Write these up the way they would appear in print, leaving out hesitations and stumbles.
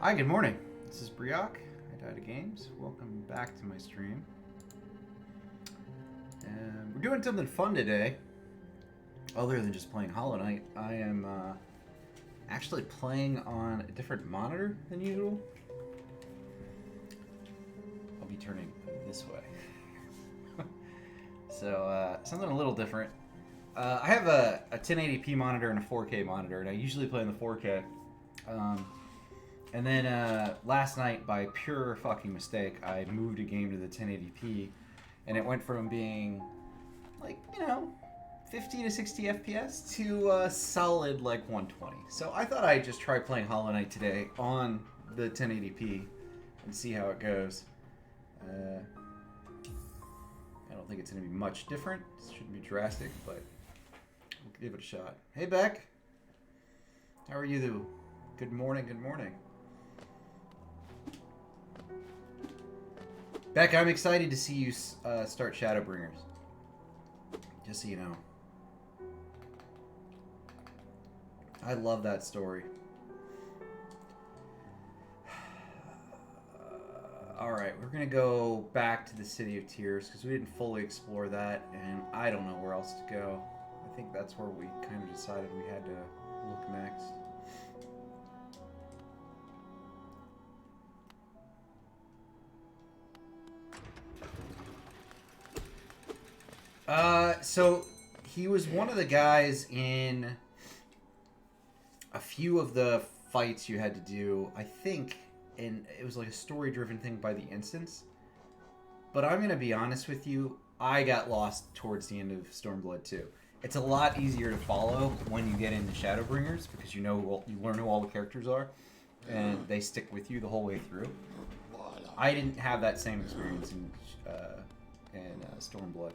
Hi, good morning. This is Briok, Idida Games. Welcome back to my stream. And we're doing something fun today, other than just playing Hollow Knight. I am actually playing on a different monitor than usual. I'll be turning this way. So, something a little different. I have a 1080p monitor and a 4K monitor, and I usually play in the 4K. And then last night, by pure fucking mistake, I moved a game to the 1080p, and it went from being, like, 50 to 60 FPS to a solid, like, 120. So I thought I'd just try playing Hollow Knight today on the 1080p and see how it goes. I don't think it's going to be much different. It shouldn't be drastic, but we'll give it a shot. Hey, Beck. How are you? Good morning, good morning. Beck, I'm excited to see you start Shadowbringers. Just so you know. I love that story. Alright, we're going to go back to the City of Tears because we didn't fully explore that, and I don't know where else to go. I think that's where we kind of decided we had to look next. So he was one of the guys in a few of the fights you had to do, I think, and it was like a story-driven thing by the instance. But I'm going to be honest with you, I got lost towards the end of Stormblood 2. It's a lot easier to follow when you get into Shadowbringers because you learn who all the characters are, and they stick with you the whole way through. I didn't have that same experience in Stormblood.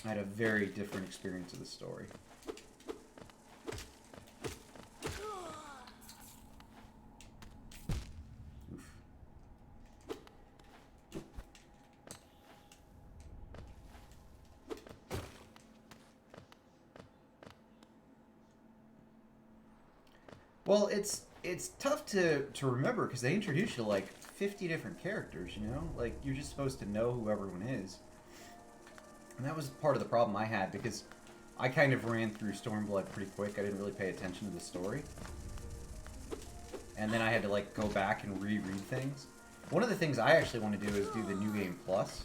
I had a very different experience of the story. Oof. Well, it's tough to remember because they introduce you to like 50 different characters, you know? Like, you're just supposed to know who everyone is. And that was part of the problem I had because I kind of ran through Stormblood pretty quick. I didn't really pay attention to the story. And then I had to like go back and reread things. One of the things I actually want to do is do the New Game Plus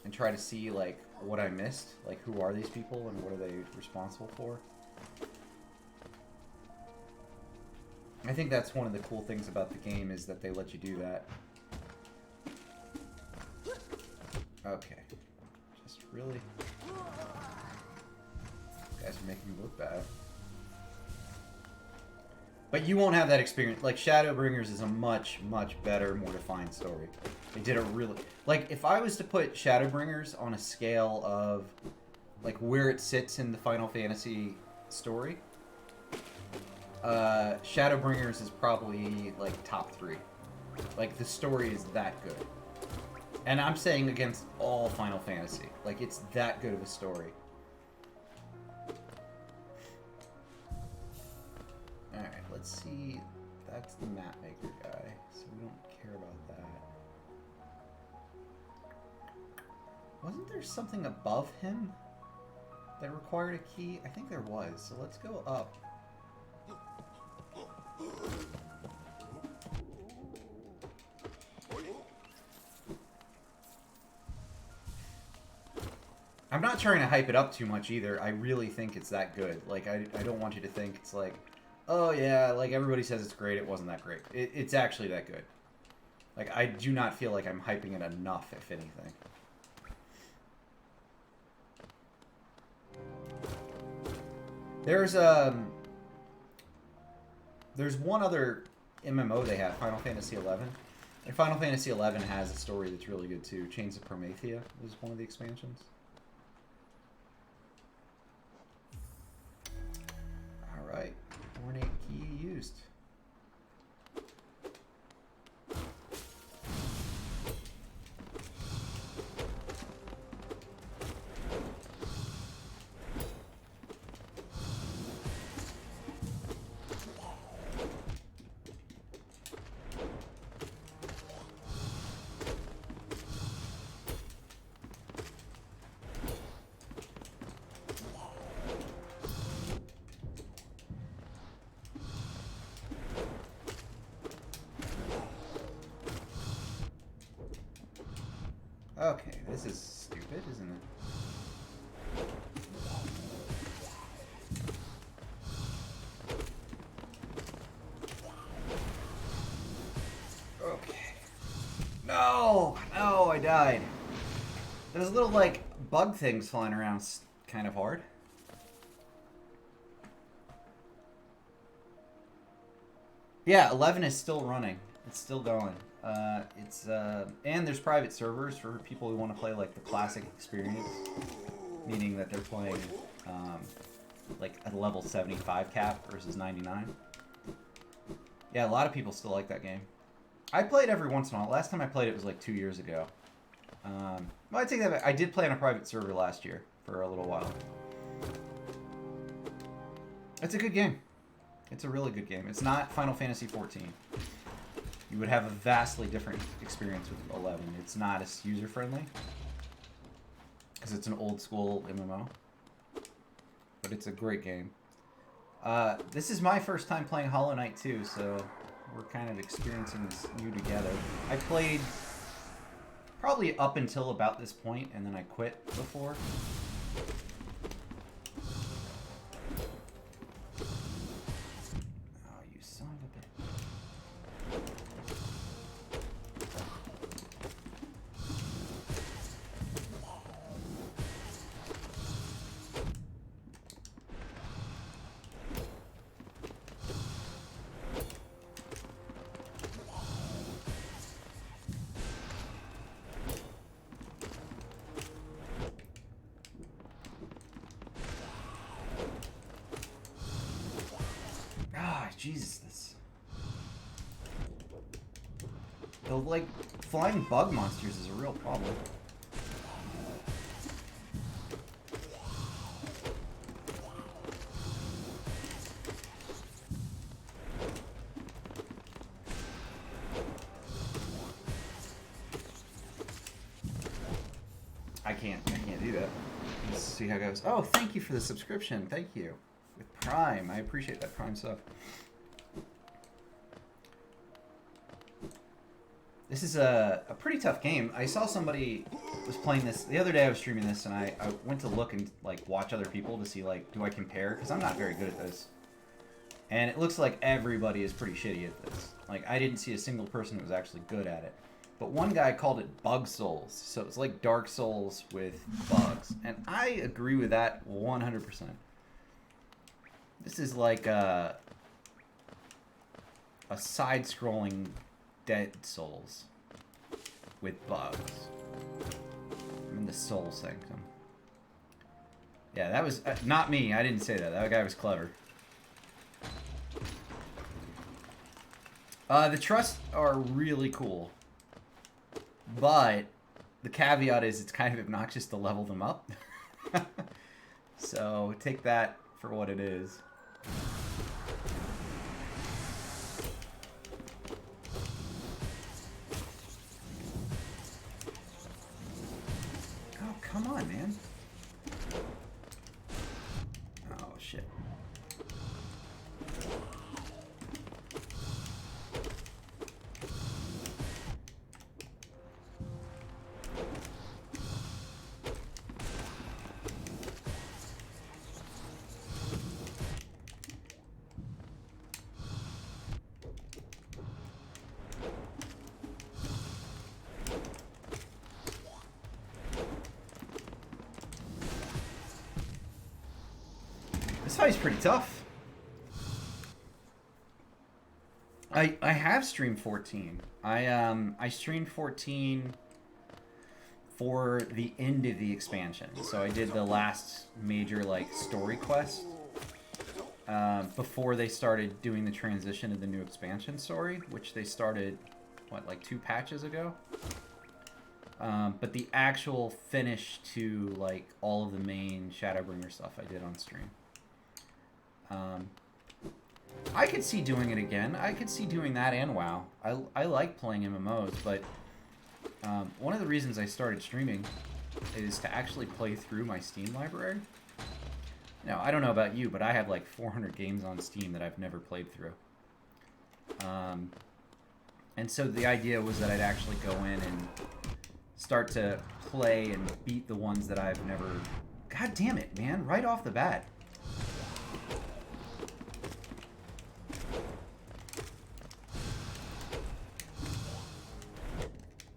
and try to see like what I missed. Like, who are these people and what are they responsible for? I think that's one of the cool things about the game is that they let you do that. Okay. Really? You guys are making me look bad. But you won't have that experience. Like, Shadowbringers is a much, much better, more defined story. They did a really... Like, if I was to put Shadowbringers on a scale of, like, where it sits in the Final Fantasy story, Shadowbringers is probably, like, top 3. Like, the story is that good. And I'm saying against all Final Fantasy. Like, it's that good of a story. Alright, let's see. That's the map maker guy, so we don't care about that. Wasn't there something above him that required a key? I think there was, so let's go up. I'm not trying to hype it up too much either. I really think it's that good. Like, I don't want you to think it's like, oh yeah, like everybody says it's great. It wasn't that great. It's actually that good. Like, I do not feel like I'm hyping it enough, if anything. There's one other MMO they have, Final Fantasy XI. And Final Fantasy XI has a story that's really good too. Chains of Prometheia is one of the expansions. Alright, ornate key used. Okay, this is stupid, isn't it? Okay. No! No, I died. Those little, like, bug things flying around kind of hard. Yeah, 11 is still running. It's still going. And there's private servers for people who want to play, like, the classic experience. Meaning that they're playing, like, a level 75 cap versus 99. Yeah, a lot of people still like that game. I play it every once in a while. Last time I played it was, like, 2 years ago. Well, I take that back. I did play on a private server last year for a little while. It's a good game. It's a really good game. It's not Final Fantasy XIV. You would have a vastly different experience with 11. It's not as user-friendly. Because it's an old-school MMO. But it's a great game. This is my first time playing Hollow Knight 2, so we're kind of experiencing this new together. I played probably up until about this point, and then I quit before. Oh, you son of a bitch. Jesus, this... The, like, flying bug monsters is a real problem. I can't do that. Let's see how it goes. Oh, thank you for the subscription. Thank you. With Prime. I appreciate that Prime sub. This is a pretty tough game. I saw somebody was playing this the other day. I was streaming this, and I went to look and like watch other people to see like, do I compare? Because I'm not very good at this. And it looks like everybody is pretty shitty at this. Like, I didn't see a single person that was actually good at it. But one guy called it Bug Souls. So it's like Dark Souls with bugs. And I agree with that 100%. This is like a side-scrolling Dead Souls with bugs. I'm in the Soul Sanctum. Yeah, that was not me. I didn't say that. That guy was clever. The trusts are really cool. But the caveat is it's kind of obnoxious to level them up. So take that for what it is. Oh, come on, man. Oh, shit. This fight's pretty tough. I have streamed 14. I streamed 14 for the end of the expansion. So I did the last major like story quest before they started doing the transition to the new expansion story, which they started what, like 2 patches ago. But the actual finish to like all of the main Shadowbringer stuff I did on stream. I could see doing it again. I could see doing that and WoW. I like playing MMOs, but one of the reasons I started streaming is to actually play through my Steam library. Now, I don't know about you, but I have like 400 games on Steam that I've never played through. And so the idea was that I'd actually go in start to play and beat the ones that I've never... God damn it, man. Right off the bat.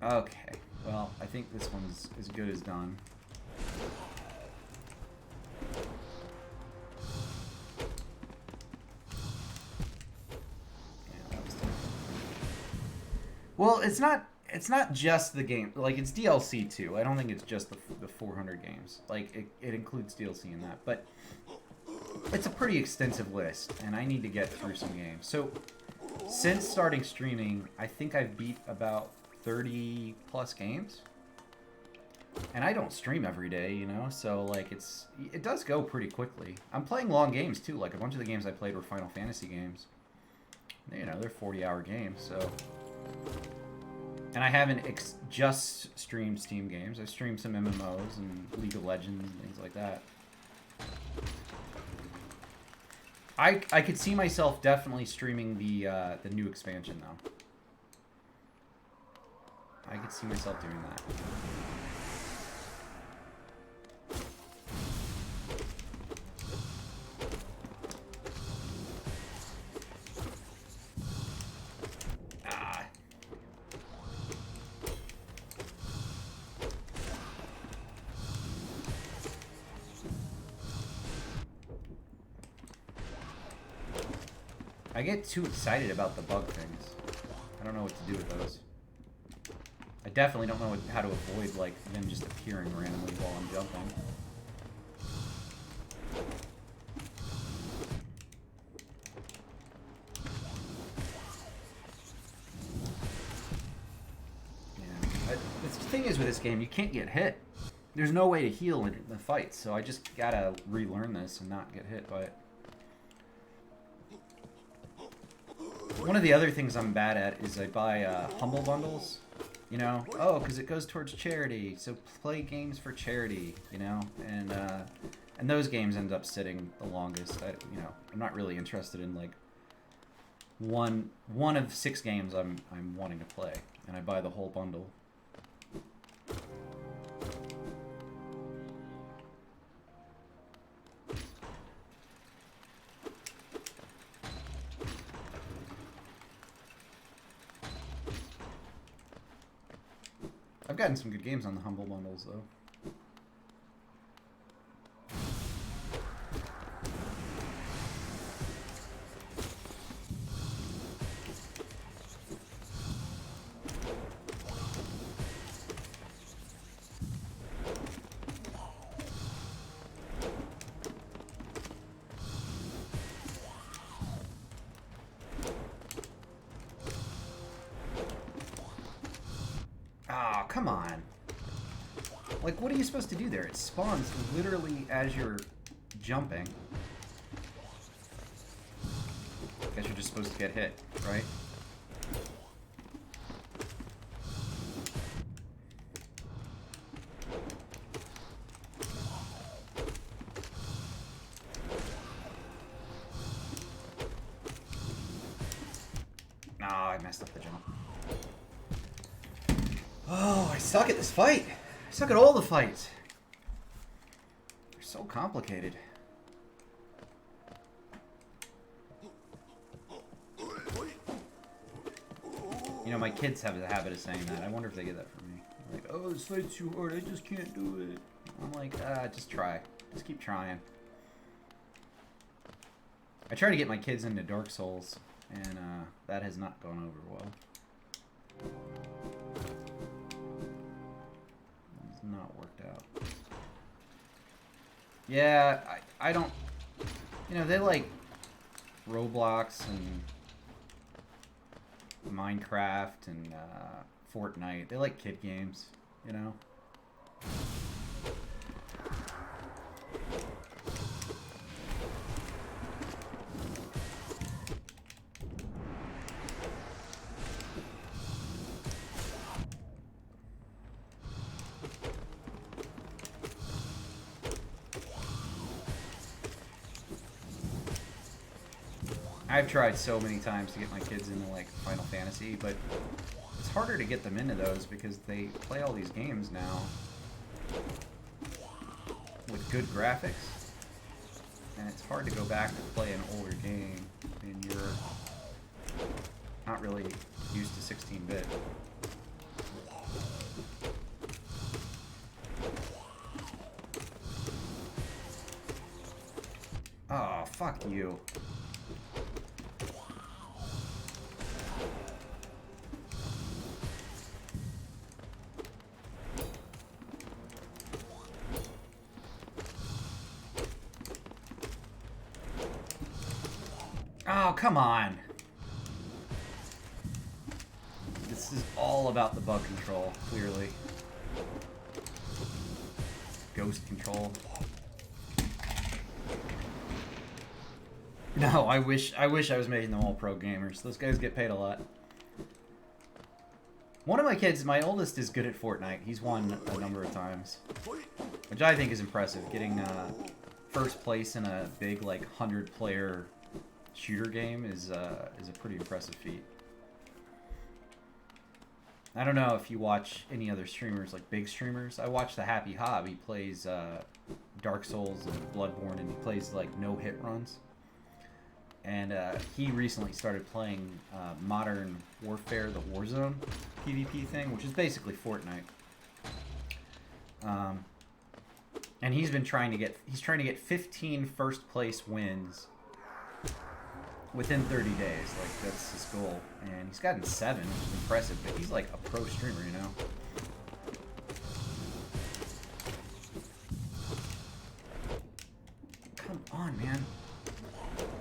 Okay. Well, I think this one's as good as done. Well, it's not just the game. Like, it's DLC too. I don't think it's just the 400 games. Like, it includes DLC in that. But it's a pretty extensive list, and I need to get through some games. So, since starting streaming, I think I've beat about 30 plus games. And I don't stream every day, you know? So, like, it does go pretty quickly. I'm playing long games too. Like, a bunch of the games I played were Final Fantasy games. You know, they're 40-hour games, so... And I haven't just streamed Steam games. I streamed some MMOs and League of Legends and things like that. I could see myself definitely streaming the new expansion though. I could see myself doing that. I get too excited about the bug things. I don't know what to do with those. I definitely don't know how to avoid, like, them just appearing randomly while I'm jumping. Yeah. The thing is with this game, you can't get hit. There's no way to heal in the fight, so I just gotta relearn this and not get hit by it. One of the other things I'm bad at is I buy Humble Bundles, you know? Oh, because it goes towards charity, so play games for charity, you know? And those games end up sitting the longest. You know, I'm not really interested in, like, one of 6 games I'm wanting to play, and I buy the whole bundle. I've gotten some good games on the Humble Bundles, though. Come on. Like, what are you supposed to do there? It spawns literally as you're jumping. Guess you're just supposed to get hit, right? Ah, I messed up the jump. Oh, I suck at this fight. I suck at all the fights. They're so complicated. You know, my kids have the habit of saying that. I wonder if they get that from me. Like, oh, this fight's too hard. I just can't do it. I'm like, just try. Just keep trying. I try to get my kids into Dark Souls, and that has not gone over well. It's not worked out. Yeah, I don't... You know, they like Roblox and Minecraft and Fortnite. They like kid games, you know? I've tried so many times to get my kids into, like, Final Fantasy, but it's harder to get them into those because they play all these games now with good graphics, and it's hard to go back and play an older game and you're not really used to 16-bit. Oh, fuck you. Oh, come on. This is all about the bug control, clearly. Ghost control. No, I wish I was making them all pro gamers. Those guys get paid a lot. One of my kids, my oldest, is good at Fortnite. He's won a number of times, which I think is impressive. Getting first place in a big, like, 100-player shooter game is a pretty impressive feat. I don't know if you watch any other streamers, like big streamers. I watch the Happy Hob. He plays Dark Souls and Bloodborne, and he plays like no-hit runs. And he recently started playing Modern Warfare, the Warzone PvP thing, which is basically Fortnite. And he's trying to get 15 first place wins within 30 days. Like, that's his goal. And he's gotten 7, which is impressive, but he's like a pro streamer, you know? Come on, man.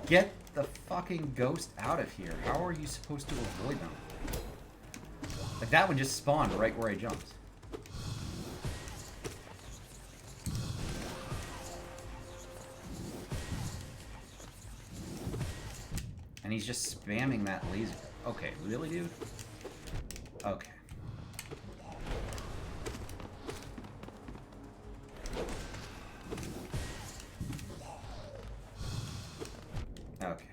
Get the fucking ghost out of here. How are you supposed to avoid them? Like, that one just spawned right where I jumped. And he's just spamming that laser. Okay, really, dude? Okay. Okay.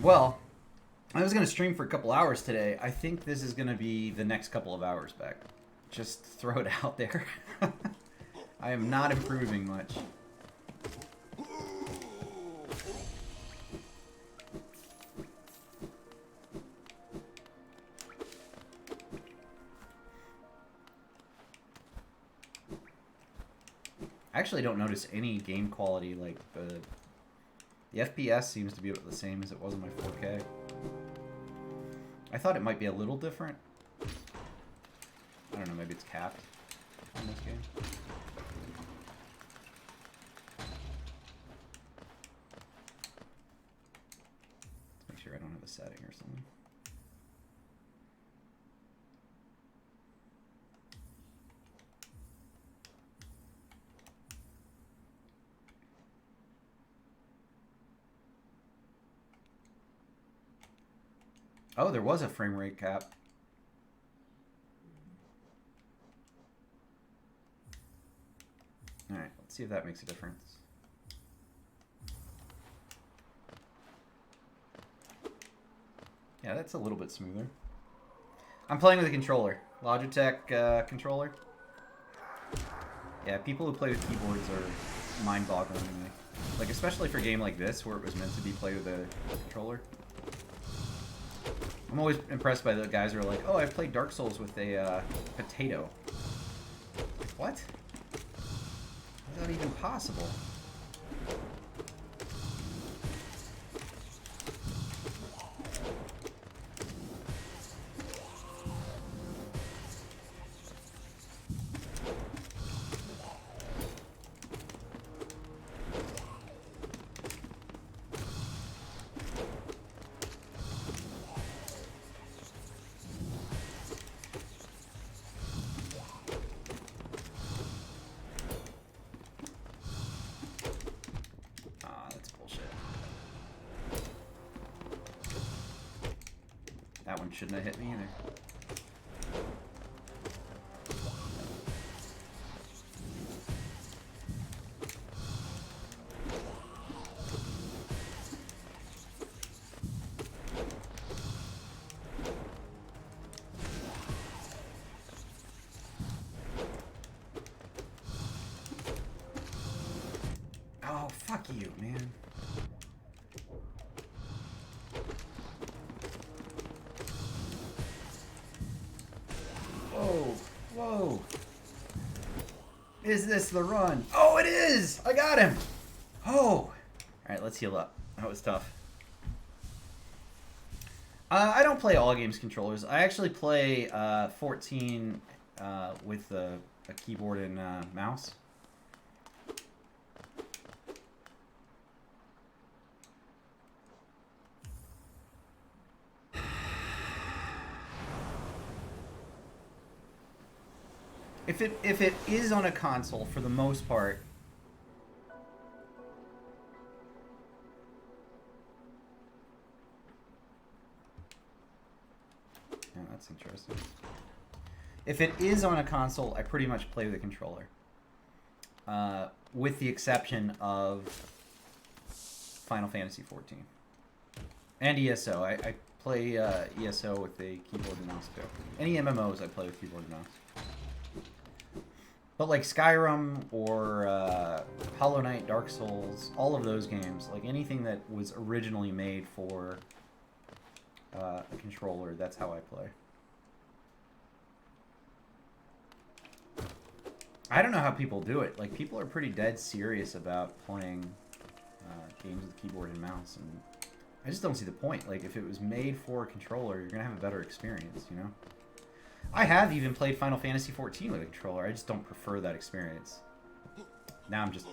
Well, I was going to stream for a couple hours today. I think this is going to be the next couple of hours back. Just throw it out there. I am not improving much. I actually don't notice any game quality, like the FPS seems to be about the same as it was in my 4K. I thought it might be a little different. I don't know, maybe it's capped on this game. Let's make sure I don't have a setting or something. Oh, there was a frame rate cap. Alright, let's see if that makes a difference. Yeah, that's a little bit smoother. I'm playing with a controller. Logitech controller. Yeah, people who play with keyboards are mind-boggling to me. Like, especially for a game like this, where it was meant to be played with a controller. I'm always impressed by the guys who are like, oh, I played Dark Souls with a potato. What? Is that even possible? one shouldn't have hit me either. Oh, fuck you, man. Whoa, whoa. Is this the run? Oh, it is! I got him! Oh! Alright, let's heal up. That was tough. I don't play all games controllers. I actually play 14 with a keyboard and mouse. If it is on a console, for the most part, yeah, that's interesting. If it is on a console, I pretty much play with a controller, with the exception of Final Fantasy XIV and ESO. I play ESO with a keyboard and mouse too. Any MMOs I play with keyboard and mouse. But like Skyrim or Hollow Knight, Dark Souls, all of those games, like anything that was originally made for a controller, that's how I play. I don't know how people do it. Like, people are pretty dead serious about playing games with keyboard and mouse, and I just don't see the point. Like, if it was made for a controller, you're gonna have a better experience, you know? I have even played Final Fantasy XIV with a controller. I just don't prefer that experience. Now I'm just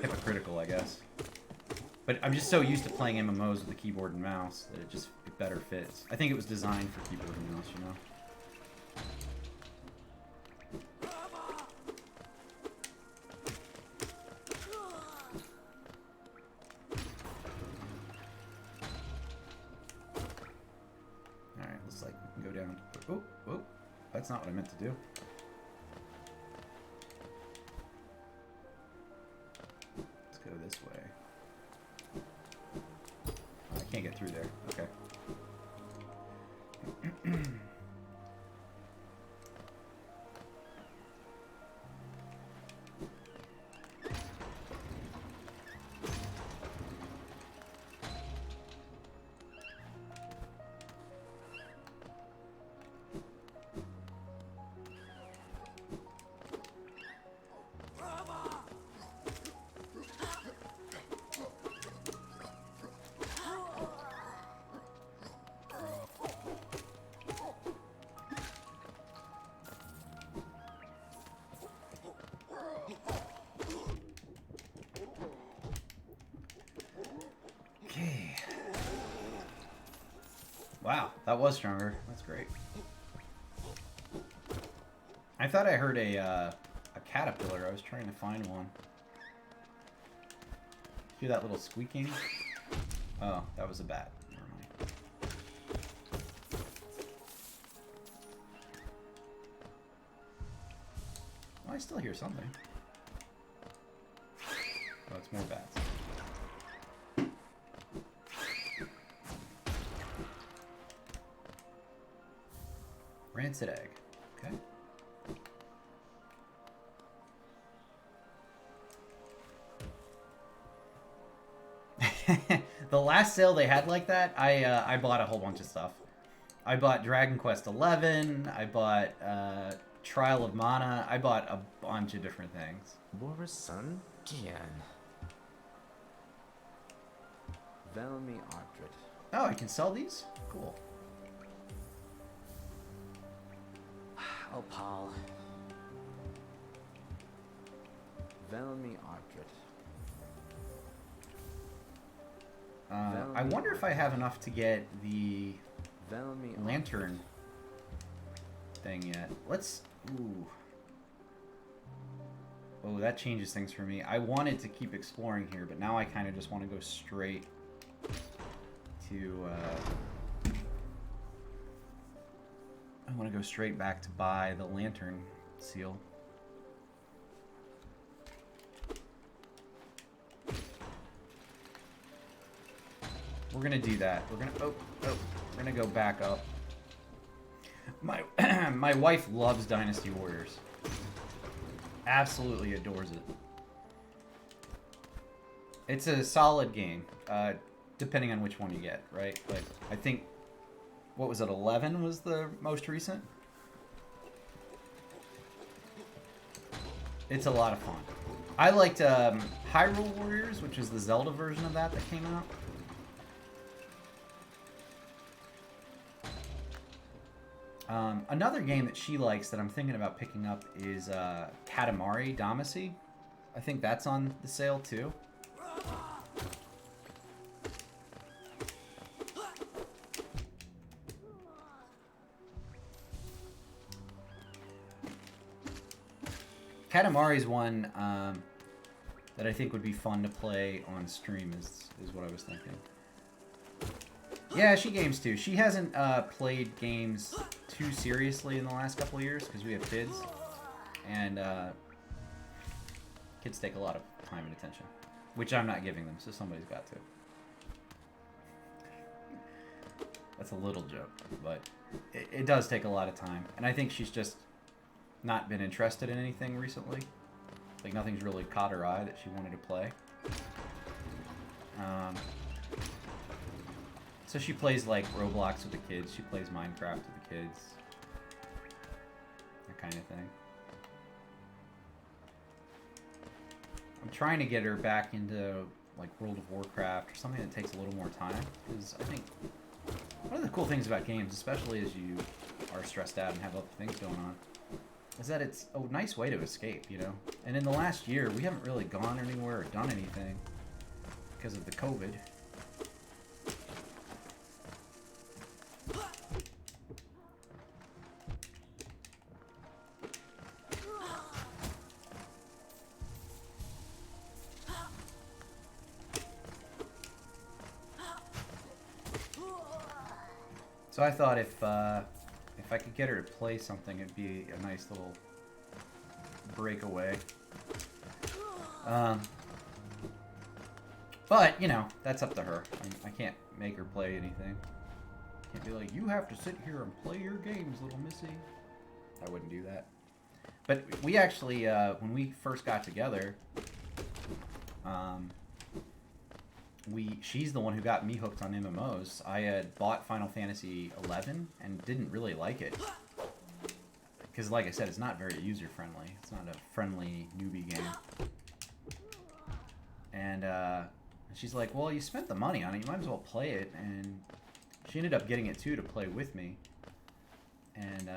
hypocritical, I guess. But I'm just so used to playing MMOs with a keyboard and mouse that it better fits. I think it was designed for keyboard and mouse, you know? That's not what I meant to do. Let's go this way. Oh, I can't get through there. Okay. Wow, that was stronger. That's great. I thought I heard a caterpillar. I was trying to find one. Hear that little squeaking? Oh, that was a bat. Never mind. Oh, I still hear something. Oh, it's more bats. Rancid egg. Okay. The last sale they had like that, I bought a whole bunch of stuff. I bought Dragon Quest XI. I bought Trial of Mana. I bought a bunch of different things. Boris-san, Gian. Velmi Ardred. Oh, I can sell these? Cool. Opal. Velmi Ardred. I wonder if I have enough to get the Velmi lantern thing yet. Let's... Ooh. Oh, that changes things for me. I wanted to keep exploring here, but now I kind of just want to go straight to I want to go straight back to buy the lantern seal. We're gonna do that. We're gonna we're gonna go back up. My my wife loves Dynasty Warriors. Absolutely adores it. It's a solid game, depending on which one you get, right? But I think, what was it, 11 was the most recent? It's a lot of fun. I liked Hyrule Warriors, which is the Zelda version of that came out. Another game that she likes that I'm thinking about picking up is Katamari Damacy. I think that's on the sale too. Katamari's one that I think would be fun to play on stream is what I was thinking. Yeah, she games too. She hasn't played games too seriously in the last couple of years because we have kids, and kids take a lot of time and attention, which I'm not giving them, so somebody's got to. That's a little joke, but it does take a lot of time, and I think she's just not been interested in anything recently. Like, nothing's really caught her eye that she wanted to play. So she plays, like, Roblox with the kids. She plays Minecraft with the kids. That kind of thing. I'm trying to get her back into, like, World of Warcraft or something that takes a little more time. Because I think one of the cool things about games, especially as you are stressed out and have other things going on, is that it's a nice way to escape, you know? And in the last year, we haven't really gone anywhere or done anything because of the COVID. So I thought if I could get her to play something, it'd be a nice little breakaway. But, you know, that's up to her. I can't make her play anything. Can't be like, you have to sit here and play your games, little missy. I wouldn't do that. But we actually, when we first got together, she's the one who got me hooked on MMOs. I had bought Final Fantasy XI and didn't really like it. Because, like I said, it's not very user-friendly. It's not a friendly newbie game. And she's like, well, you spent the money on it. You might as well play it. And she ended up getting it, too, to play with me. And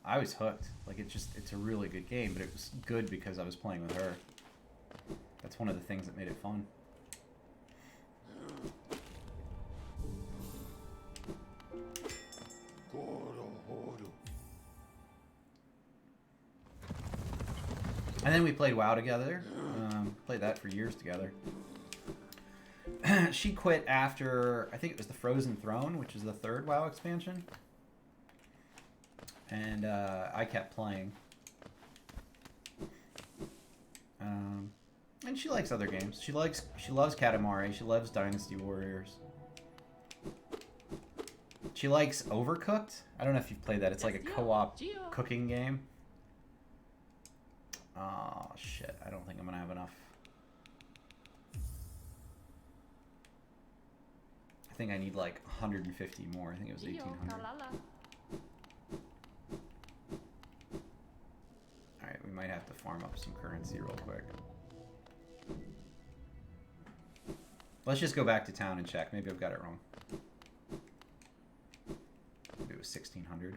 I was hooked. Like, it's a really good game, but it was good because I was playing with her. That's one of the things that made it fun. And then we played WoW together. Played that for years together. She quit after, I think it was the Frozen Throne, which is the third WoW expansion. And I kept playing. And she likes other games. She loves Katamari. She loves Dynasty Warriors. She likes Overcooked. I don't know if you've played that. It's like a co-op cooking game. Oh, shit. I don't think I'm going to have enough. I think I need like 150 more. I think it was 1,800. Alright, we might have to farm up some currency real quick. Let's just go back to town and check. Maybe I've got it wrong. Maybe it was 1,600.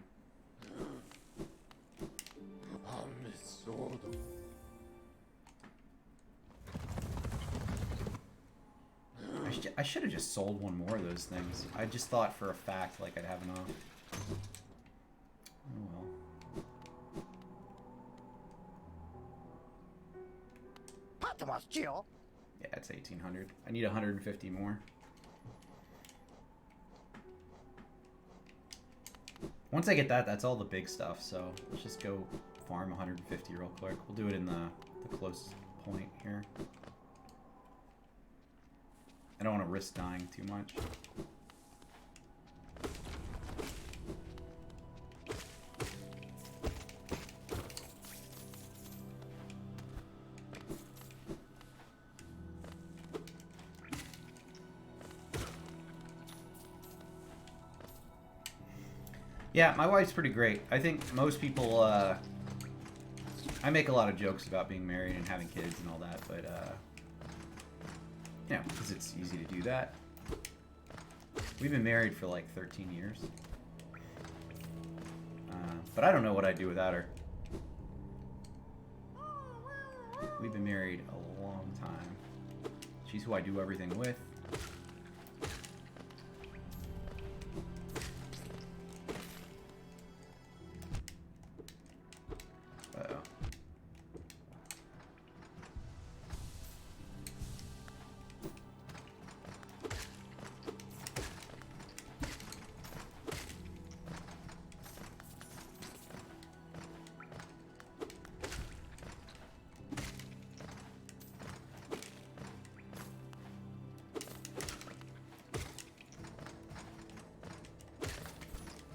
I should have just sold one more of those things. I just thought for a fact like I'd have enough. Oh well. Yeah, it's 1,800. I need 150 more. Once I get that, that's all the big stuff. So let's just go farm 150 real quick. We'll do it in the close point here. I don't want to risk dying too much. Yeah, my wife's pretty great. I think most people, I make a lot of jokes about being married and having kids and all that, but, yeah, because it's easy to do that. We've been married for like 13 years. But I don't know what I'd do without her. We've been married a long time. She's who I do everything with. Uh-oh.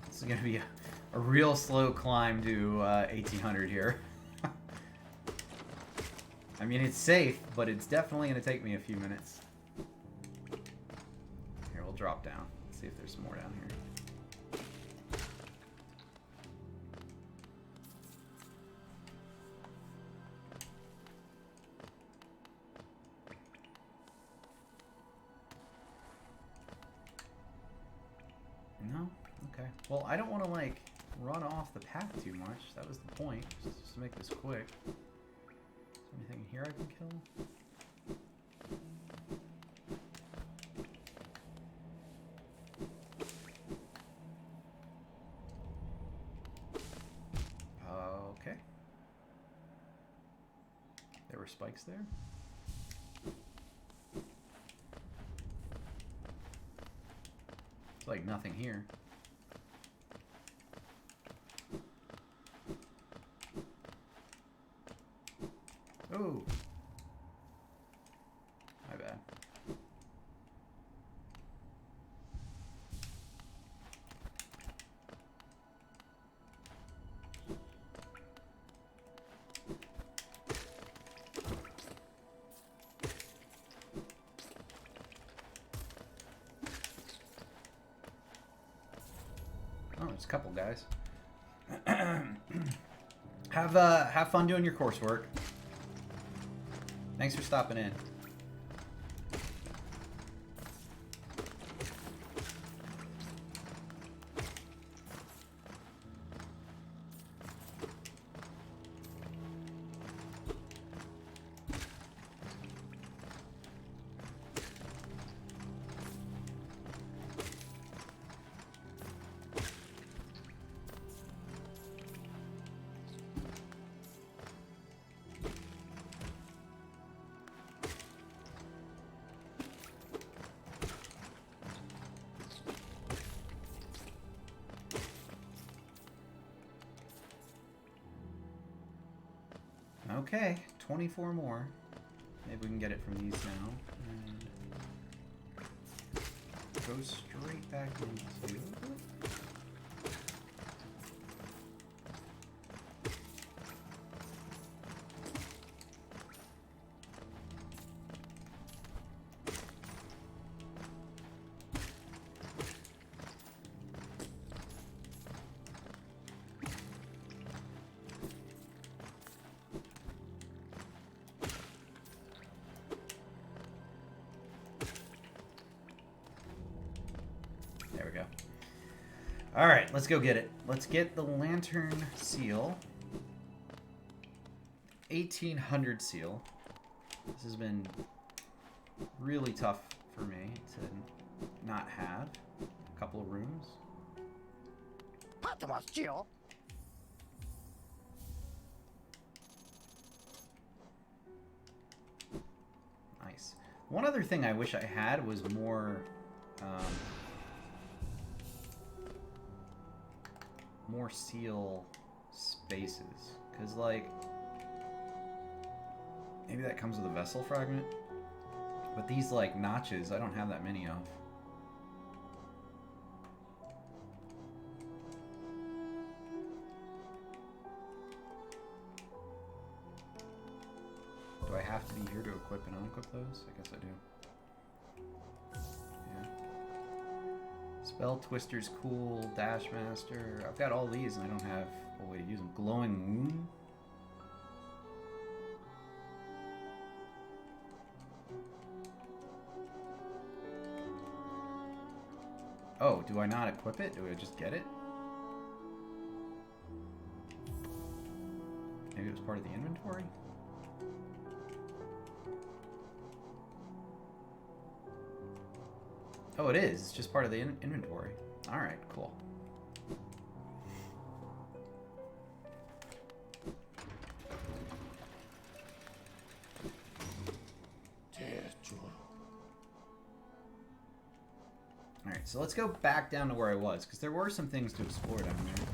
This is going to be a real slow climb to 1800 here. I mean, it's safe, but it's definitely going to take me a few minutes. Here, we'll drop down. See if there's more down here. No? Okay. Well, I don't want to, like, run off the path too much. That was the point. Just to make this quick. Is there anything here I can kill? Okay. There were spikes there. It's like nothing here. Oh. My bad. Oh, there's a couple guys. Have fun doing your coursework. Thanks for stopping in. Okay, 24 more. Maybe we can get it from these now. And go straight back into... There we go. All right, let's go get it. Let's get the lantern seal. 1800 seal. This has been really tough for me to not have a couple of rooms. Nice. One other thing I wish I had was more more seal spaces. Because, like, maybe that comes with a vessel fragment. But these, like, notches, I don't have that many of. Do I have to be here to equip and unequip those? I guess I do. Yeah. Spell Twister's cool, Dash Master. I've got all these and I don't have a way to use them. Glowing Moon? Oh, do I not equip it? Do I just get it? Maybe it was part of the inventory? Oh, it is. It's just part of the inventory. Alright, cool. Alright, so let's go back down to where I was, because there were some things to explore down there.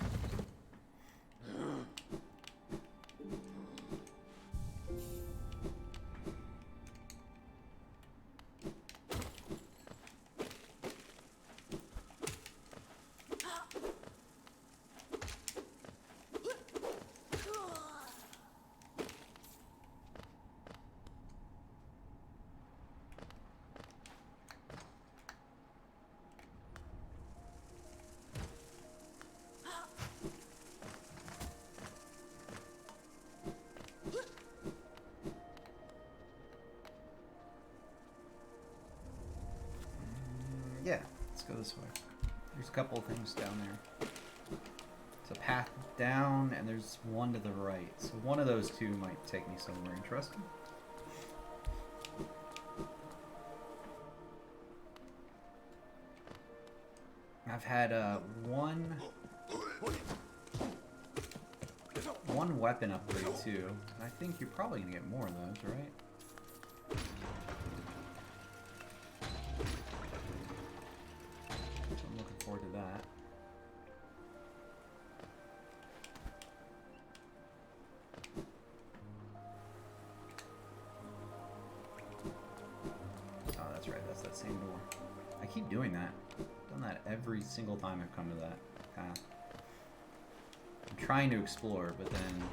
Yeah, let's go this way. There's a couple of things down there. It's a path down, and there's one to the right. So one of those two might take me somewhere interesting. I've had one weapon upgrade too. I think you're probably gonna get more of those, right? So I'm looking forward to that. Oh, that's right. That's that same door. I keep doing that. I've done that every single time I've come to that path. I'm trying to explore, but then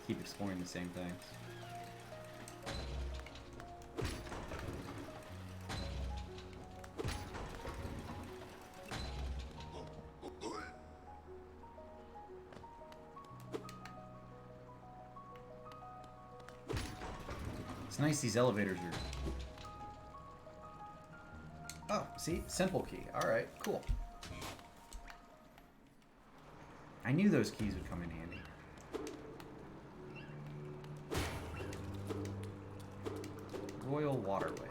keep exploring the same things. It's nice these elevators are... Oh, see? Simple key. Alright, cool. I knew those keys would come in handy. Royal Waterways.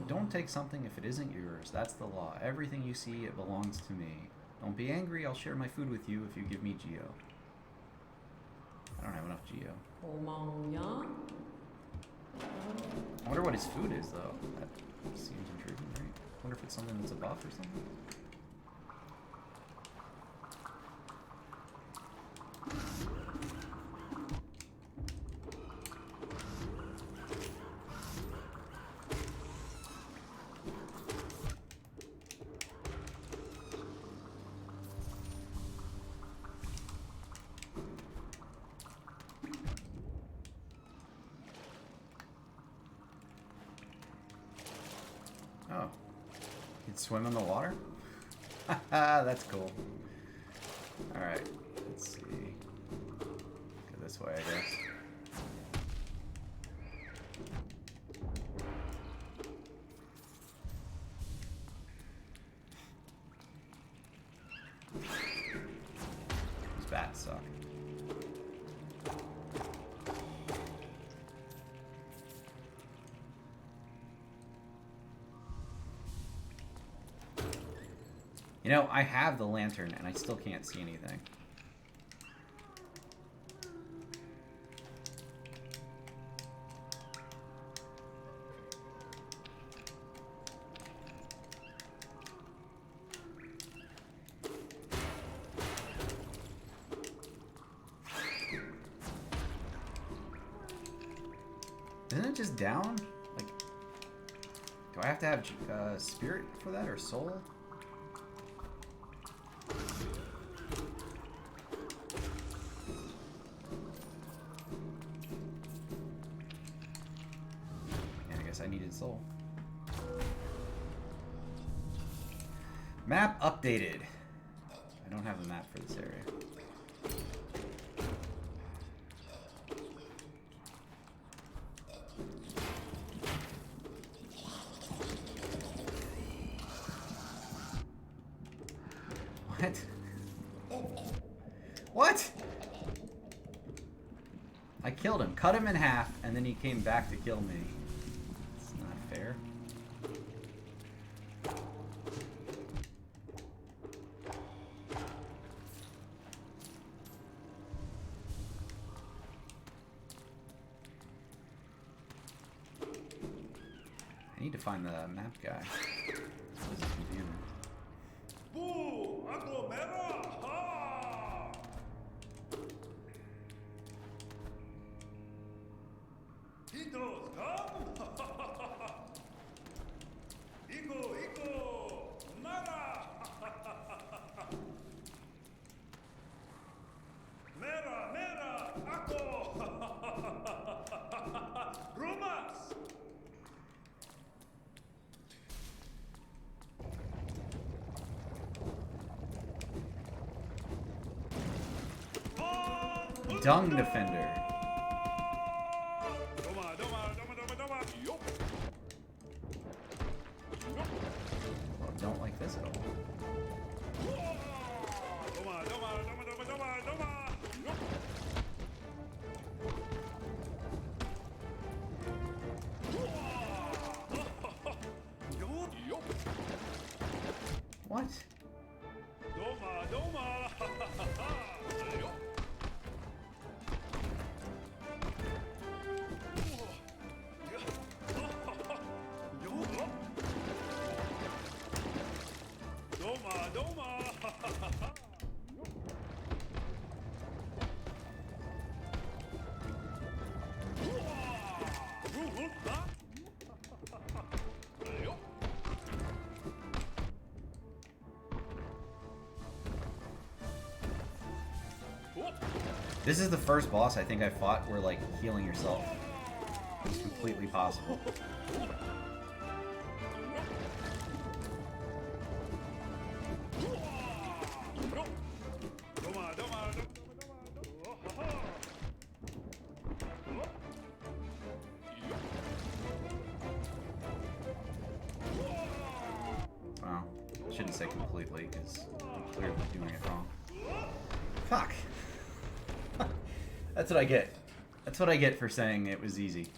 Don't take something if it isn't yours. That's the law. Everything you see, it belongs to me. Don't be angry. I'll share my food with you if you give me Geo. I don't have enough Geo. I wonder what his food is, though. That seems intriguing, right? I wonder if it's something that's a buff or something. Oh. You can swim in the water? Haha, that's cool. Alright, let's see. Go this way, I guess. These bats suck. You know, I have the lantern and I still can't see anything. Isn't it just down? Like, do I have to have spirit for that or soul? Yeah, I guess I needed soul. Map updated. I don't have the map for this area. What? What? I killed him, cut him in half, and then he came back to kill me. It's not fair. I need to find the map guy. This is confusing. Boo! Agglomera! Ha! Tito's come! Ego, ego! Mara! Mera, mera! Ako! Rumas! Dung Defender. Doma, doma, doma, doma, doma. Yup. Well, don't like this at all. Doma, doma, doma, doma, doma, doma. Yup. Yup, yup. What? Doma, doma. Yup. Doma, doma. This is the first boss I think I fought where, like, healing yourself is completely possible. Well, I shouldn't say completely, because I'm clearly doing it wrong. Fuck! That's what I get. That's what I get for saying it was easy.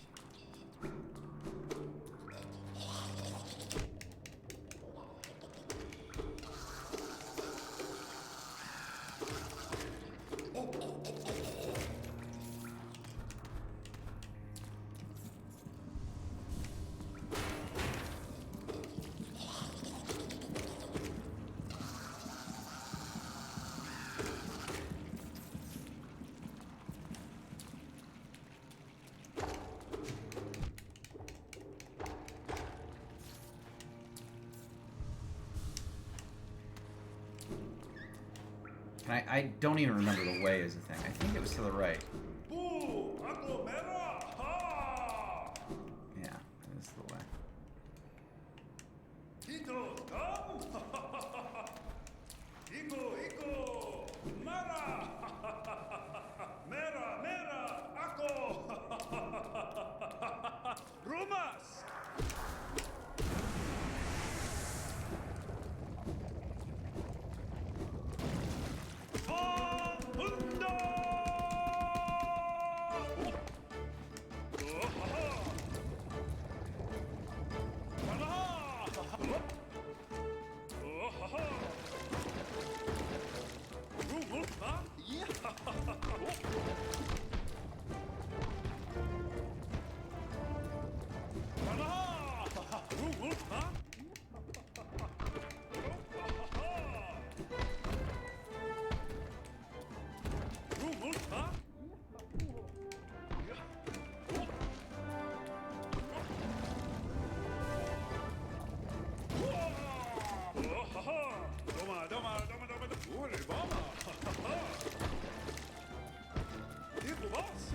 I don't even remember the way as a thing. I think it was to the right. Boo! Agglomera! Ha! Yeah, this is the way. Tito's come! Ego, ego! Mara! Mera, mera! Ako! Rumas! boss.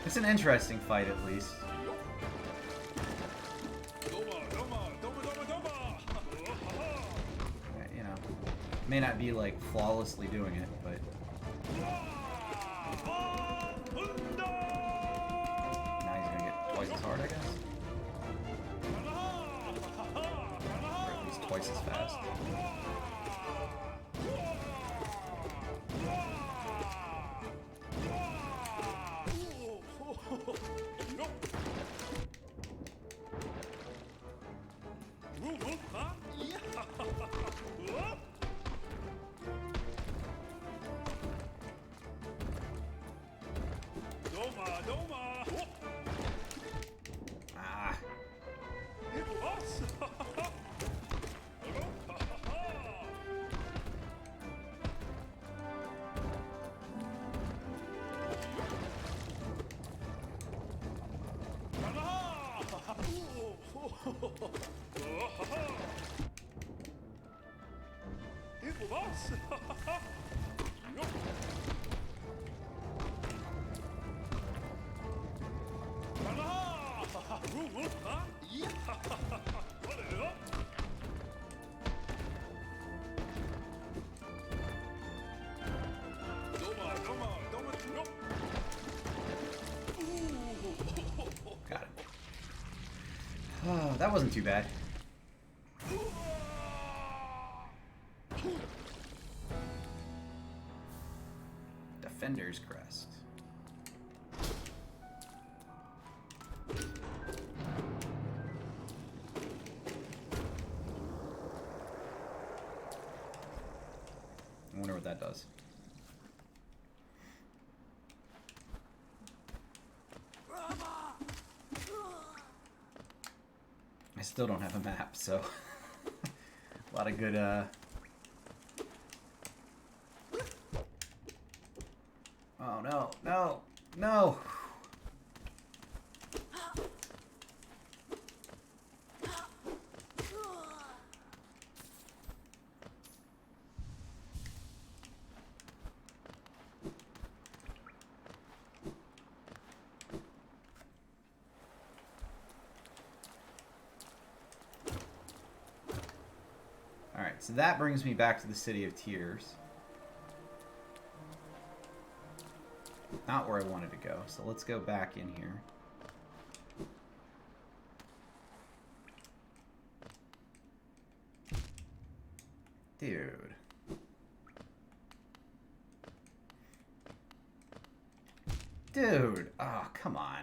It's an interesting fight, at least. You know, may not be like flawlessly doing it, but now he's gonna get twice as hard, I guess. Or at least twice as fast. Ah. Got it. Oh, that wasn't too bad. Defender's Crest. I wonder what that does. I still don't have a map, so a lot of good Oh no, no, no! Alright, so that brings me back to the City of Tears. Not where I wanted to go, so let's go back in here. Dude. Dude! Oh, come on.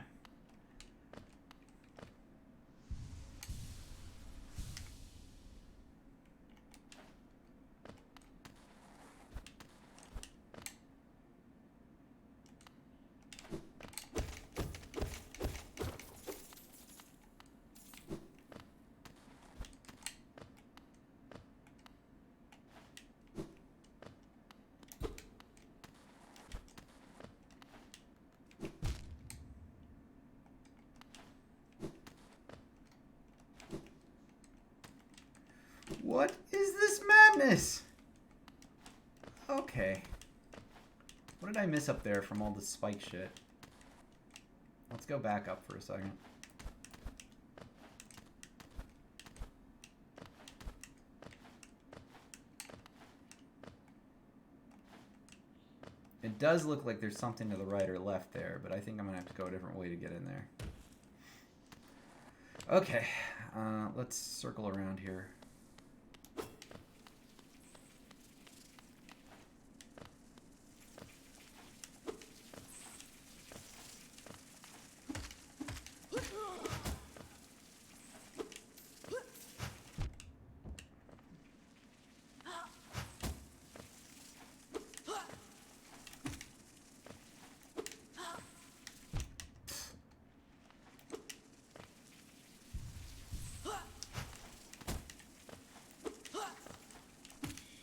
What is this madness? Okay. What did I miss up there from all this spike shit? Let's go back up for a second. It does look like there's something to the right or left there, but I think I'm gonna have to go a different way to get in there. Okay, let's circle around here.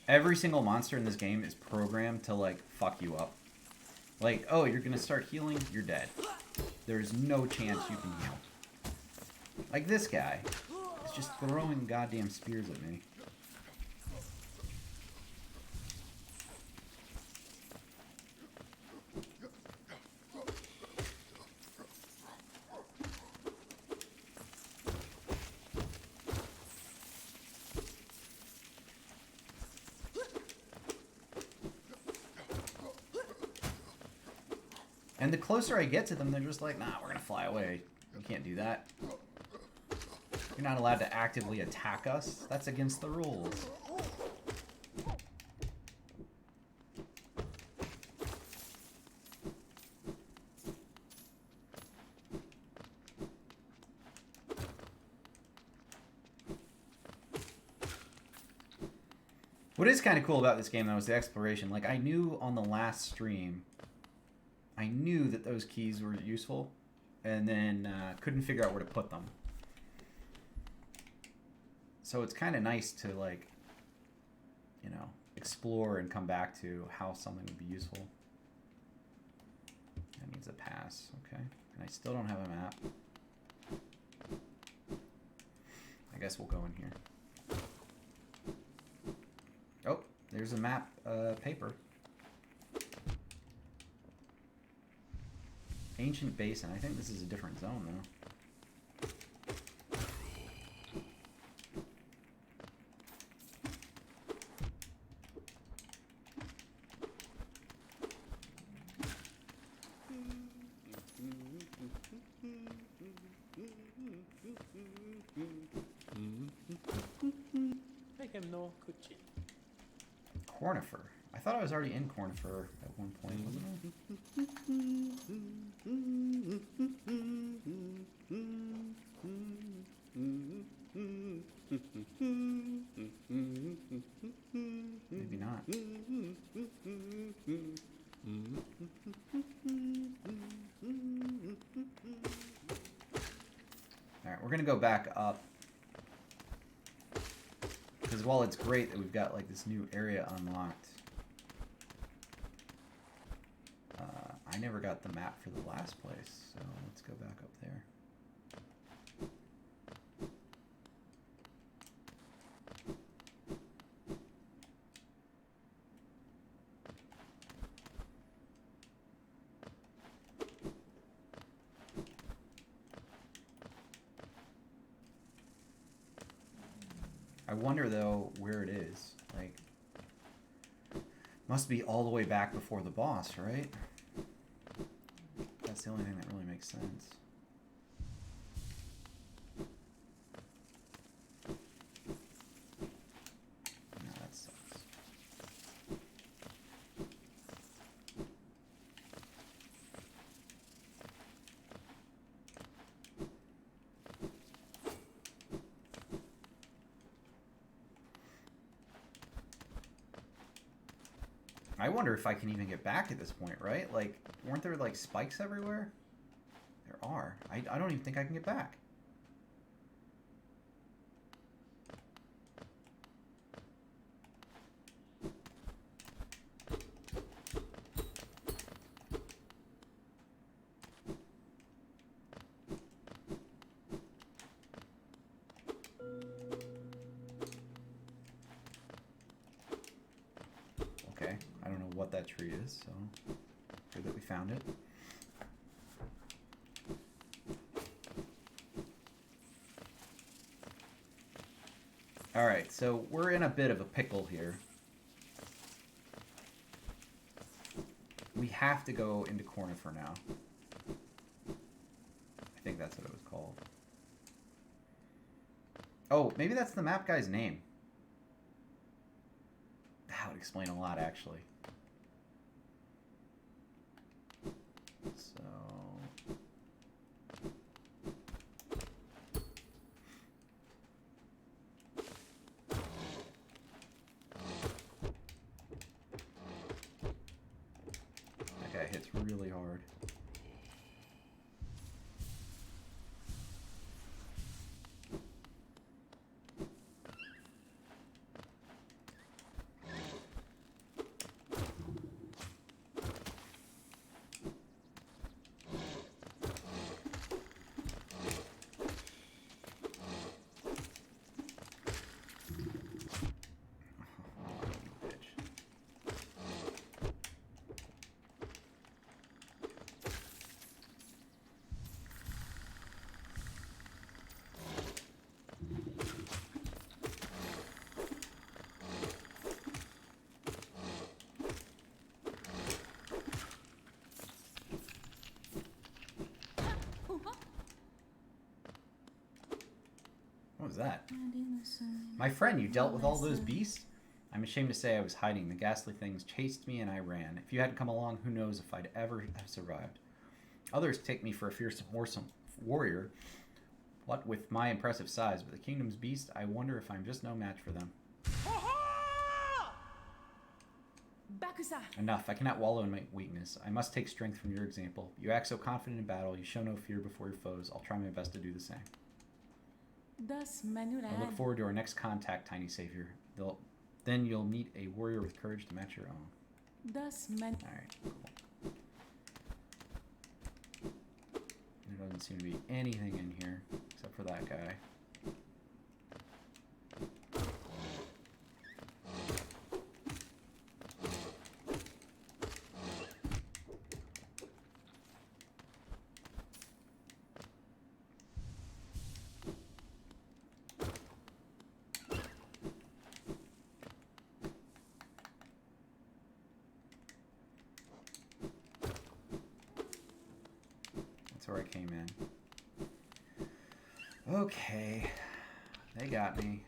Every single monster in this game is programmed to, like, fuck you up. Like, oh, you're gonna start healing, you're dead. There's no chance you can heal. Like this guy is just throwing goddamn spears at me. And the closer I get to them, they're just like, nah, we're gonna fly away. You can't do that. You're not allowed to actively attack us. That's against the rules. What is kind of cool about this game, though, is the exploration. Like, I knew on the last stream, I knew that those keys were useful, and then couldn't figure out where to put them. So it's kind of nice to, like, you know, explore and come back to how something would be useful. That needs a pass, okay. And I still don't have a map. I guess we'll go in here. Oh, there's a map paper. Ancient Basin. I think this is a different zone, though. Cornifer. I thought I was already in Cornifer at one point, wasn't I? Maybe not. Alright, we're gonna go back up. Because while it's great that we've got like this new area unlocked, I never got the map for the last place, so let's go back up there. I wonder though where it is. Like, must be all the way back before the boss, right? That's the only thing that really makes sense. No, that sucks. I wonder if I can even get back at this point, right? Like, weren't there, like, spikes everywhere? There are. I don't even think I can get back. Okay, I don't know what that tree is, so good that we found it. Alright, so we're in a bit of a pickle here. We have to go into Cornifer now. I think that's what it was called. Oh, maybe that's the map guy's name. That would explain a lot, actually. So... that guy hits really hard. was that? My friend, you dealt with all those beasts? I'm ashamed to say I was hiding. The ghastly things chased me and I ran. If you hadn't come along, who knows if I'd ever have survived. Others take me for a fearsome warrior, what with my impressive size, but the kingdom's beast, I wonder if I'm just no match for them. Bakusa! Enough, I cannot wallow in my weakness. I must take strength from your example. You act so confident in battle, you show no fear before your foes. I'll try my best to do the same. Thus, I look forward to our next contact, tiny savior. Then you'll meet a warrior with courage to match your own. Thus, Alright, cool. There doesn't seem to be anything in here, except for that guy. Where I came in. Okay. They got me.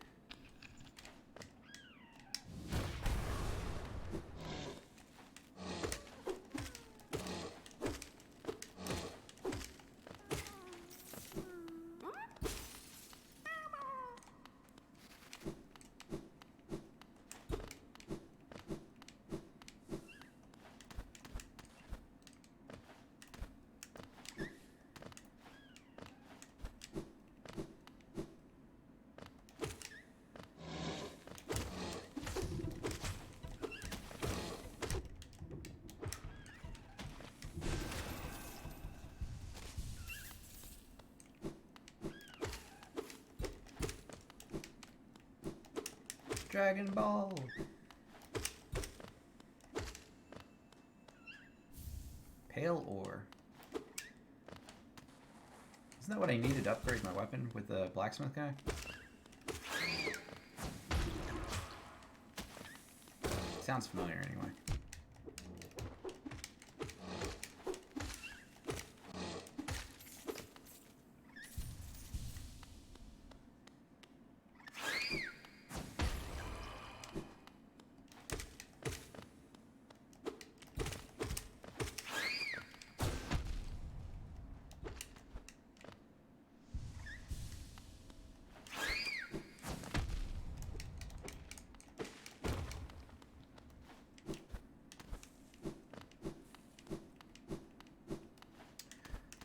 Dragon Ball! Pale ore. Isn't that what I needed to upgrade my weapon with the blacksmith guy? Sounds familiar anyway.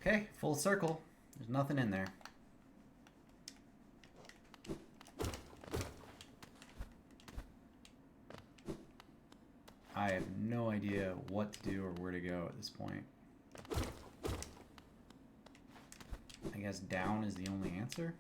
Okay, full circle. There's nothing in there. I have no idea what to do or where to go at this point. I guess down is the only answer.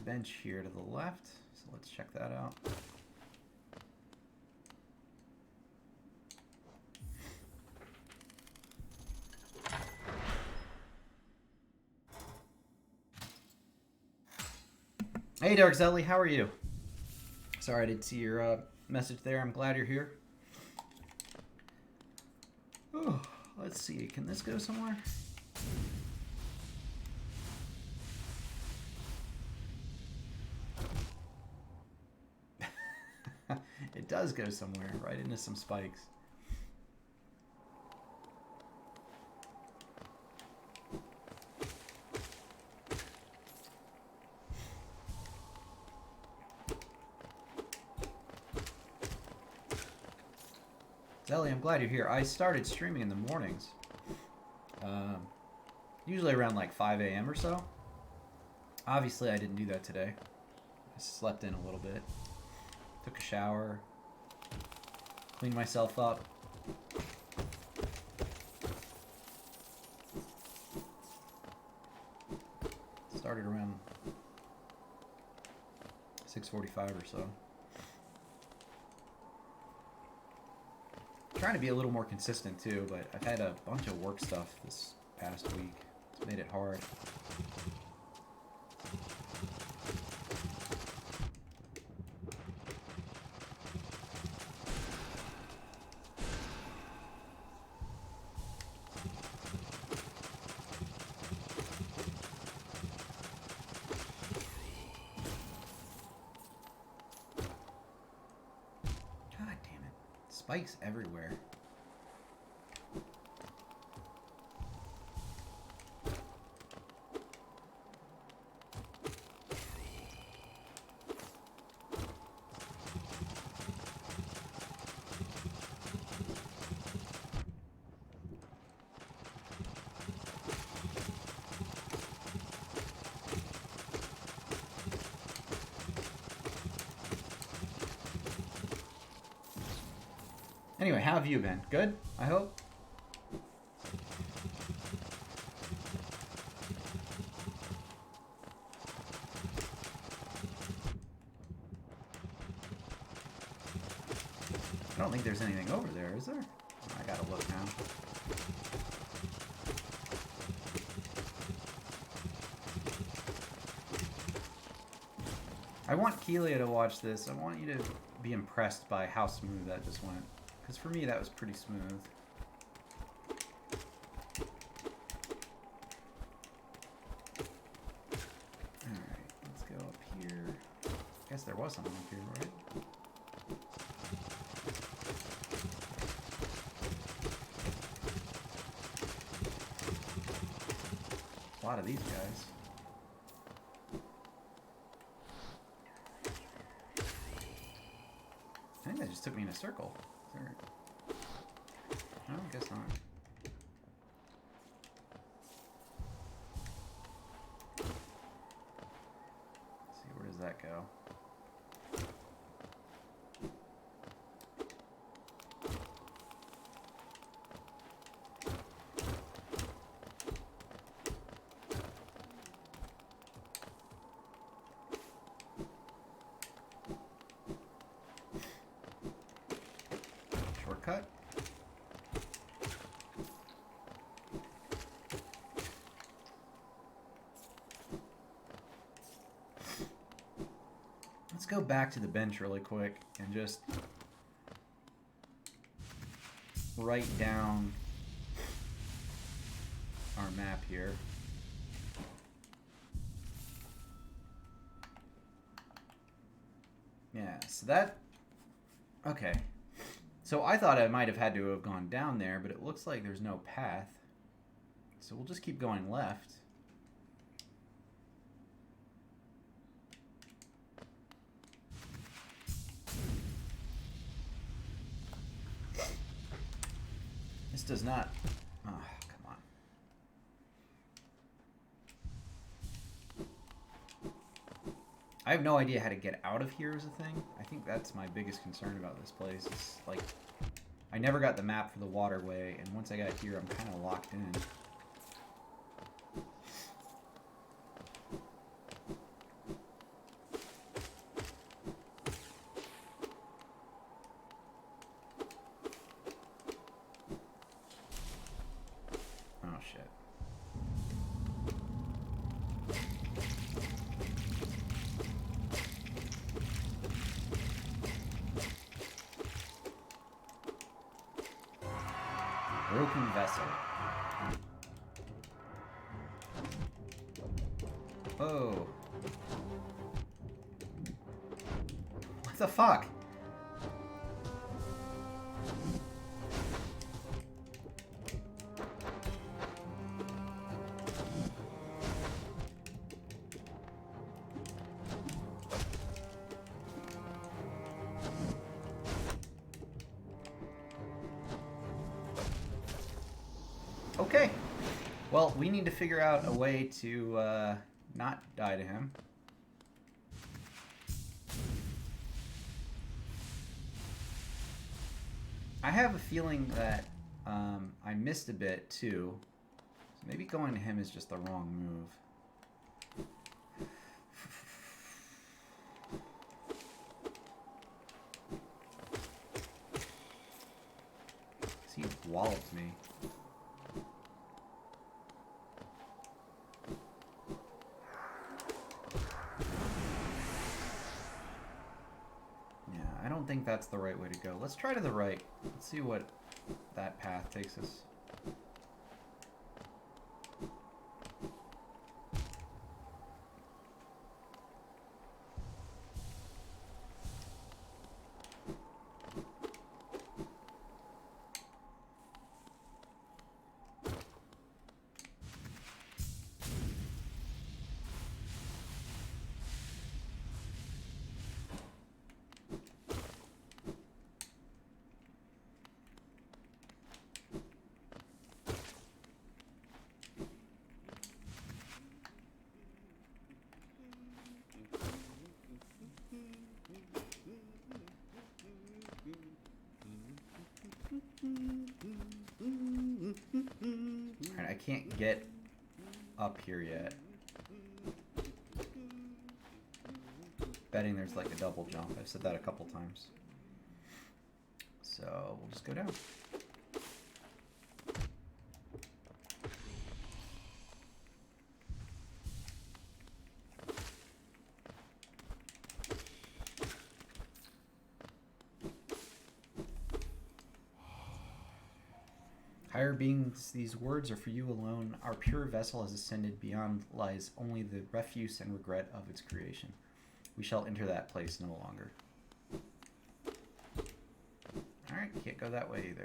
Bench here to the left, so let's check that out. Hey Dark Zelly, how are you? Sorry I didn't see your message there. I'm glad you're here. Oh, let's see, can this go somewhere? It does go somewhere, right into some spikes. Zelly, I'm glad you're here. I started streaming in the mornings. Usually around like 5 a.m. or so. Obviously, I didn't do that today. I slept in a little bit. Took a shower. Clean myself up. Started around 6:45 or so. Trying to be a little more consistent too, but I've had a bunch of work stuff this past week. It's made it hard. God damn it. Spikes everywhere. Anyway, how have you been? Good, I hope? I don't think there's anything over there, is there? I gotta look now. I want Keelia to watch this. I want you to be impressed by how smooth that just went. Because for me, that was pretty smooth. Alright, let's go up here. I guess there was something up here, right? A lot of these guys. I think that just took me in a circle. Is there... No, I guess not. Let's see, where does that go? Shortcut? Let's go back to the bench really quick and just write down our map here. Yeah, so that... Okay. So I thought I might have had to have gone down there, but it looks like there's no path. So we'll just keep going left. This does not... Oh, come on. I have no idea how to get out of here as a thing. I think that's my biggest concern about this place. It's like, I never got the map for the waterway, and once I got here, I'm kind of locked in. Oh, shit. Broken vessel. Oh. What the fuck? Okay. Well, we need to figure out a way to not die to him. I have a feeling that I missed a bit too. So maybe going to him is just the wrong move. He walloped me. Yeah, I don't think that's the right way to go. Let's try to the right. Let's see what that path takes us. Alright, I can't get up here yet. Betting there's like a double jump. I've said that a couple times. So we'll just go down. Higher beings, these words are for you alone. Our pure vessel has ascended. Beyond lies only the refuse and regret of its creation. We shall enter that place no longer. Alright, can't go that way either.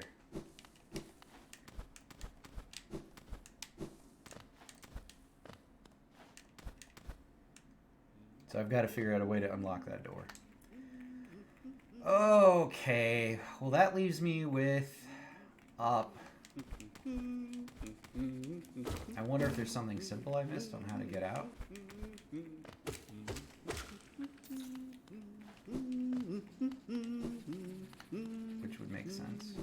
So I've got to figure out a way to unlock that door. Okay, well that leaves me with up. I wonder if there's something simple I missed on how to get out. Which would make sense.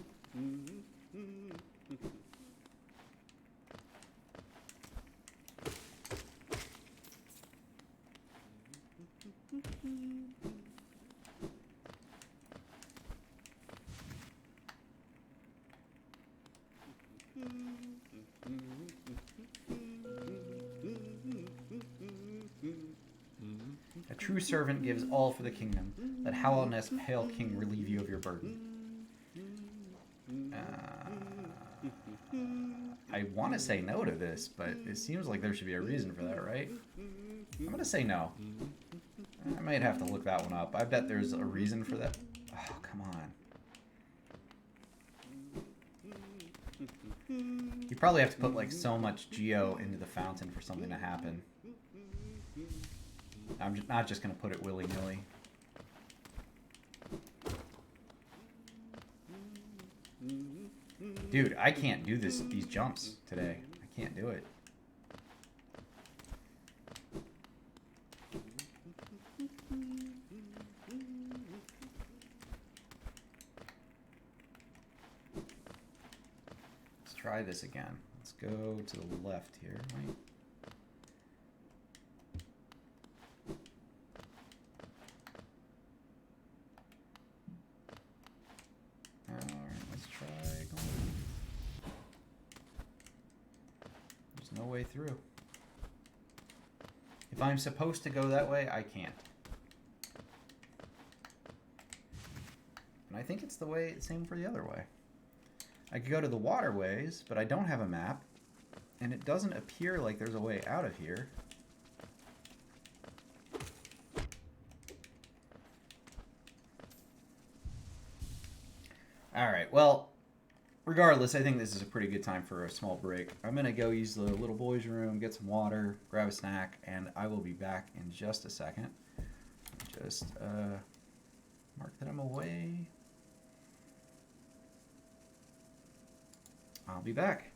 A true servant gives all for the kingdom. Let Hallowness, pale king, relieve you of your burden. I want to say no to this, but it seems like there should be a reason for that, right? I'm going to say no. I might have to look that one up. I bet there's a reason for that. Oh, come on. You probably have to put like so much geo into the fountain for something to happen. I'm not just going to put it willy-nilly. Dude, I can't do these jumps today. I can't do it. Let's try this again. Let's go to the left here, right? No way through. If I'm supposed to go that way, I can't. And I think it's the same for the other way. I could go to the waterways, but I don't have a map, and it doesn't appear like there's a way out of here. Alright, well, regardless, I think this is a pretty good time for a small break. I'm going to go use the little boy's room, get some water, grab a snack, and I will be back in just a second. Just mark that I'm away. I'll be back.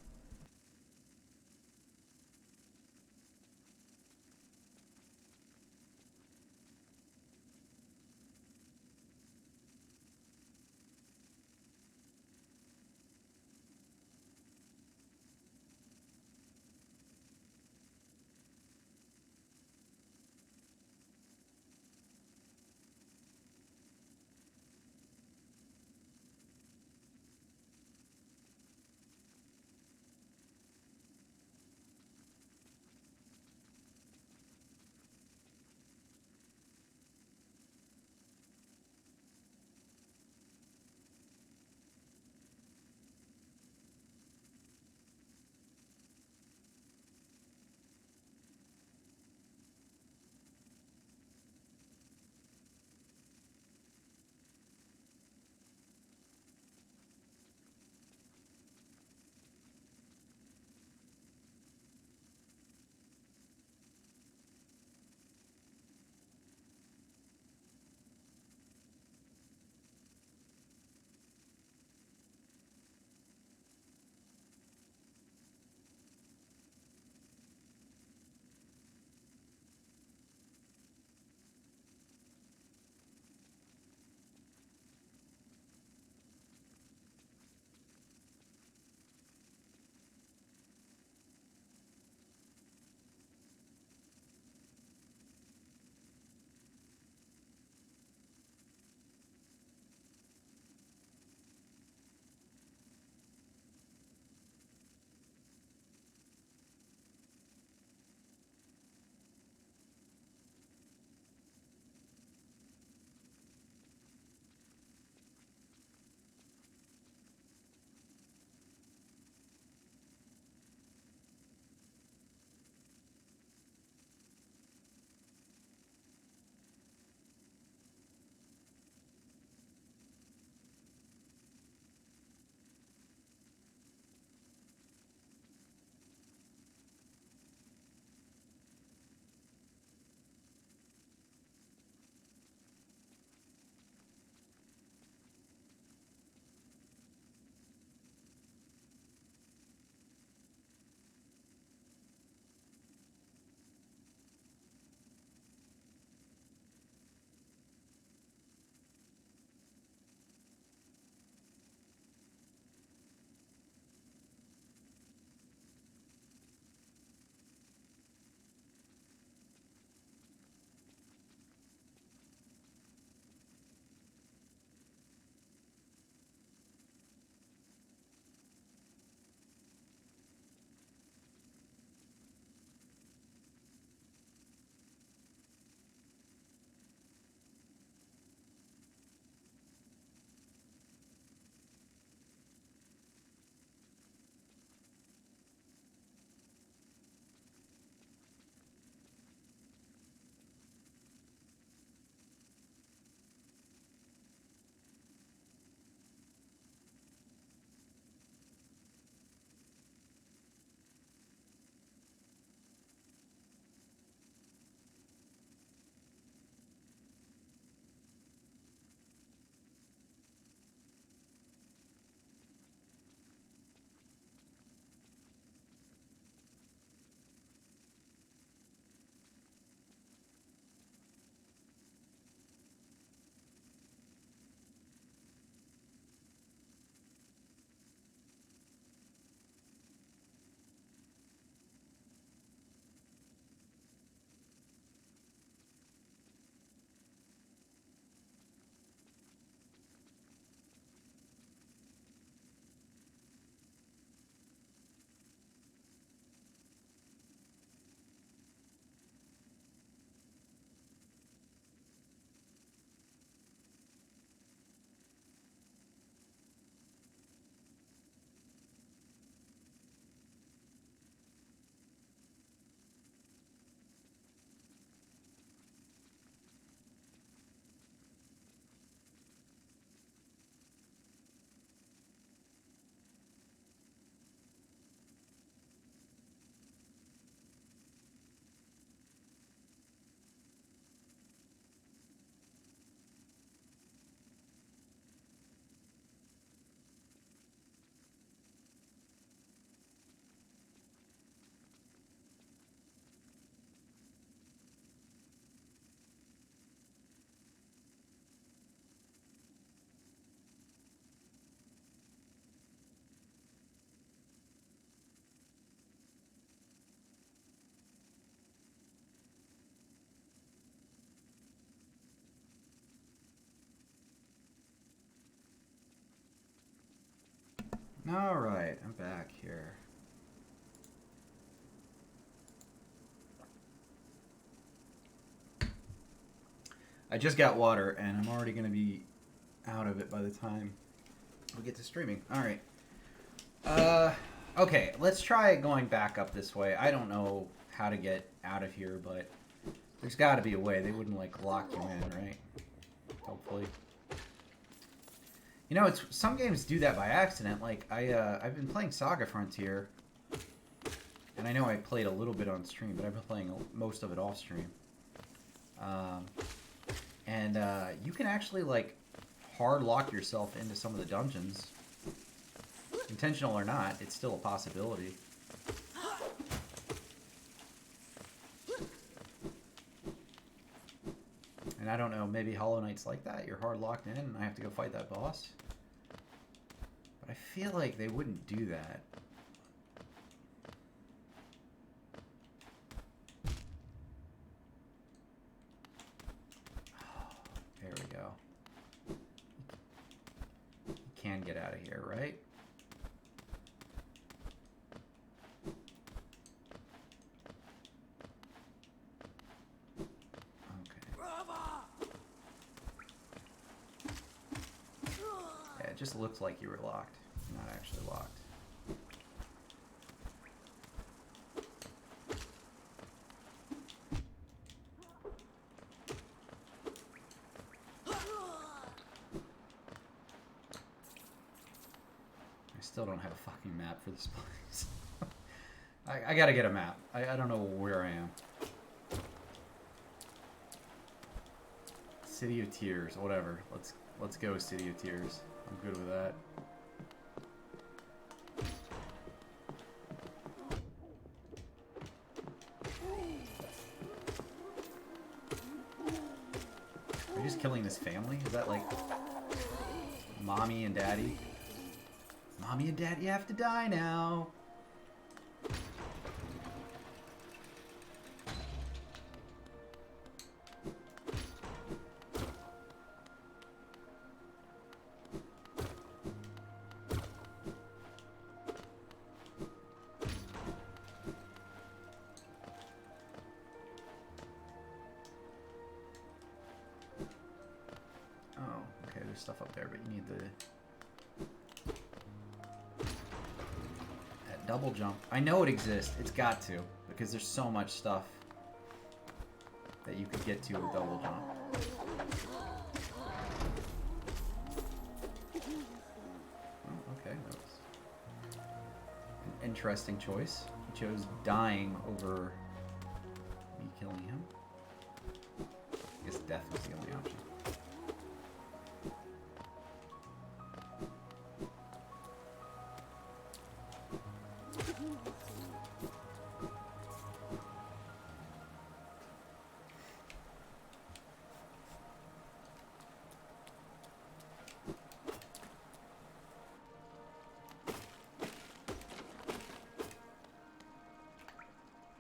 Alright, I'm back here. I just got water, and I'm already going to be out of it by the time we get to streaming. Alright. Okay, let's try going back up this way. I don't know how to get out of here, but there's got to be a way. They wouldn't, like, lock you in, right? Hopefully. You know, it's some games do that by accident. Like, I've been playing Saga Frontier, and I know I played a little bit on stream, but I've been playing most of it off stream. And you can actually, like, hard lock yourself into some of the dungeons. Intentional or not, it's still a possibility. And I don't know, maybe Hollow Knight's like that. You're hard locked in and I have to go fight that boss. But I feel like they wouldn't do that. There we go. You can get out of here, right? It just looks like you were locked. You're not actually locked. I still don't have a fucking map for this place. I gotta get a map. I don't know where I am. City of Tears, whatever. Let's go City of Tears. I'm good with that. Are you just killing this family? Is that like mommy and daddy? Mommy and daddy have to die now. Stuff up there, but you need that double jump. I know it exists. It's got to, because there's so much stuff that you could get to with double jump. Oh, okay, that was an interesting choice. He chose dying over me killing him. I guess death was the only option.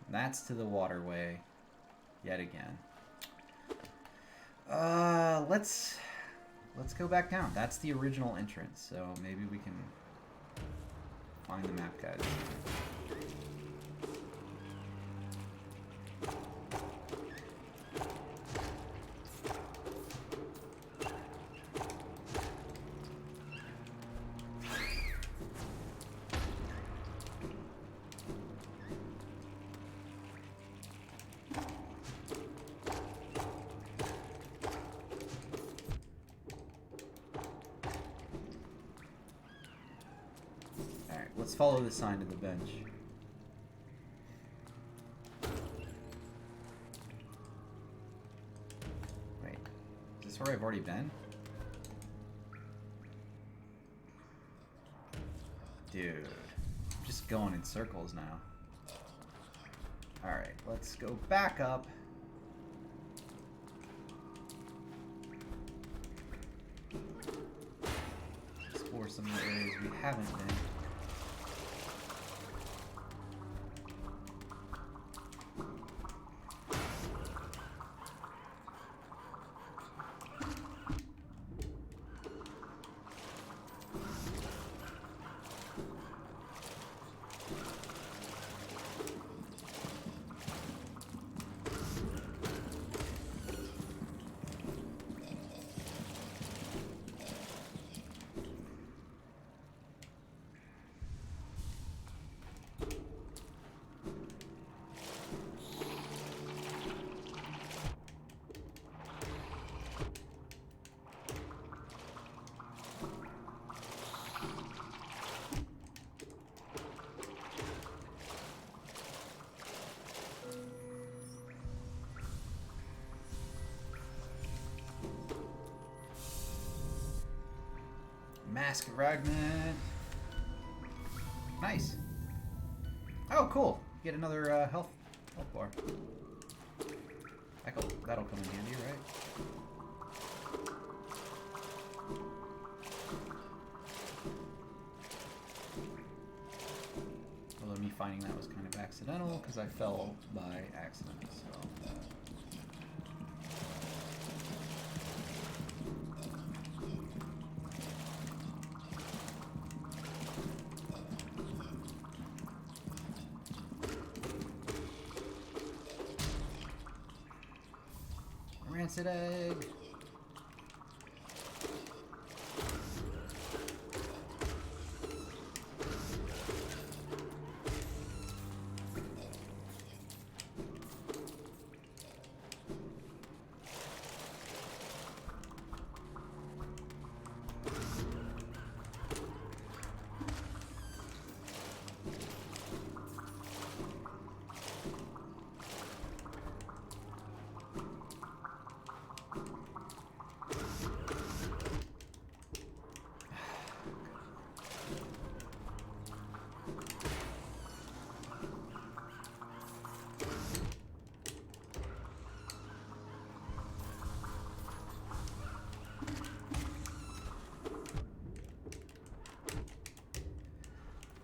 That's to the waterway, yet again. Let's go back down. That's the original entrance, so maybe we can find the map guide. Let's follow the sign to the bench. Wait, is this where I've already been? Dude, I'm just going in circles now. Alright, let's go back up. Explore some of the areas we haven't been. Mask of Ragnar. Nice. Oh, cool. Get another health bar. That'll come in handy, right? Although me finding that was kind of accidental because I fell by accident. So. Rancid egg.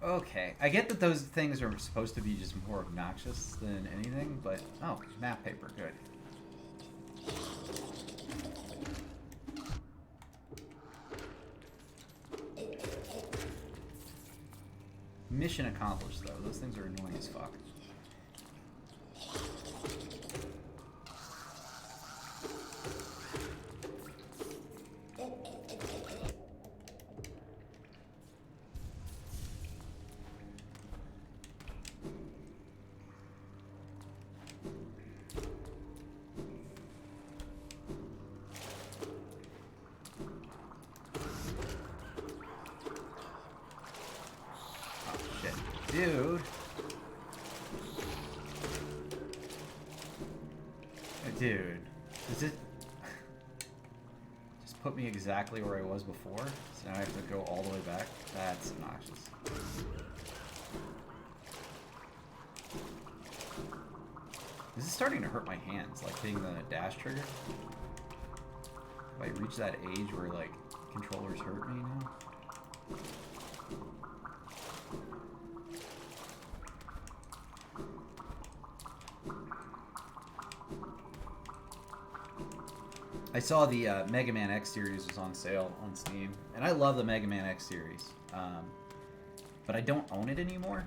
Okay, I get that those things are supposed to be just more obnoxious than anything, but... Oh, map paper, good. Mission accomplished, though. Those things are annoying as fuck. Dude. Dude. Does it just put me exactly where I was before? So now I have to go all the way back? That's obnoxious. This is starting to hurt my hands, like hitting the dash trigger. Have I reached that age where, like, controllers hurt me now? I saw the Mega Man X series was on sale on Steam, and I love the Mega Man X series, but I don't own it anymore.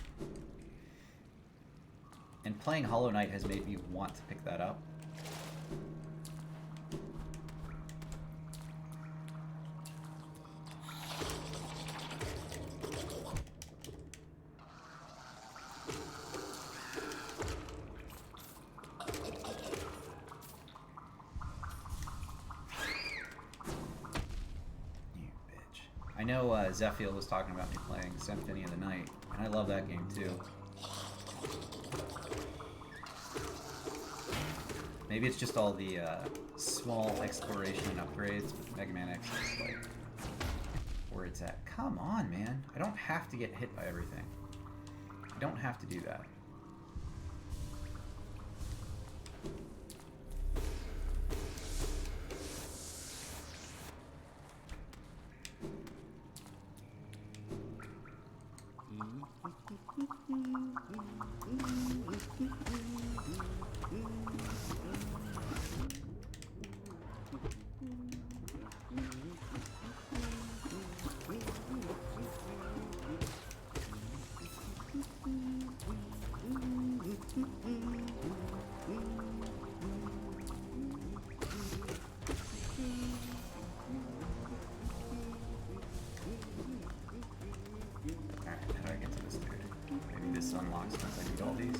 And playing Hollow Knight has made me want to pick that up. I know Zephiel was talking about me playing Symphony of the Night, and I love that game too. Maybe it's just all the small exploration and upgrades, but Mega Man X is like where it's at. Come on, man. I don't have to get hit by everything. I don't have to do that. Unlocks once I need all these.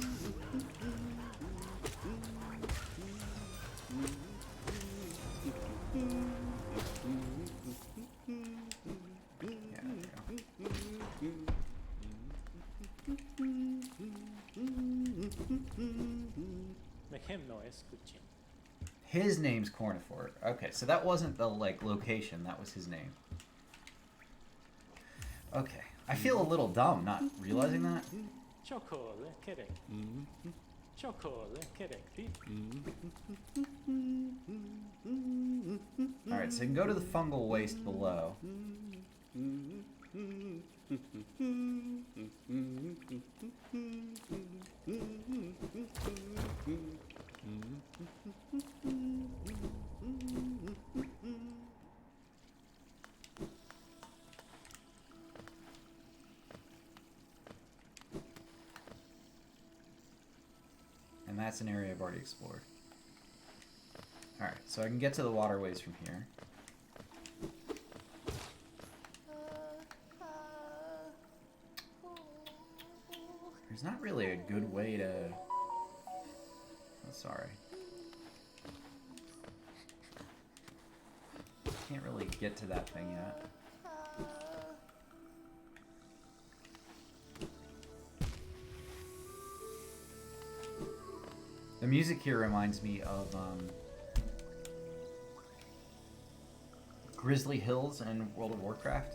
Yeah, there His name's Cornifort. Okay, so that wasn't the like location, that was his name. Okay. I feel a little dumb not realizing that. Chokole kerek. Chokole kerek. Alright, so you can go to the fungal waste below. And that's an area I've already explored. Alright, so I can get to the waterways from here. There's not really a good way to... Oh, sorry. Can't really get to that thing yet. The music here reminds me of Grizzly Hills in World of Warcraft.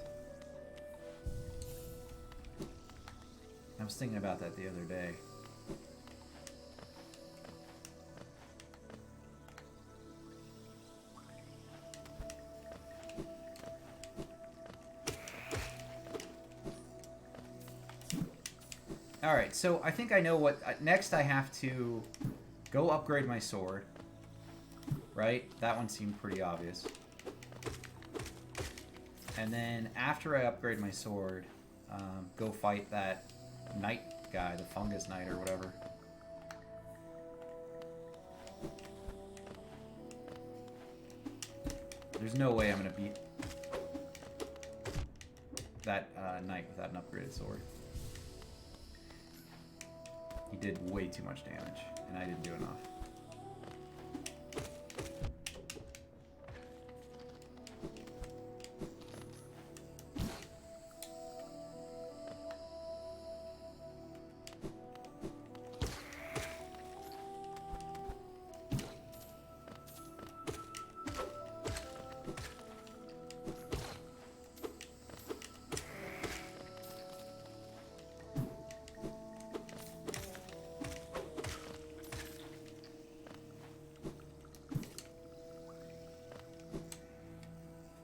I was thinking about that the other day. Alright, so I think I know what... next I have to go upgrade my sword. Right? That one seemed pretty obvious. And then after I upgrade my sword, go fight that knight guy, the fungus knight or whatever. There's no way I'm gonna beat that knight without an upgraded sword. He did way too much damage, and I didn't do enough.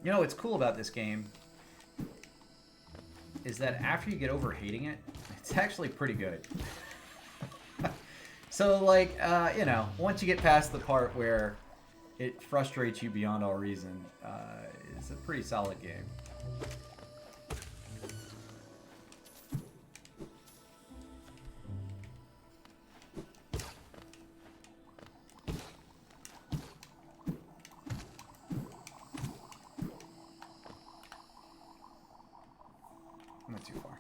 You know what's cool about this game is that after you get over hating it, it's actually pretty good. So, like, you know, once you get past the part where it frustrates you beyond all reason, it's a pretty solid game. Not too far.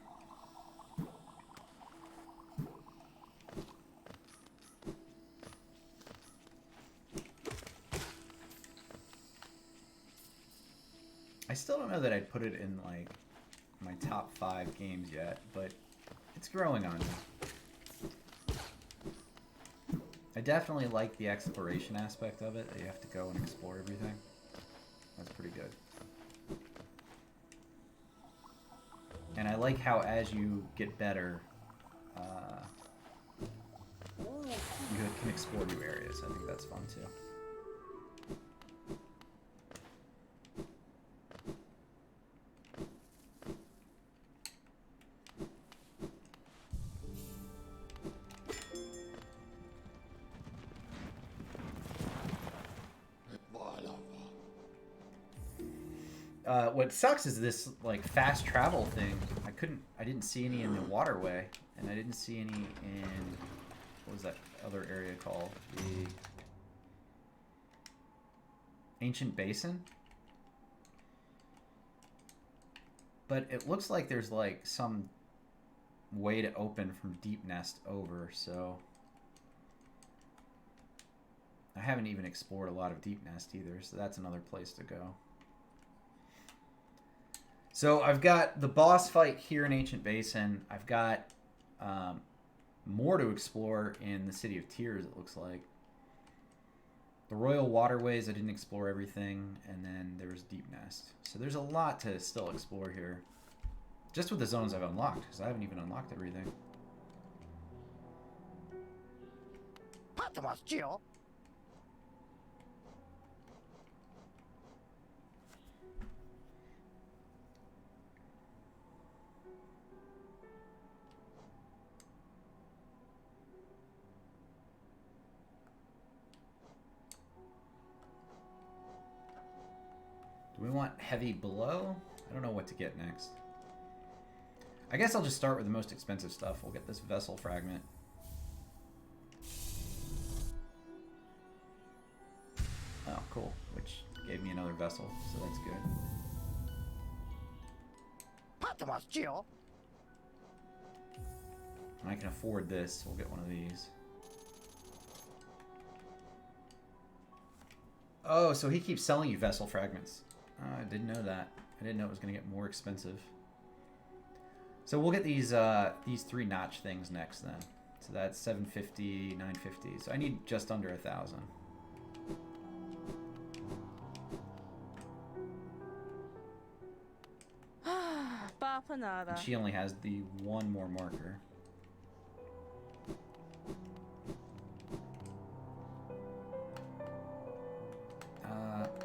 I still don't know that I'd put it in, like, my top 5 games yet, but it's growing on me. I definitely like the exploration aspect of it, that you have to go and explore everything. That's pretty good. And I like how as you get better, you can explore new areas. I think that's fun too. What sucks is this like fast travel thing. I didn't see any in the waterway, and I didn't see any in, what was that other area called? The Ancient Basin? But it looks like there's like some way to open from Deep Nest over, so I haven't even explored a lot of Deep Nest either, so that's another place to go. So I've got the boss fight here in Ancient Basin. I've got more to explore in the City of Tears, it looks like. The Royal Waterways, I didn't explore everything. And then there was Deep Nest. So there's a lot to still explore here. Just with the zones I've unlocked, because I haven't even unlocked everything. 待ってますチヨ Do we want heavy below? I don't know what to get next. I guess I'll just start with the most expensive stuff. We'll get this vessel fragment. Oh, cool. Which gave me another vessel, so that's good. 待ってますチヨ And I can afford this. We'll get one of these. Oh, so he keeps selling you vessel fragments. I didn't know that. I didn't know it was going to get more expensive. So we'll get these 3 notch things next then. So that's 750, 950. So I need just under 1,000. Papa nada. And she only has the 1 more marker.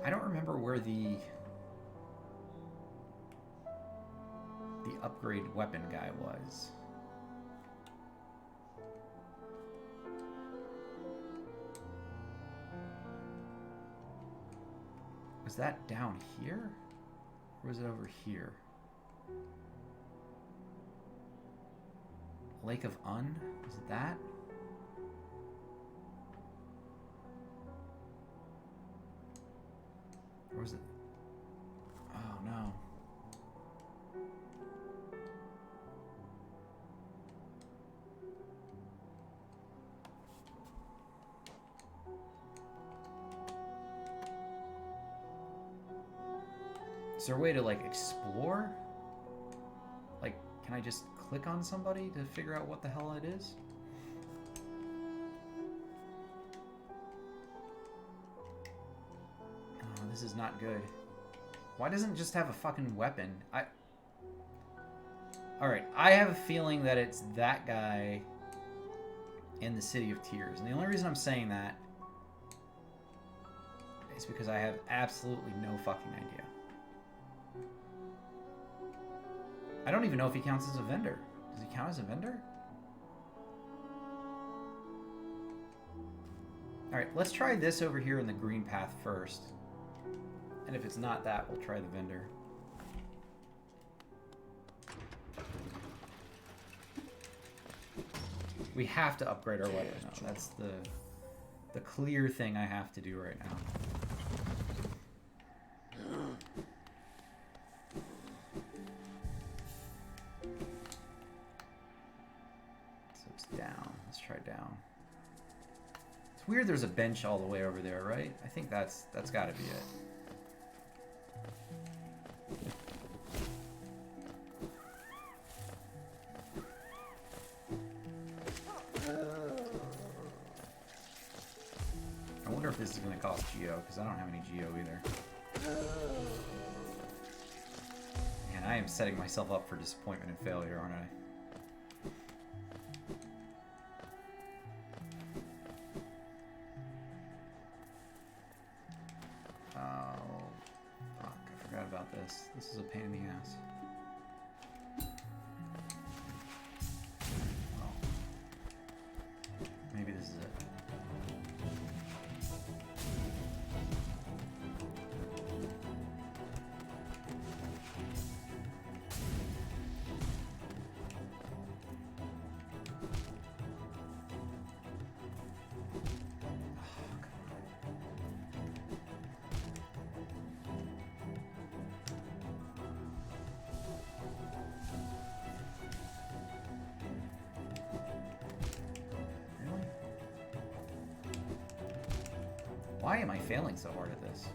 I don't remember where the upgrade weapon guy was. Was that down here? Or was it over here? Lake of Un? Was it that? Or was it? Oh no. Is there a way to like explore? Like, can I just click on somebody to figure out what the hell it is? Oh, this is not good. Why doesn't it just have a fucking weapon? Alright, I have a feeling that it's that guy in the City of Tears. And the only reason I'm saying that is because I have absolutely no fucking idea. I don't even know if he counts as a vendor. Does he count as a vendor? Alright, let's try this over here in the green path first. And if it's not that, we'll try the vendor. We have to upgrade our weapon now. That's the clear thing I have to do right now. So it's down. Let's try down. It's weird there's a bench all the way over there, right? I think that's got to be it. I wonder if this is going to cost Geo, because I don't have any Geo either. Man, I am setting myself up for disappointment and failure, aren't I? Oh, fuck, I forgot about this. This is a pain in the ass. Well, maybe this is it. Why am I failing so hard at this?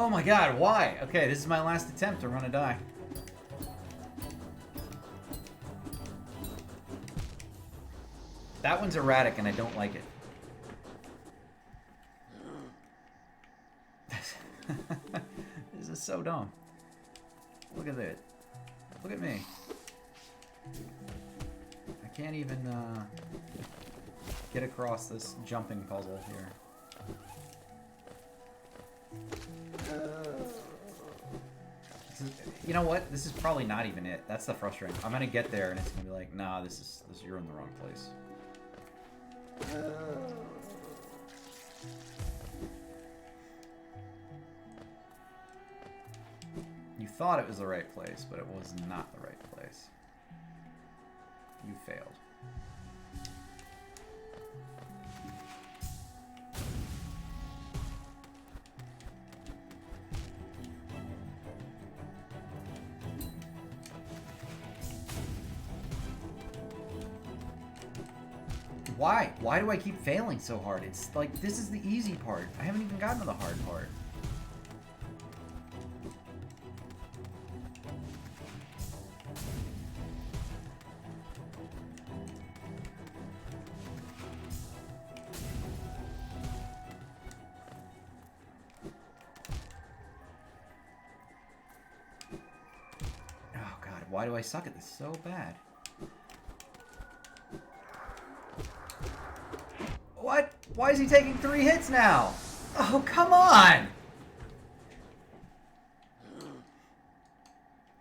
Oh my god, why? Okay, this is my last attempt. I'm gonna die. That one's erratic and I don't like it. This is so dumb. Look at it. Look at me. I can't even get across this jumping puzzle here. You know what? This is probably not even it. That's the frustrating. I'm gonna get there and it's gonna be like, nah, you're in the wrong place. You thought it was the right place, but it was not the right place. You failed. Why? Why do I keep failing so hard? It's like, this is the easy part. I haven't even gotten to the hard part. Oh god, why do I suck at this so bad? What? Why is he taking 3 hits now? Oh, come on!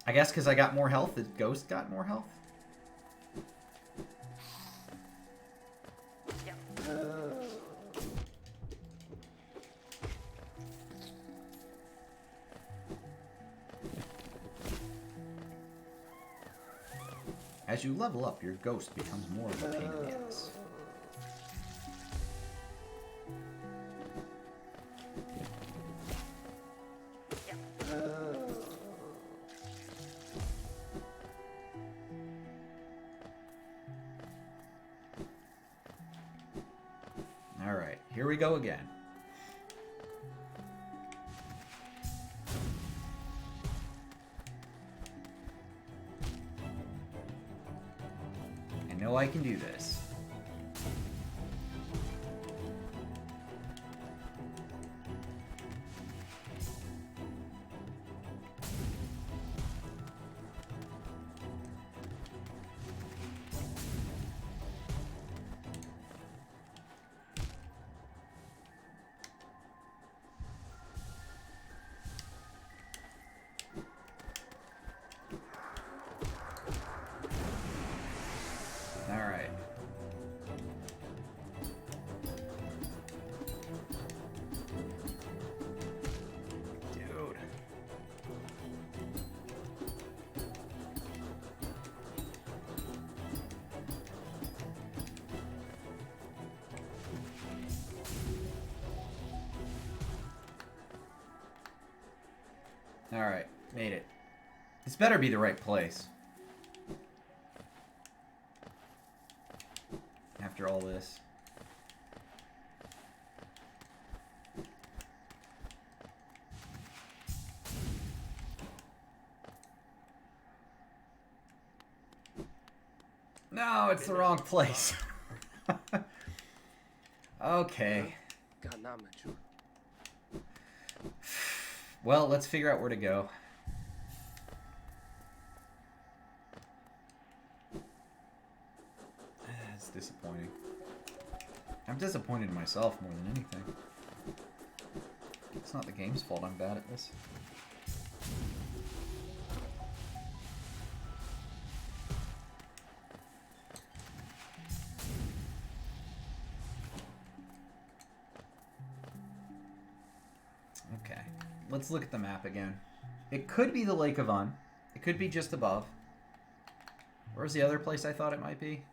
I guess because I got more health, the ghost got more health? As you level up, your ghost becomes more of a pain in the ass. Alright, here we go again. I know I can do this. Alright. Dude. Alright, made it. This better be the right place. After all this. No, it's the wrong place. Okay. Well, let's figure out where to go. It's disappointing. I'm disappointed in myself more than anything. It's not the game's fault I'm bad at this. Okay, let's look at the map again. It could be the Lake of Un. It could be just above. Where's the other place I thought it might be?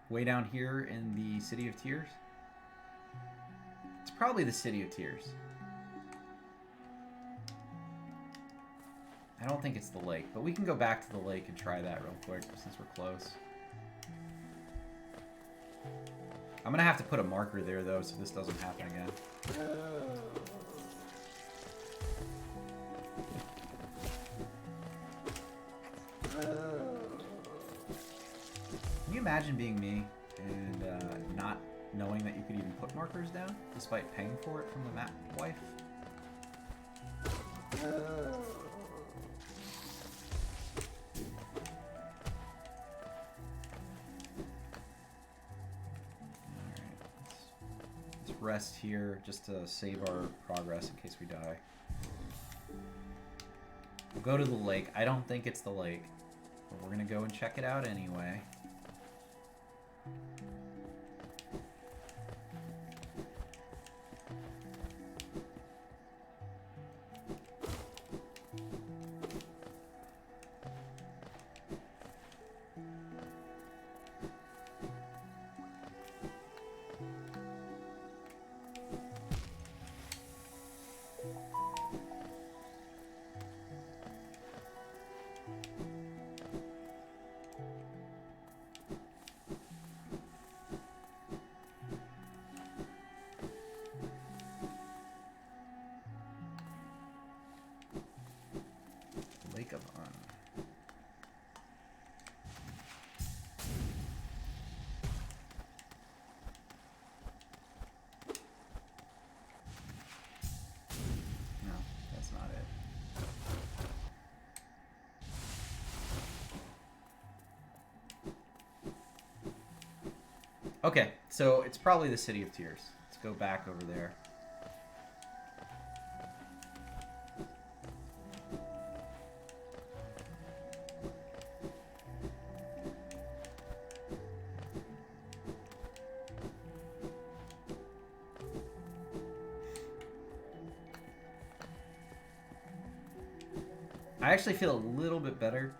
Way down here in the City of Tears? It's probably the City of Tears. I don't think it's the lake, but we can go back to the lake and try that real quick since we're close. I'm gonna have to put a marker there though so this doesn't happen again. Can you imagine being me and not knowing that you could even put markers down, despite paying for it from the map wife? Let's rest here just to save our progress in case we die. We'll go to the lake. I don't think it's the lake, but we're gonna go and check it out anyway. Lake of Un. No, that's not it. Okay, so it's probably the City of Tears. Let's go back over there. I actually feel a little bit better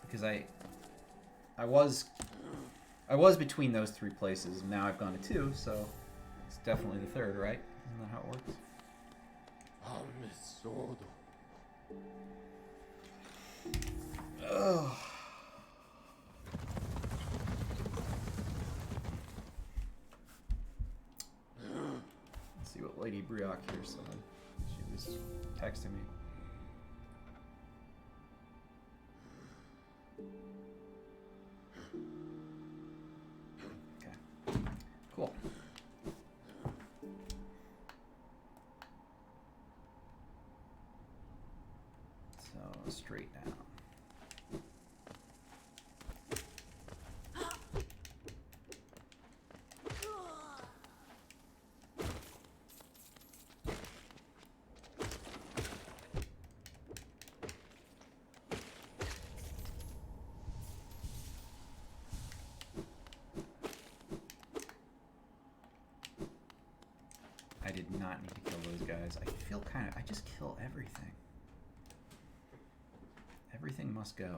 because I was between those three places, and now I've gone to two, so it's definitely the third, right? Isn't that how it works? Ugh. Let's see what Lady Brioche here said. She was texting me. Cool. So straight down. I did not need to kill those guys. I feel kind of... I just kill everything. Everything must go.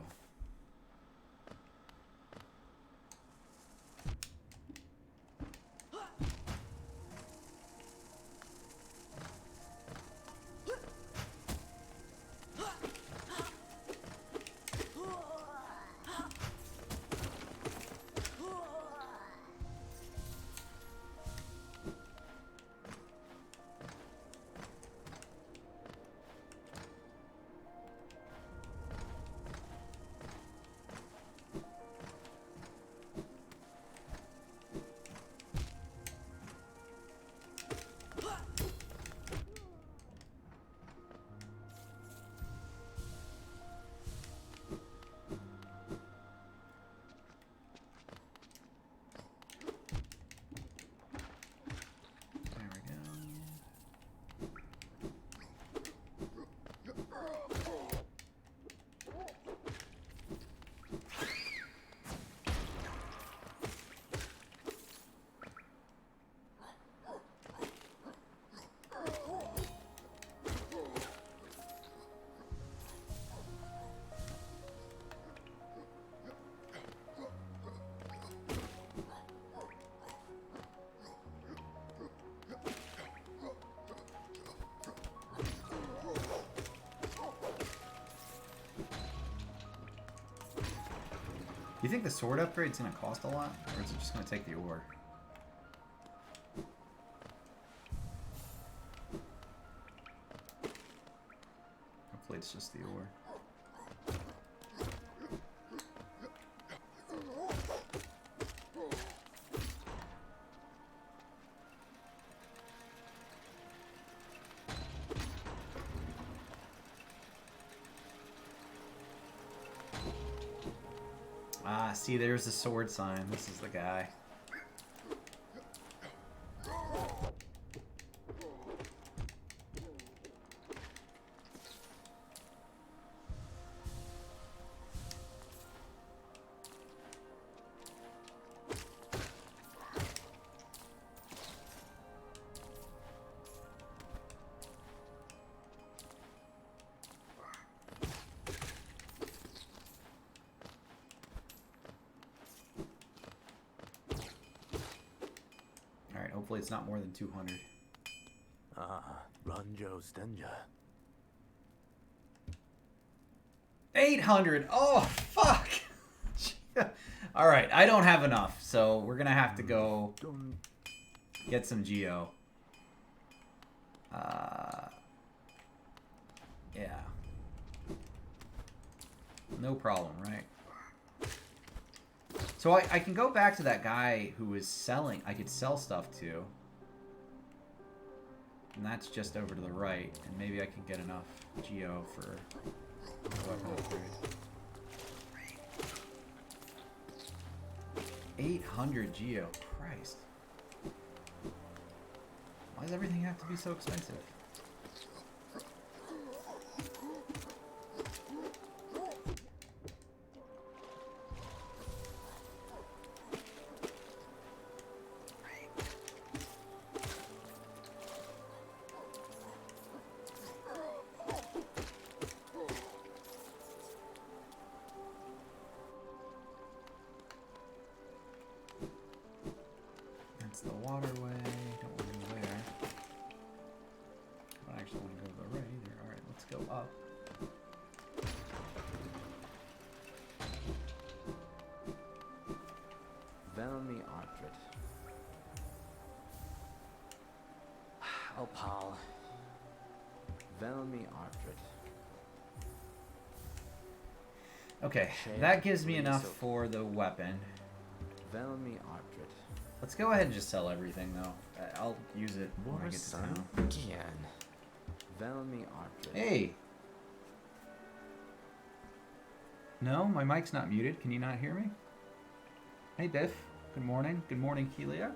You think the sword upgrade's gonna cost a lot, or is it just gonna take the ore? Hopefully it's just the ore. see, there's the sword sign. This is the guy. Alright, hopefully it's not more than 200. Ranjo Stenja. 800! Oh, fuck! Alright, I don't have enough, so we're gonna have to go get some Geo. Yeah. No problem, right? So I can go back to that guy who was selling, I could sell stuff to. And that's just over to the right. And maybe I can get enough Geo for a weapon upgrade. 800 Geo. Christ. Why does everything have to be so expensive? That's the waterway. Don't want to go there. I don't actually want to go to the right either. Alright, let's go up. Velmi Ardred. Opal. Velmi Ardred. Okay, that gives me enough for the weapon. Velmi Ardred. Let's go ahead and just sell everything, though. I'll use it when I get to Warsan town. Gian. Velmi Ardred. Hey! No, my mic's not muted. Can you not hear me? Hey, Biff. Good morning. Good morning, Kelia.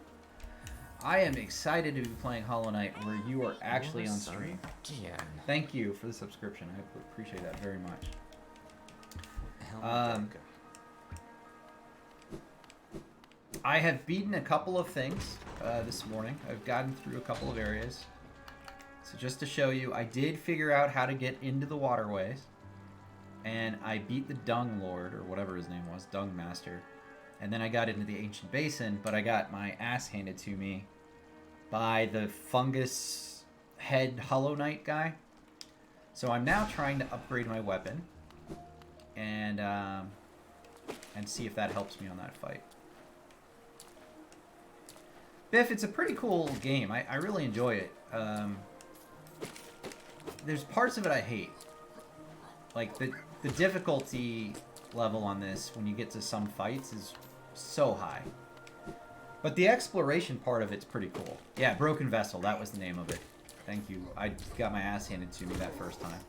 I am excited to be playing Hollow Knight where you are actually on stream. Gian. Thank you for the subscription. I appreciate that very much. Helmut I have beaten a couple of things this morning. I've gotten through a couple of areas. So just to show you, I did figure out how to get into the waterways. And I beat the Dung Lord, or whatever his name was, Dung Master. And then I got into the Ancient Basin, but I got my ass handed to me by the Fungus Head Hollow Knight guy. So I'm now trying to upgrade my weapon. And see if that helps me on that fight. Biff, it's a pretty cool game. I really enjoy it. There's parts of it I hate. Like, the difficulty level on this, when you get to some fights, is so high. But the exploration part of it's pretty cool. Yeah, Broken Vessel, that was the name of it. Thank you. I got my ass handed to me that first time.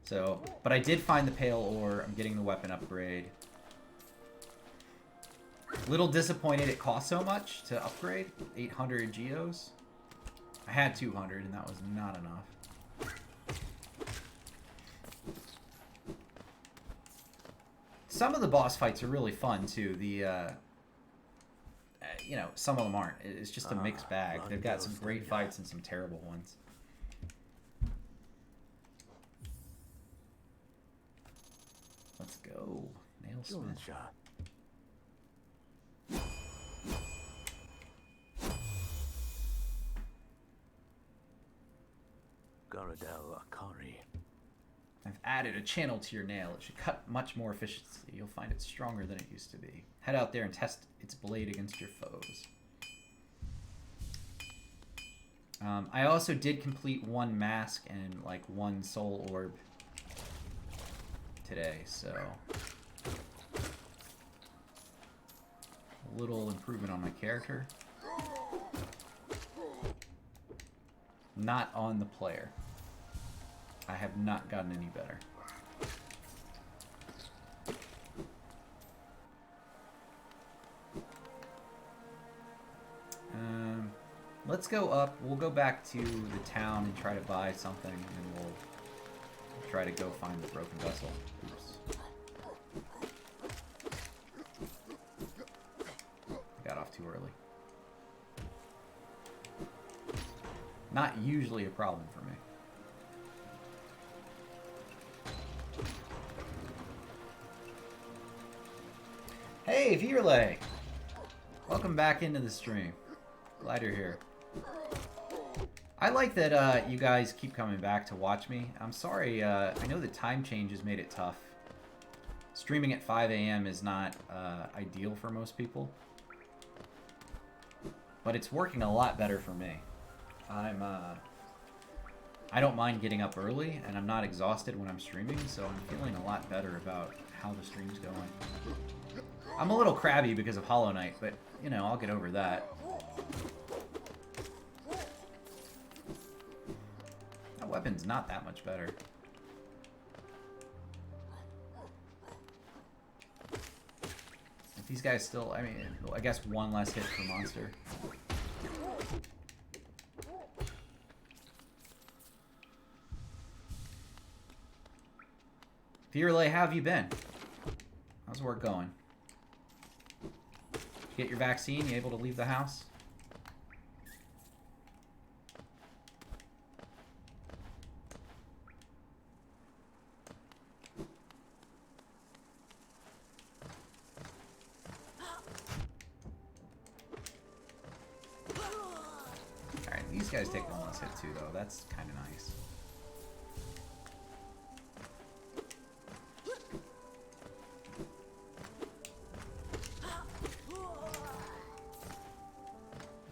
So, but I did find the Pale Ore. I'm getting the weapon upgrade. Little disappointed it cost so much to upgrade. 800 Geos. I had 200 and that was not enough. Some of the boss fights are really fun too. The you know, some of them aren't. It's just a mixed bag. They've got some great fights and some terrible ones. Let's go. Nailsmith. Garadel Akari. I've added a channel to your nail. It should cut much more efficiently. You'll find it stronger than it used to be. Head out there and test its blade against your foes. I also did complete one mask and like one soul orb today, so a little improvement on my character. Not on the player. I have not gotten any better. Let's go up. We'll go back to the town and try to buy something, and then we'll try to go find the broken vessel. Oops. Got off too early. Not usually a problem for me. Hey, Vierle! Welcome back into the stream. Glad you're here. I like that you guys keep coming back to watch me. I'm sorry, I know the time change has made it tough. Streaming at 5 a.m. is not ideal for most people. But it's working a lot better for me. I don't mind getting up early, and I'm not exhausted when I'm streaming, so I'm feeling a lot better about how the stream's going. I'm a little crabby because of Hollow Knight, but, you know, I'll get over that. That weapon's not that much better. If these guys still, I mean, I guess one less hit per monster. Vierle, how have you been? How's work going? Did you get your vaccine? You able to leave the house? Alright, these guys take one less hit too, though. That's kind of nice.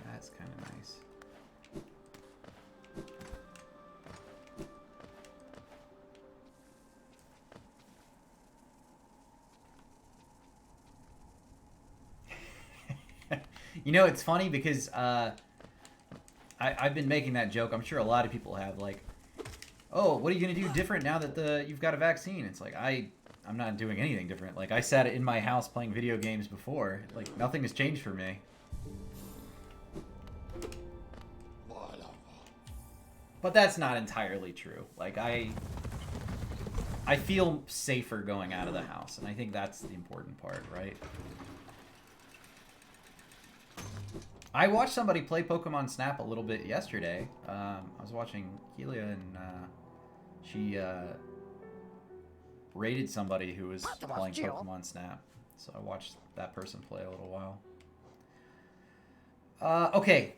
That's kind of nice. You know, it's funny because I've been making that joke. I'm sure a lot of people have, like, oh, what are you going to do different now that you've got a vaccine? It's like, I'm not doing anything different. Like, I sat in my house playing video games before. Like, nothing has changed for me. But that's not entirely true. Like, I feel safer going out of the house, and I think that's the important part, right? I watched somebody play Pokemon Snap a little bit yesterday. I was watching Kelia, and she raided somebody who was playing Pokemon Snap. So I watched that person play a little while. Okay.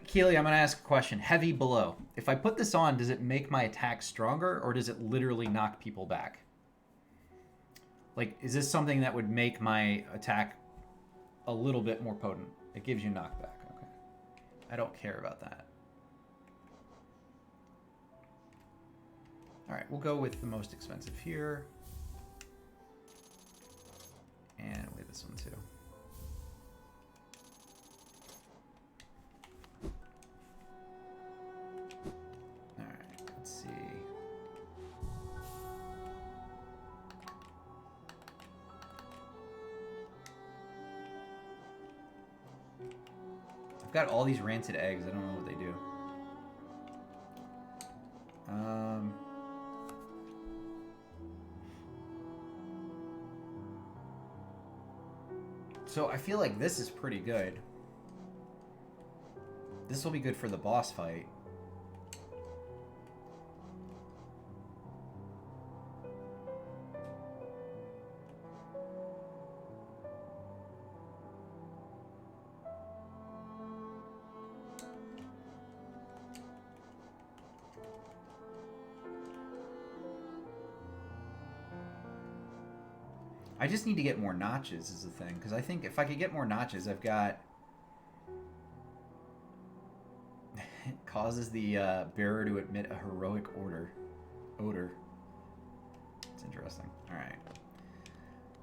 Keely, I'm going to ask a question. Heavy Blow. If I put this on, does it make my attack stronger, or does it literally knock people back? Like, is this something that would make my attack a little bit more potent? It gives you knockback. Okay. I don't care about that. All right, we'll go with the most expensive here. And with this one too. All right, let's see. I've got all these rancid eggs. I don't know what they do. So I feel like this is pretty good. This will be good for the boss fight. I just need to get more notches is the thing, because I think if I could get more notches, I've got... It causes the bearer to emit a heroic odor. It's interesting. Alright.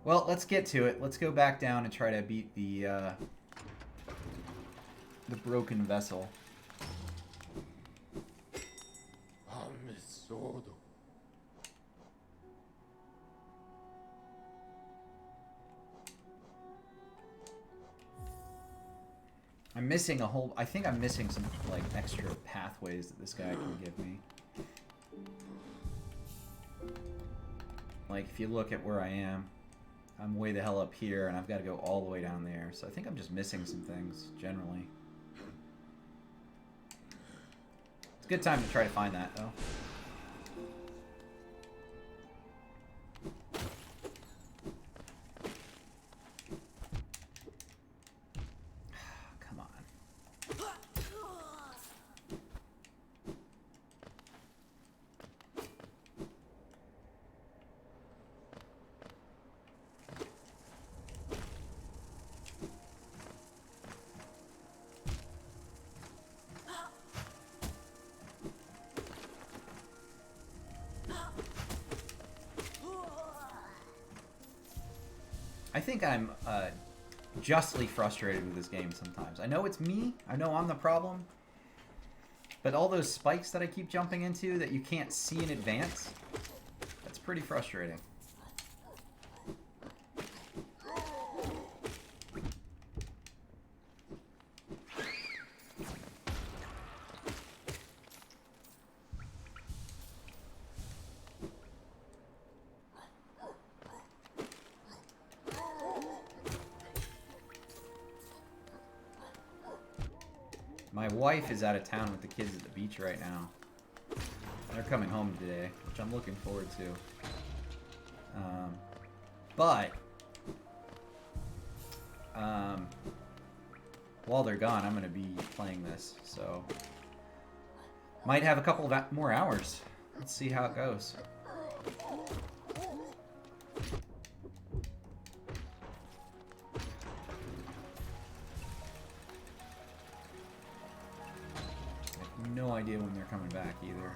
Well, let's get to it. Let's go back down and try to beat the broken vessel. I'm missing a whole... I think I'm missing some, like, extra pathways that this guy can give me. Like, if you look at where I am, I'm way the hell up here, and I've got to go all the way down there. So I think I'm just missing some things, generally. It's a good time to try to find that, though. Come on. I think I'm justly frustrated with this game sometimes. I know it's me. I know I'm the problem. But all those spikes that I keep jumping into that you can't see in advance, that's pretty frustrating. My wife is out of town with the kids at the beach right now. They're coming home today, which I'm looking forward to. While they're gone, I'm going to be playing this, so... Might have a couple of more hours. Let's see how it goes. No idea when they're coming back either.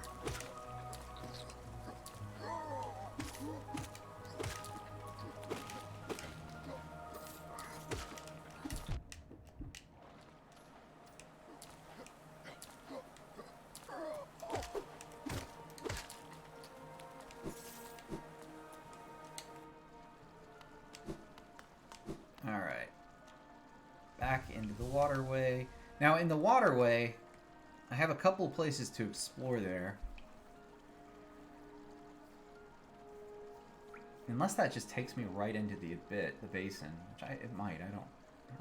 All right. Back into the waterway. Now in the waterway, I have a couple of places to explore there. Unless that just takes me right into the basin, which it might. I don't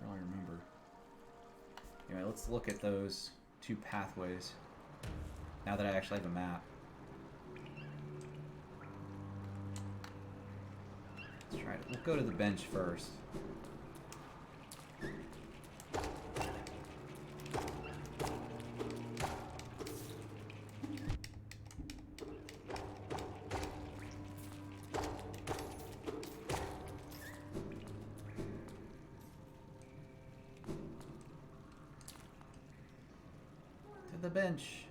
really remember. Anyway, let's look at those two pathways now that I actually have a map. Let's try it. We'll go to the bench first. The bench.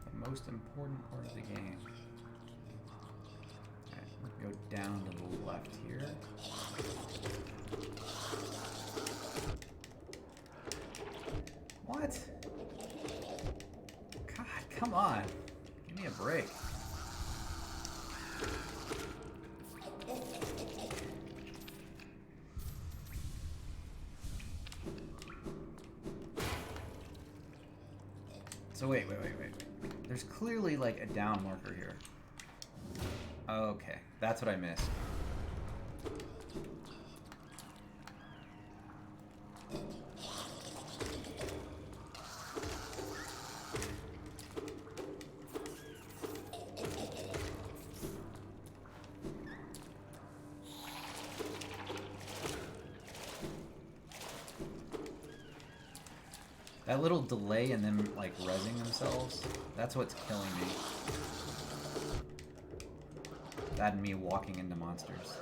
The most important part of the game. Okay, we'll go down to the left here. What? God, come on. Give me a break. So wait. There's clearly like a down marker here. Okay, that's what I missed. That little delay in them, like, rezzing themselves, that's what's killing me. That and me walking into monsters.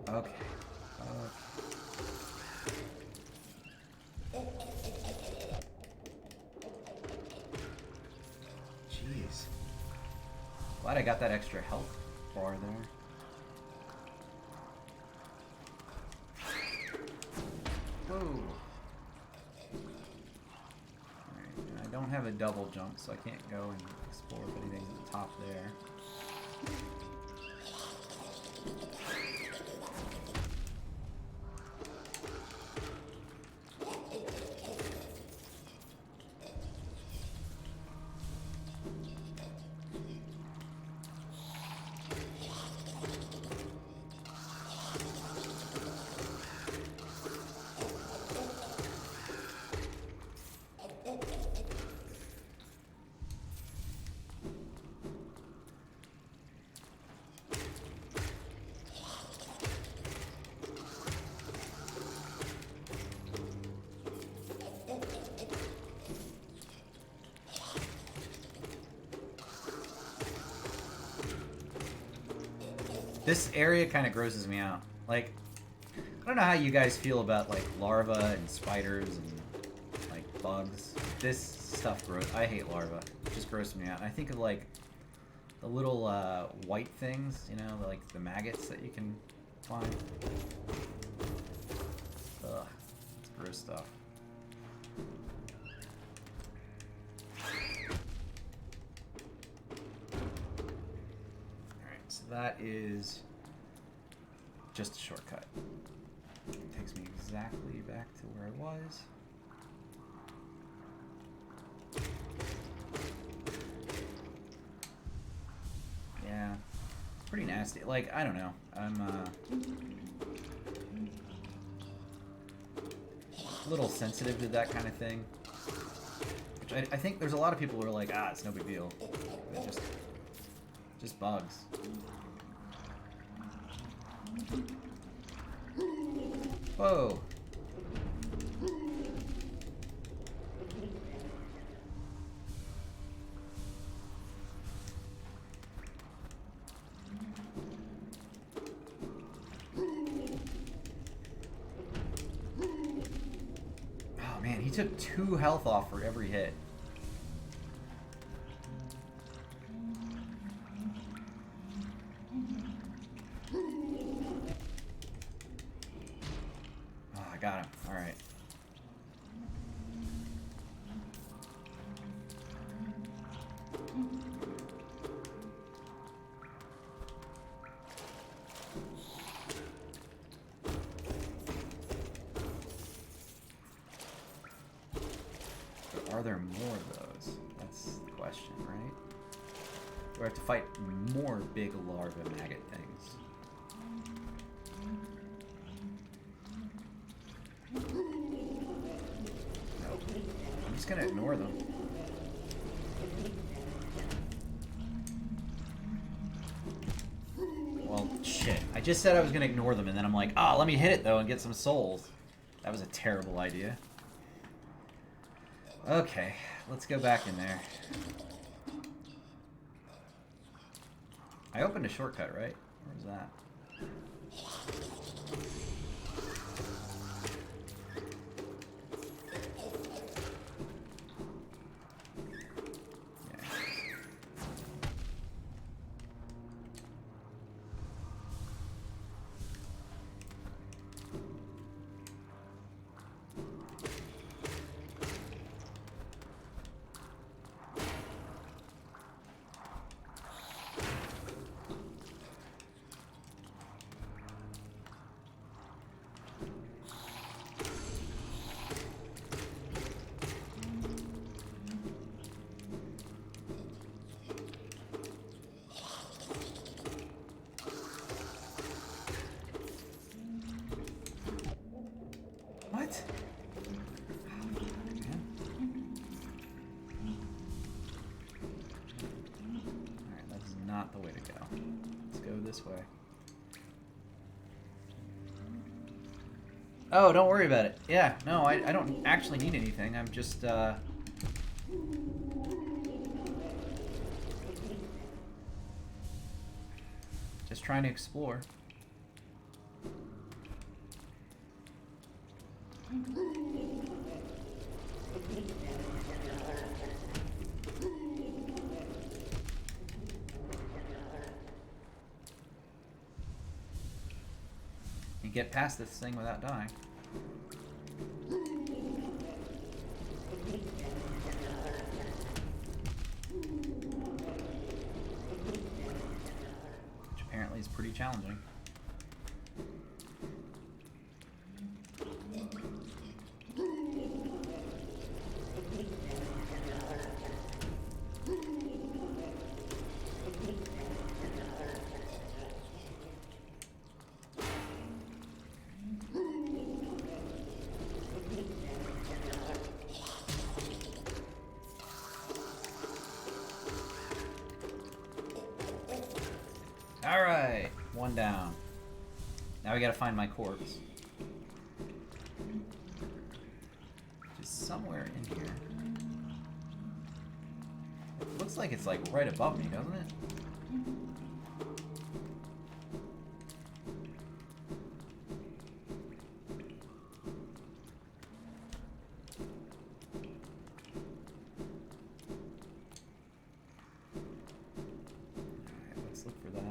Okay. Jeez. Glad I got that extra health bar there. Whoa. Alright, and I don't have a double jump, so I can't go and explore if anything's at the top there. This area kind of grosses me out. Like, I don't know how you guys feel about like larvae and spiders and like bugs. This stuff gross. I hate larvae. It just grosses me out. And I think of like the little white things, you know, like the maggots that you can find. Ugh, it's gross stuff. So that is just a shortcut. It takes me exactly back to where I was. Yeah, pretty nasty. Like, I don't know. I'm a little sensitive to that kind of thing. Which I think there's a lot of people who are like, ah, it's no big deal. They're just bugs. Whoa. Oh man, he took 2 health off for every hit. Got him. All right. Are there more of those? That's the question, right? Do I have to fight more big larva maggot things? I'm just gonna ignore them. Well, shit. I just said I was gonna ignore them, and then I'm like, ah, let me hit it though and get some souls. That was a terrible idea. Okay, let's go back in there. I opened a shortcut, right? Where's that? What? Alright, that's not the way to go. Let's go this way. Oh, don't worry about it. Yeah, no, I don't actually need anything. I'm just, just trying to explore. You get past this thing without dying. Which apparently is pretty pretty challenging. Alright, one down. Now we gotta find my corpse. Just somewhere in here. It looks like it's like right above me, doesn't it? Alright, let's look for that.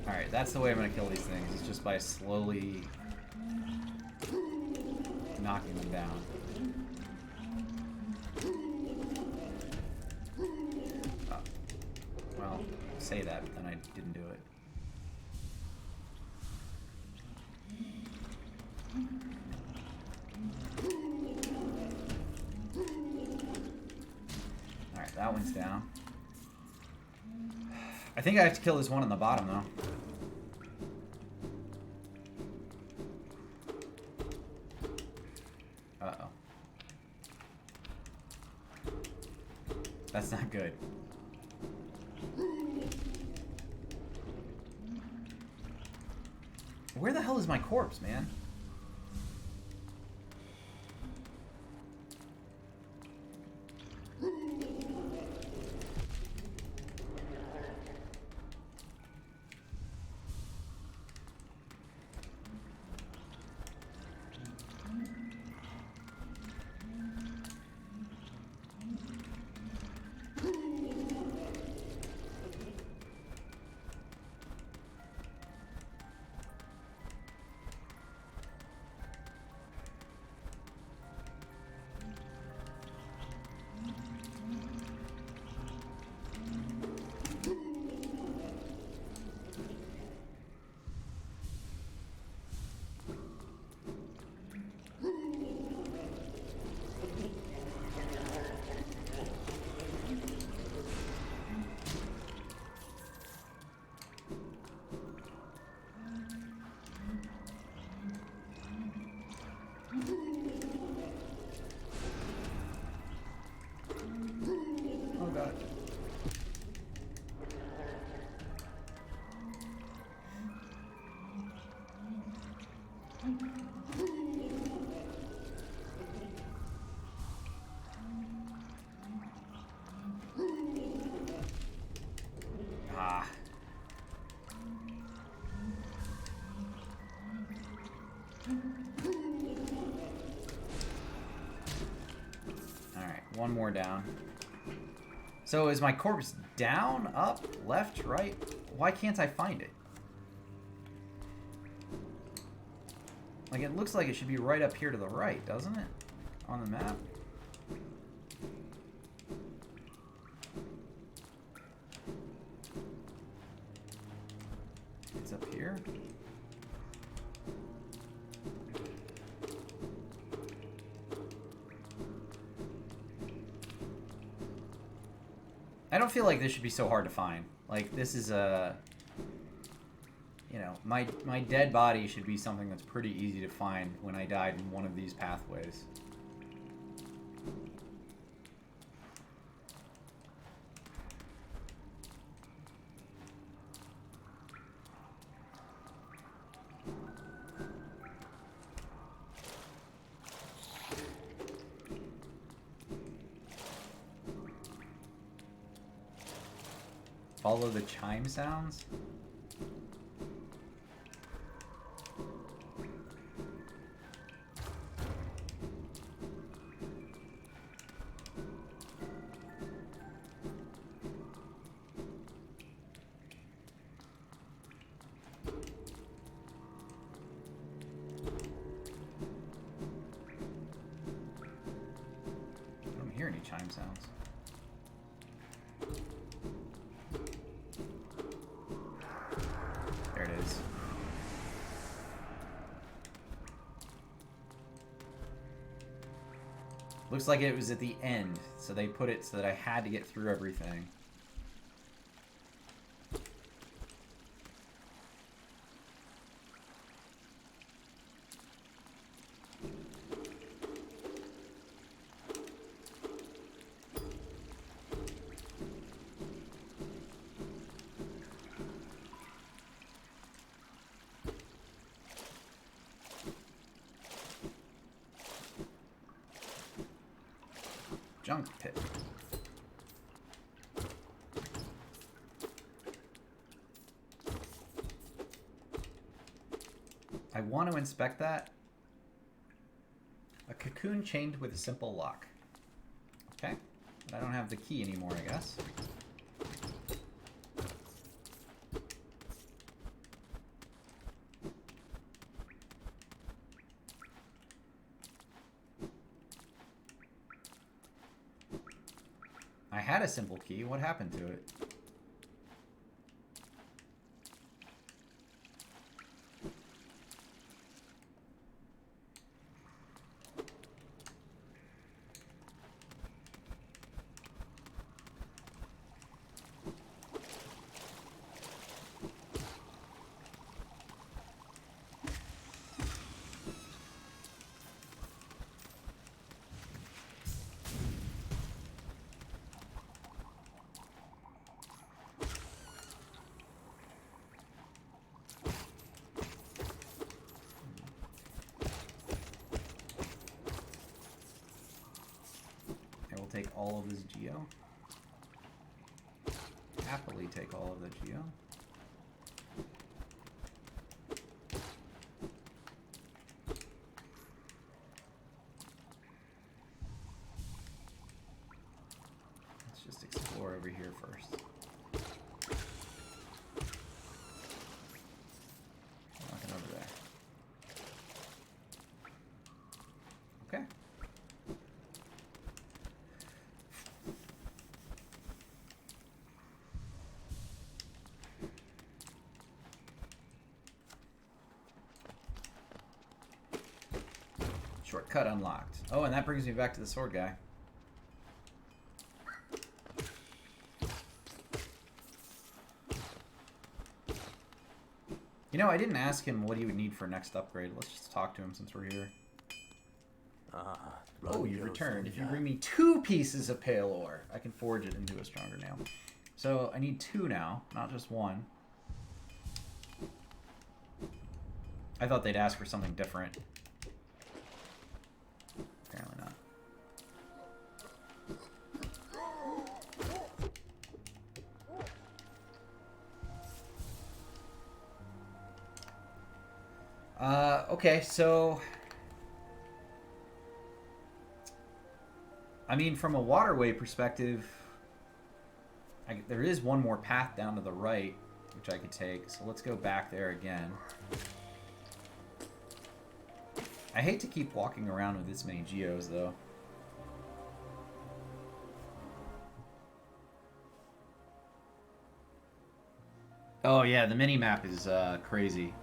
Alright, that's the way I'm gonna kill these things, is just by slowly knocking them down. Oh. Well, say that, but then I didn't do it. Alright, that one's down. I think I have to kill this one on the bottom, though. Uh-oh. That's not good. Where the hell is my corpse, man? Oh god. Ah. Alright, one more down. So is my corpse down, up, left, right? Why can't I find it? Like, it looks like it should be right up here to the right, doesn't it? On the map. It's up here. I don't feel like this should be so hard to find. Like, this is a... You know, my dead body should be something that's pretty easy to find when I died in one of these pathways. Follow the chime sounds? Looks like it was at the end, so they put it so that I had to get through everything. Junk pit. I want to inspect that. A cocoon chained with a simple lock. Okay. But I don't have the key anymore, I guess. I had a simple key. What happened to it? Take all of this geo. Happily take all of the geo. Let's just explore over here first. Nothing over there. Okay. Shortcut unlocked. Oh, and that brings me back to the sword guy. You know, I didn't ask him what he would need for next upgrade. Let's just talk to him since we're here. Oh, you returned. If you bring me 2 pieces of pale ore, I can forge it into a stronger nail. So I need 2 now, not just 1. I thought they'd ask for something different. Apparently not. Okay, so I mean, from a waterway perspective, there is one more path down to the right, which I could take. So let's go back there again. I hate to keep walking around with this many geos, though. Oh yeah, the mini-map is crazy.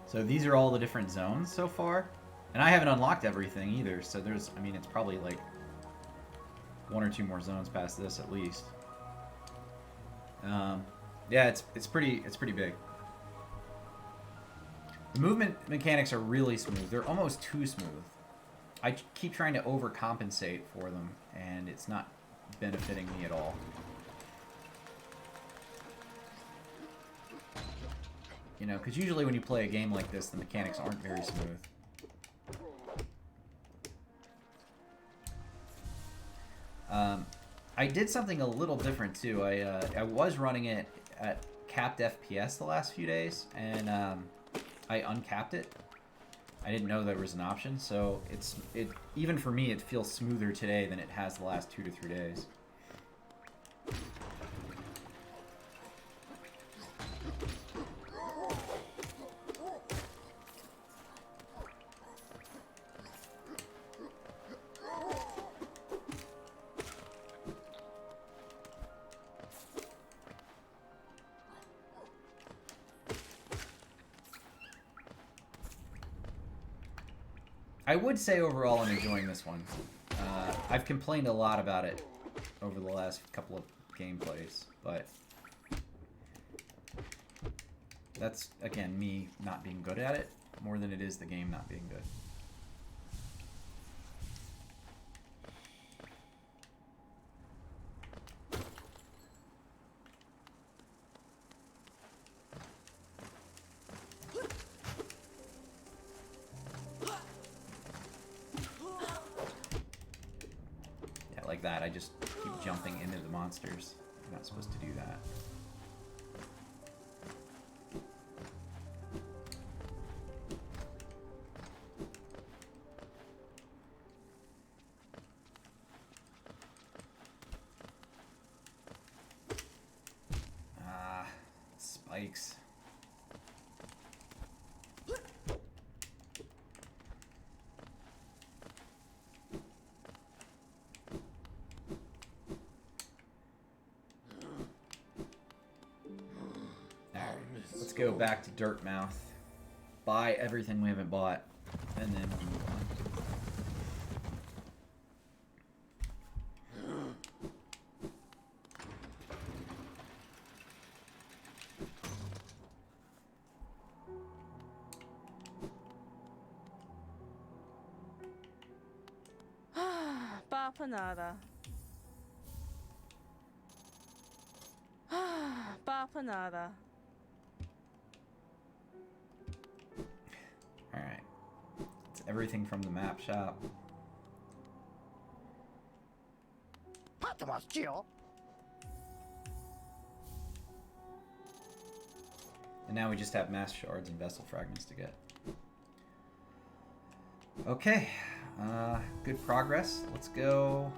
So these are all the different zones so far. And I haven't unlocked everything either, so there's, I mean, it's probably like 1 or 2 more zones past this at least. Yeah, it's pretty big. The movement mechanics are really smooth. They're almost too smooth. I keep trying to overcompensate for them, and it's not benefiting me at all. You know, because usually when you play a game like this, the mechanics aren't very smooth. I did something a little different too. I was running it at capped FPS the last few days, and I uncapped it. I didn't know there was an option, so even for me, it feels smoother today than it has the last 2 to 3 days. I would say overall I'm enjoying this one. I've complained a lot about it over the last couple of gameplays, but that's, again, me not being good at it more than it is the game not being good. Yeah, like that. I just keep jumping into the monsters. You're not supposed to do that. Ah, spikes. Alright, let's go back to Dirtmouth. Buy everything we haven't bought, and then we'll move on. Bapanada. Bapanada. Alright. It's everything from the map shop. Patmos, Gio. And now we just have mass shards and vessel fragments to get. Okay. Good progress. Let's go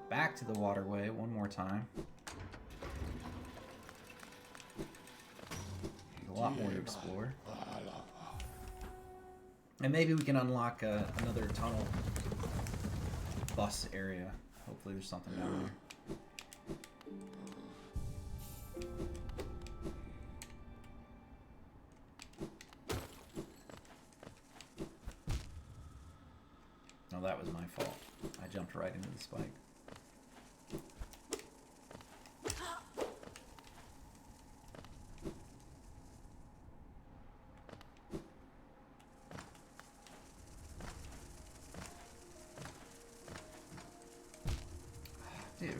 back to the waterway one more time. A lot more to explore. And maybe we can unlock another tunnel bus area. Hopefully there's something down there. No, that was my fault. I jumped right into the spike. Dude.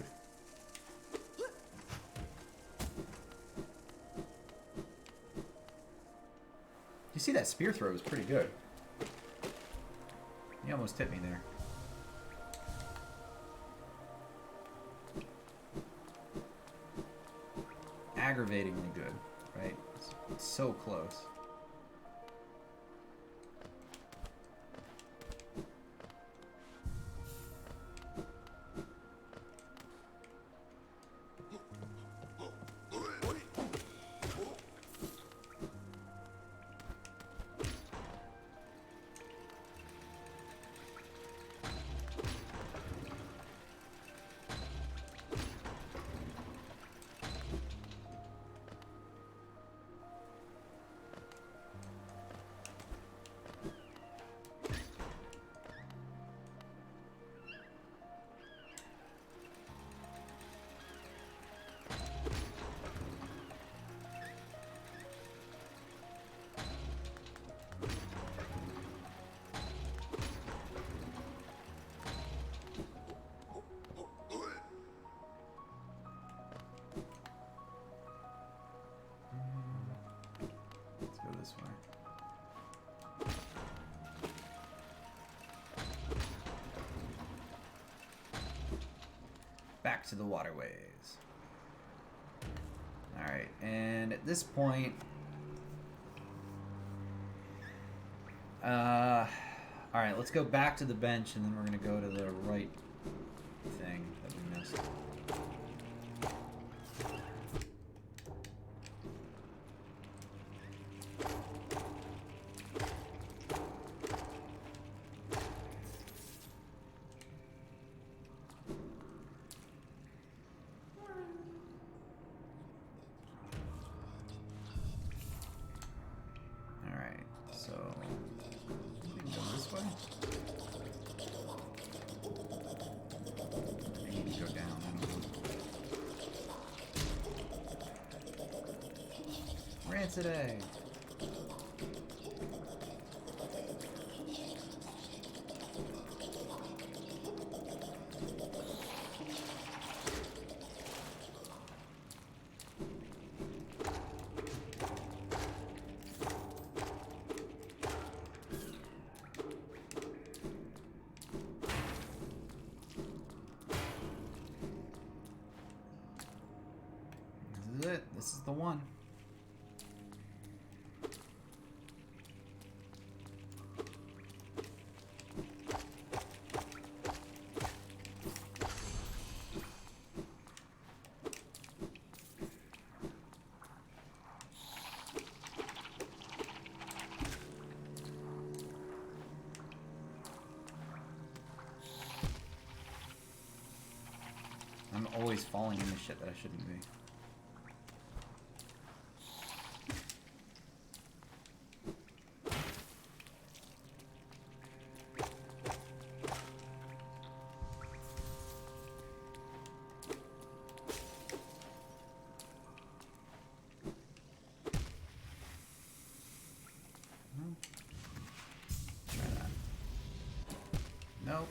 You see that spear throw was pretty good. He almost hit me there. Aggravatingly good, right? It's so close. Let's go this way. Back to the waterways. Alright, and at this point... Alright, let's go back to the bench and then we're going to go to the right thing that we missed. Alright, so we can go this way. Rancid egg. This is it. This is the one. I'm always falling into shit that I shouldn't be. Try that. Nope.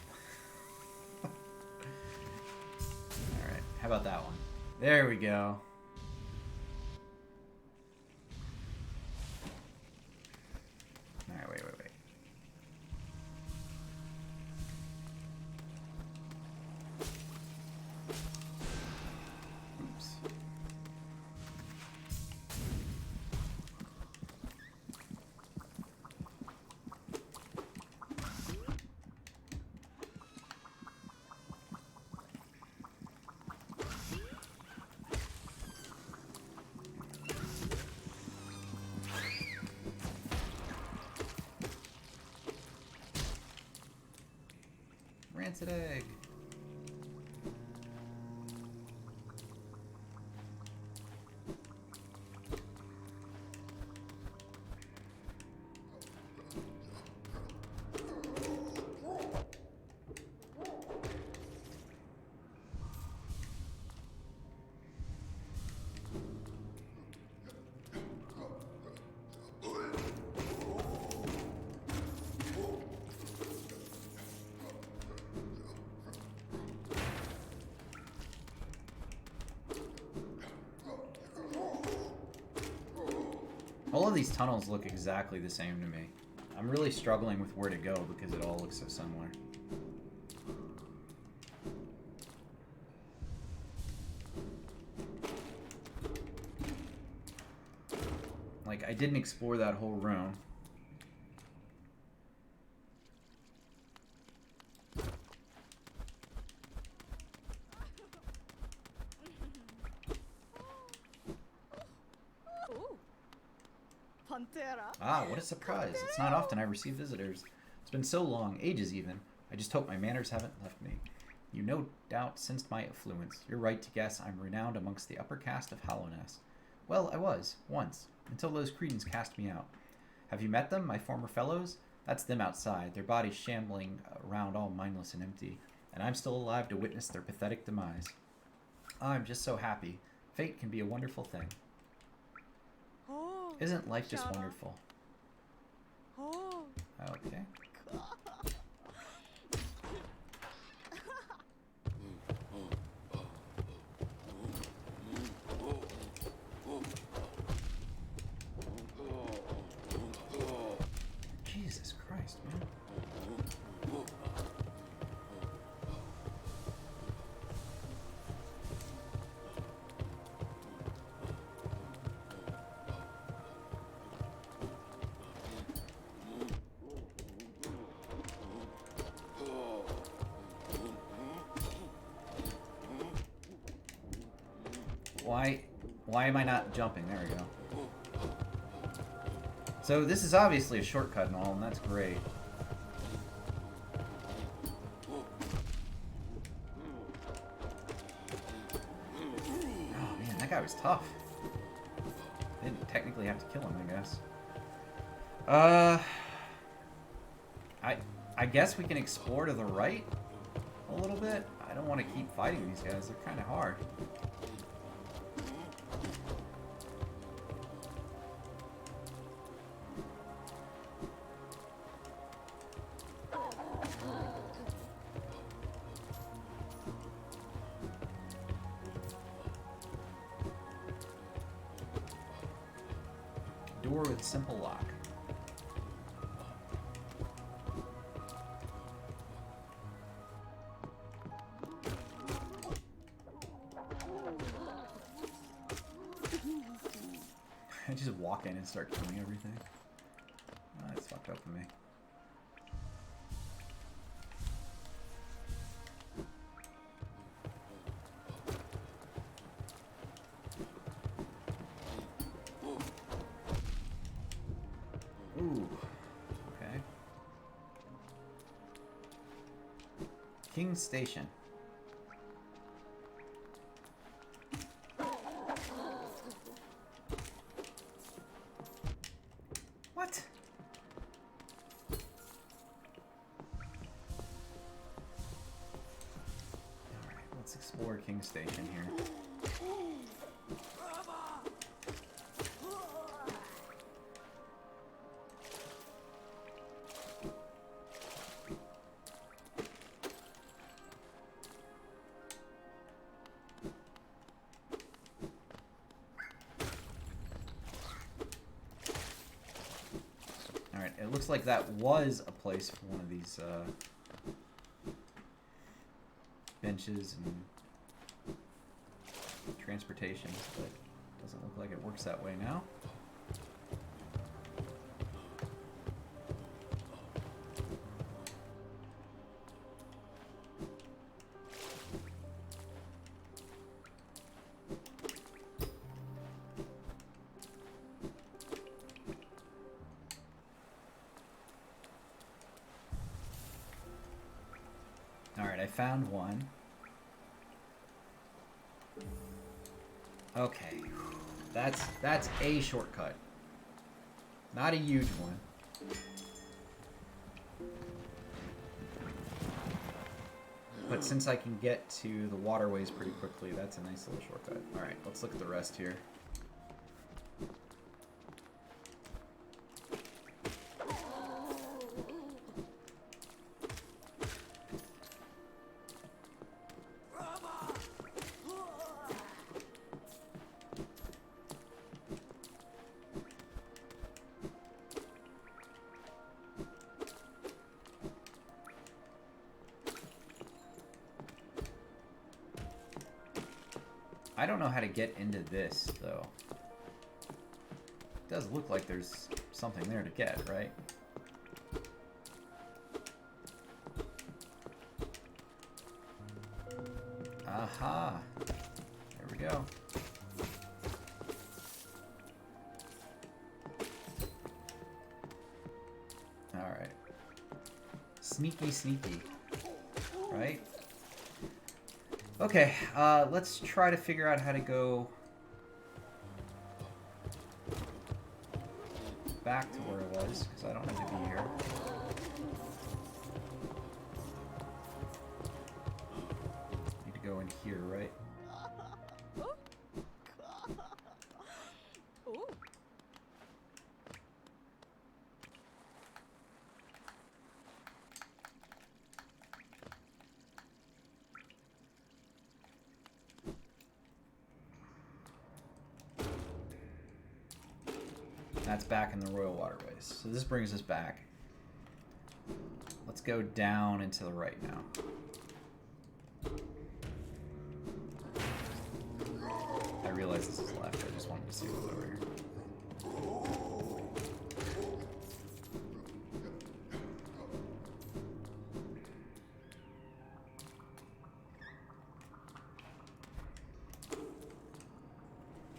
Alright, how about that one? There we go. Alright, wait. Oops. Rancid egg. All of these tunnels look exactly the same to me. I'm really struggling with where to go because it all looks so similar. Like, I didn't explore that whole room. Ooh. Pantera. Ah, what a surprise. It's not often I receive visitors. It's been so long, ages even. I just hope my manners haven't left me. You no doubt sensed my affluence. You're right to guess I'm renowned amongst the upper caste of Hallownest. Well, I was, once, until those cretins cast me out. Have you met them, my former fellows? That's them outside, their bodies shambling around all mindless and empty, and I'm still alive to witness their pathetic demise. I'm just so happy. Fate can be a wonderful thing. Oh. Isn't life just Shut up. wonderful? Oh. Okay. Jesus Christ, man. Why am I not jumping? There we go. So this is obviously a shortcut and all, and that's great. Oh man, that guy was tough. Didn't technically have to kill him, I guess. I guess we can explore to the right a little bit. I don't want to keep fighting these guys. They're kind of hard. Door with simple lock. I just walk in and start killing everything. Oh, that's fucked up for me. Ooh. Okay. King Station. What? Alright, let's explore King Station here. Alright, it looks like that was a place for one of these benches and transportations, but it doesn't look like it works that way now. Alright, I found one. Okay. That's a shortcut. Not a huge one. But since I can get to the waterways pretty quickly, that's a nice little shortcut. Alright, let's look at the rest here. I don't know how to get into this, though. It does look like there's something there to get, right? Aha! There we go. Alright. Sneaky, sneaky. Right? Okay, let's try to figure out how to go back to where it was, because I don't need to be here. Need to go in here, right? Ooh. That's back in the Royal Waterways. So this brings us back. Let's go down and to the right now. I realize this is left. I just wanted to see what was over here.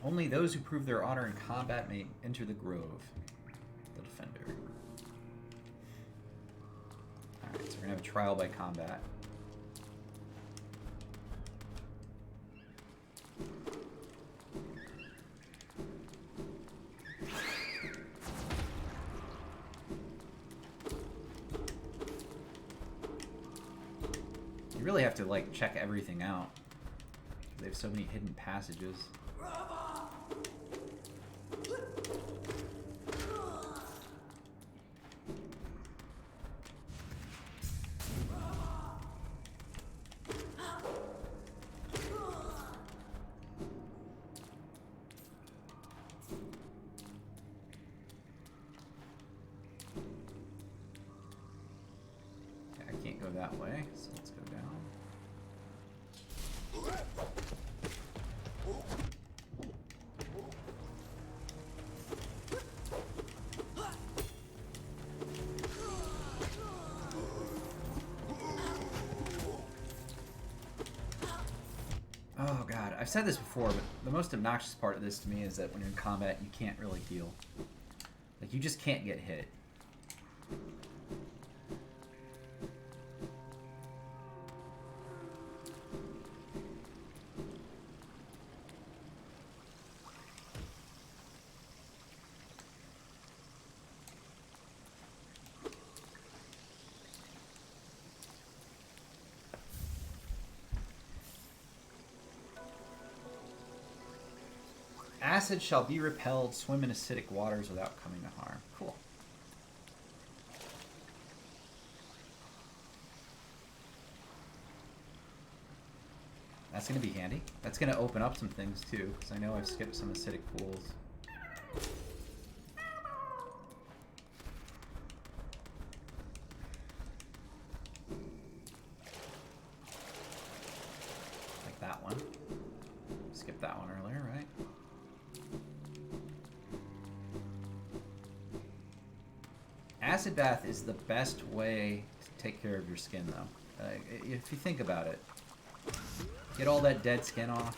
Only those who prove their honor in combat may enter the grove. The defender. Alright, so we're gonna have a trial by combat. You really have to, like, check everything out. They have so many hidden passages. that way, so let's go down. Oh god, I've said this before, but the most obnoxious part of this to me is that when you're in combat, you can't really heal. Like, you just can't get hit. Acid shall be repelled, swim in acidic waters without coming to harm. Cool. That's going to be handy. That's going to open up some things too, because I know I've skipped some acidic pools. Like that one. Skipped that one earlier, right? Acid bath is the best way to take care of your skin, though. If you think about it, get all that dead skin off.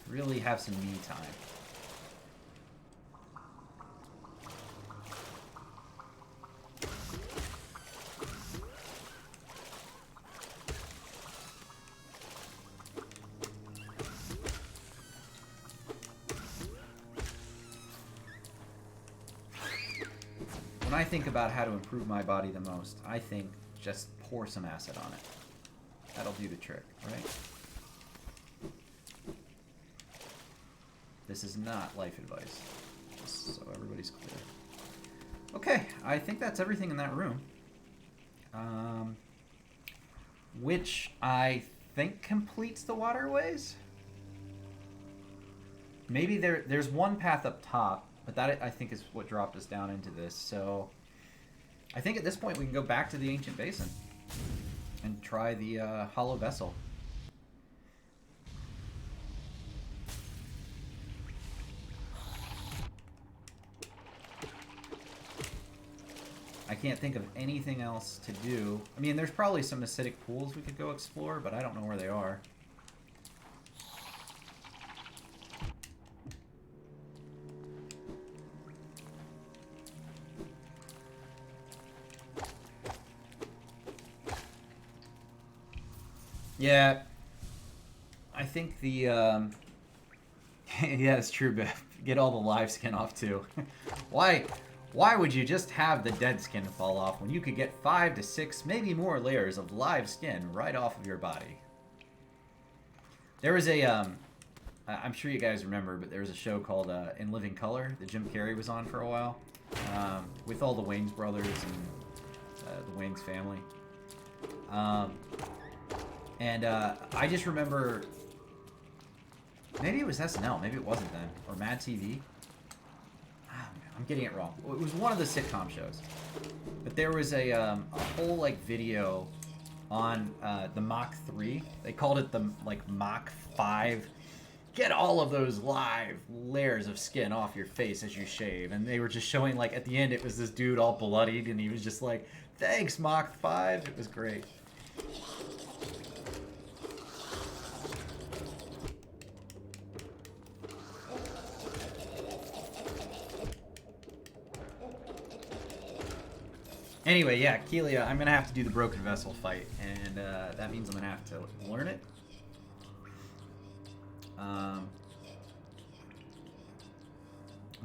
Really have some me time. When I think about how to improve my body the most, I think just pour some acid on it. That'll do the trick, right? This is not life advice, just so everybody's clear. Okay, I think that's everything in that room. Which I think completes the waterways? Maybe there's one path up top, but that I think is what dropped us down into this. So I think at this point we can go back to the ancient basin and try the hollow vessel. I can't think of anything else to do. I mean, there's probably some acidic pools we could go explore, but I don't know where they are. Yeah, I think the, yeah, it's true, Biff. Get all the live skin off, too. Why would you just have the dead skin fall off when you could get 5 to 6, maybe more layers of live skin right off of your body? There was a, I'm sure you guys remember, but there was a show called In Living Color that Jim Carrey was on for a while, with all the Wayans brothers and the Wayans family. And I just remember, maybe it was SNL, maybe it wasn't then, or Mad TV. I'm getting it wrong. It was one of the sitcom shows, but there was a whole like video on the Mach 3. They called it the like Mach 5. Get all of those live layers of skin off your face as you shave, and they were just showing like at the end it was this dude all bloodied, and he was just like, "Thanks, Mach 5." It was great. Anyway, yeah, Keelia, I'm going to have to do the Broken Vessel fight, and that means I'm going to have to learn it. I'm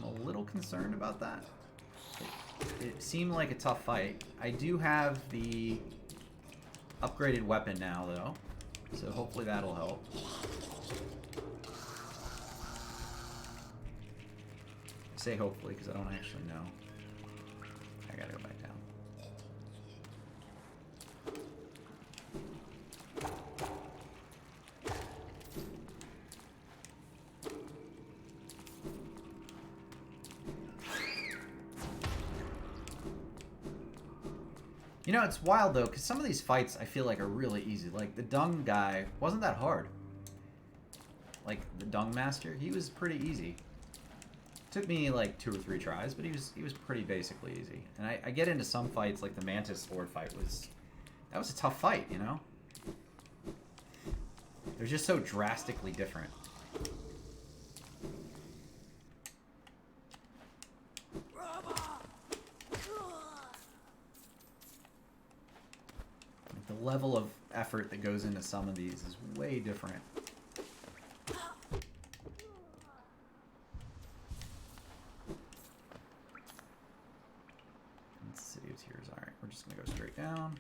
a little concerned about that. It seemed like a tough fight. I do have the upgraded weapon now, though, so hopefully that'll help. I say hopefully because I don't actually know. I gotta go back down. You know, it's wild though, because some of these fights I feel like are really easy. Like the Dung guy wasn't that hard. Like the Dung Master, he was pretty easy. Took me like 2 or 3 tries, but he was pretty basically easy. And I get into some fights, like the Mantis Lord fight that was a tough fight, you know? They're just so drastically different. Like, the level of effort that goes into some of these is way different. City of Tears. Alright, we're just gonna go straight down.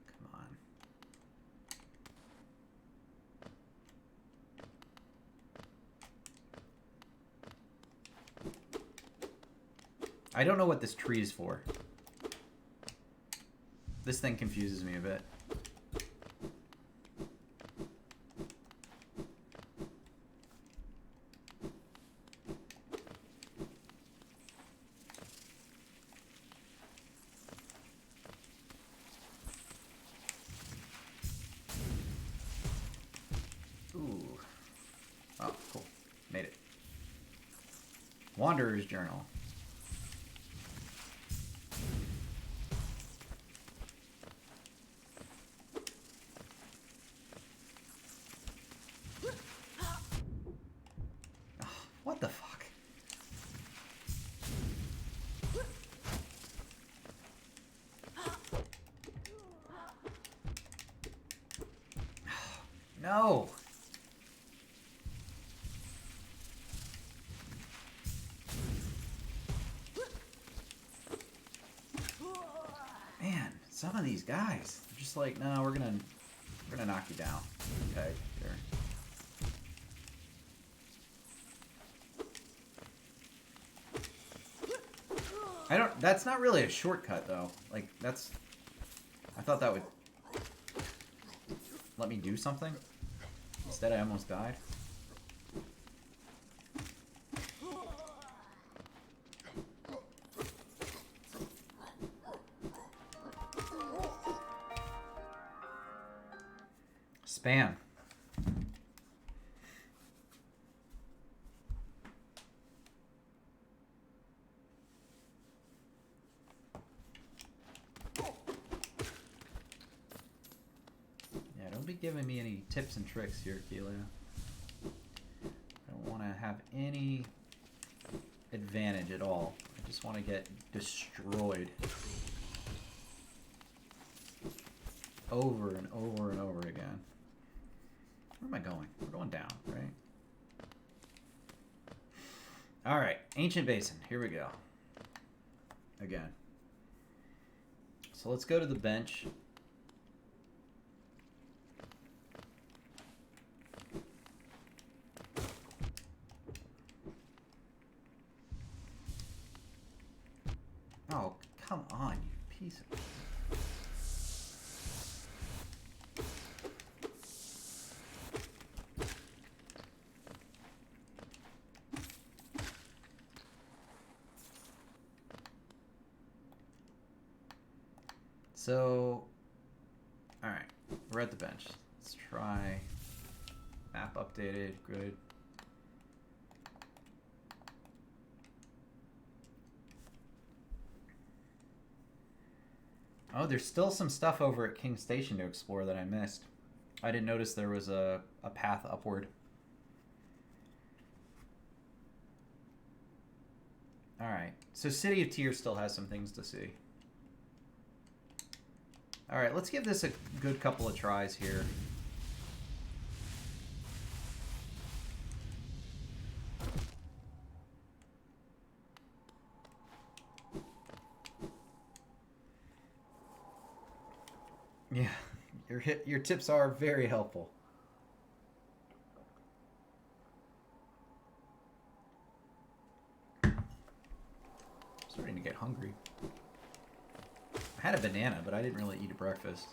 Come on. I don't know what this tree is for. This thing confuses me a bit. Ooh. Oh, cool. Made it. Wanderer's Journal. Oh, what the fuck? No. Man, some of these guys, they're just like, no, we're gonna knock you down. Okay, here. That's not really a shortcut though. Like I thought that would let me do something. Instead, I almost died. Spam. Yeah, don't be giving me any tips and tricks here, Keelia. I don't want to have any advantage at all. I just want to get destroyed. Over and over and over again. Where am I going? We're going down, right? Alright, Ancient Basin. Here we go. Again. So let's go to the bench. Oh, come on, you piece of... So, alright, we're at the bench. Let's try map updated, good. Oh, there's still some stuff over at King Station to explore that I missed. I didn't notice there was a path upward. Alright, so City of Tears still has some things to see. Alright, let's give this a good couple of tries here. Yeah, your tips are very helpful. I'm starting to get hungry. I had a banana, but I didn't really eat a breakfast.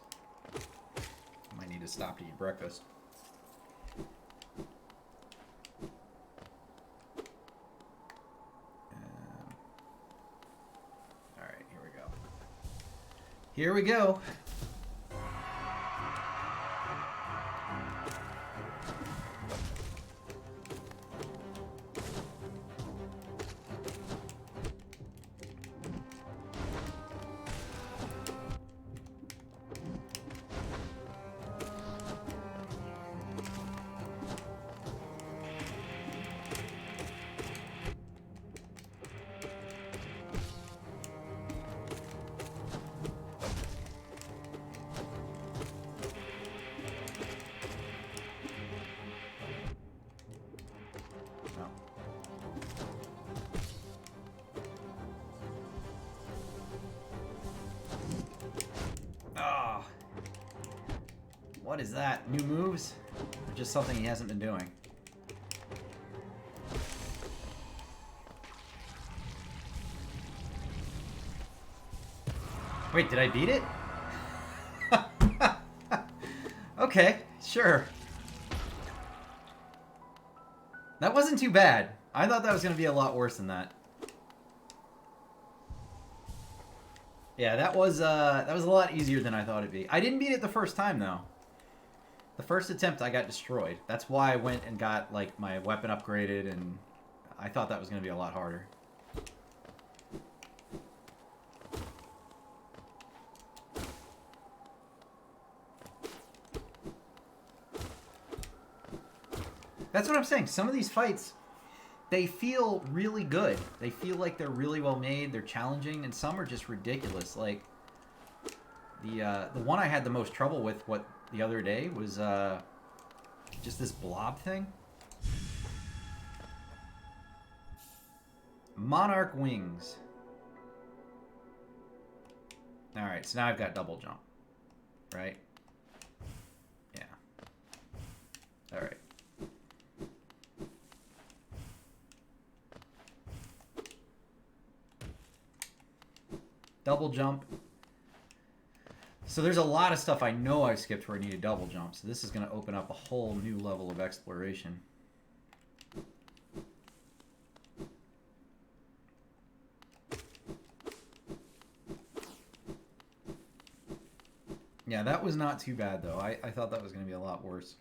I might need to stop to eat breakfast. Here we go. Oh. What is that? New moves? Or just something he hasn't been doing? Wait, did I beat it? Okay, sure. That wasn't too bad. I thought that was going to be a lot worse than that. Yeah, that was a lot easier than I thought it'd be. I didn't beat it the first time though. The first attempt I got destroyed. That's why I went and got like my weapon upgraded, and I thought that was going to be a lot harder. That's what I'm saying. Some of these fights, they feel really good. They feel like they're really well made. They're challenging, and some are just ridiculous. Like the one I had the most trouble with the other day was just this blob thing. Monarch Wings. All right, so now I've got double jump, right? Yeah. All right. Double jump. So there's a lot of stuff I know I've skipped where I need a double jump. So this is going to open up a whole new level of exploration. Yeah, that was not too bad though. I thought that was going to be a lot worse.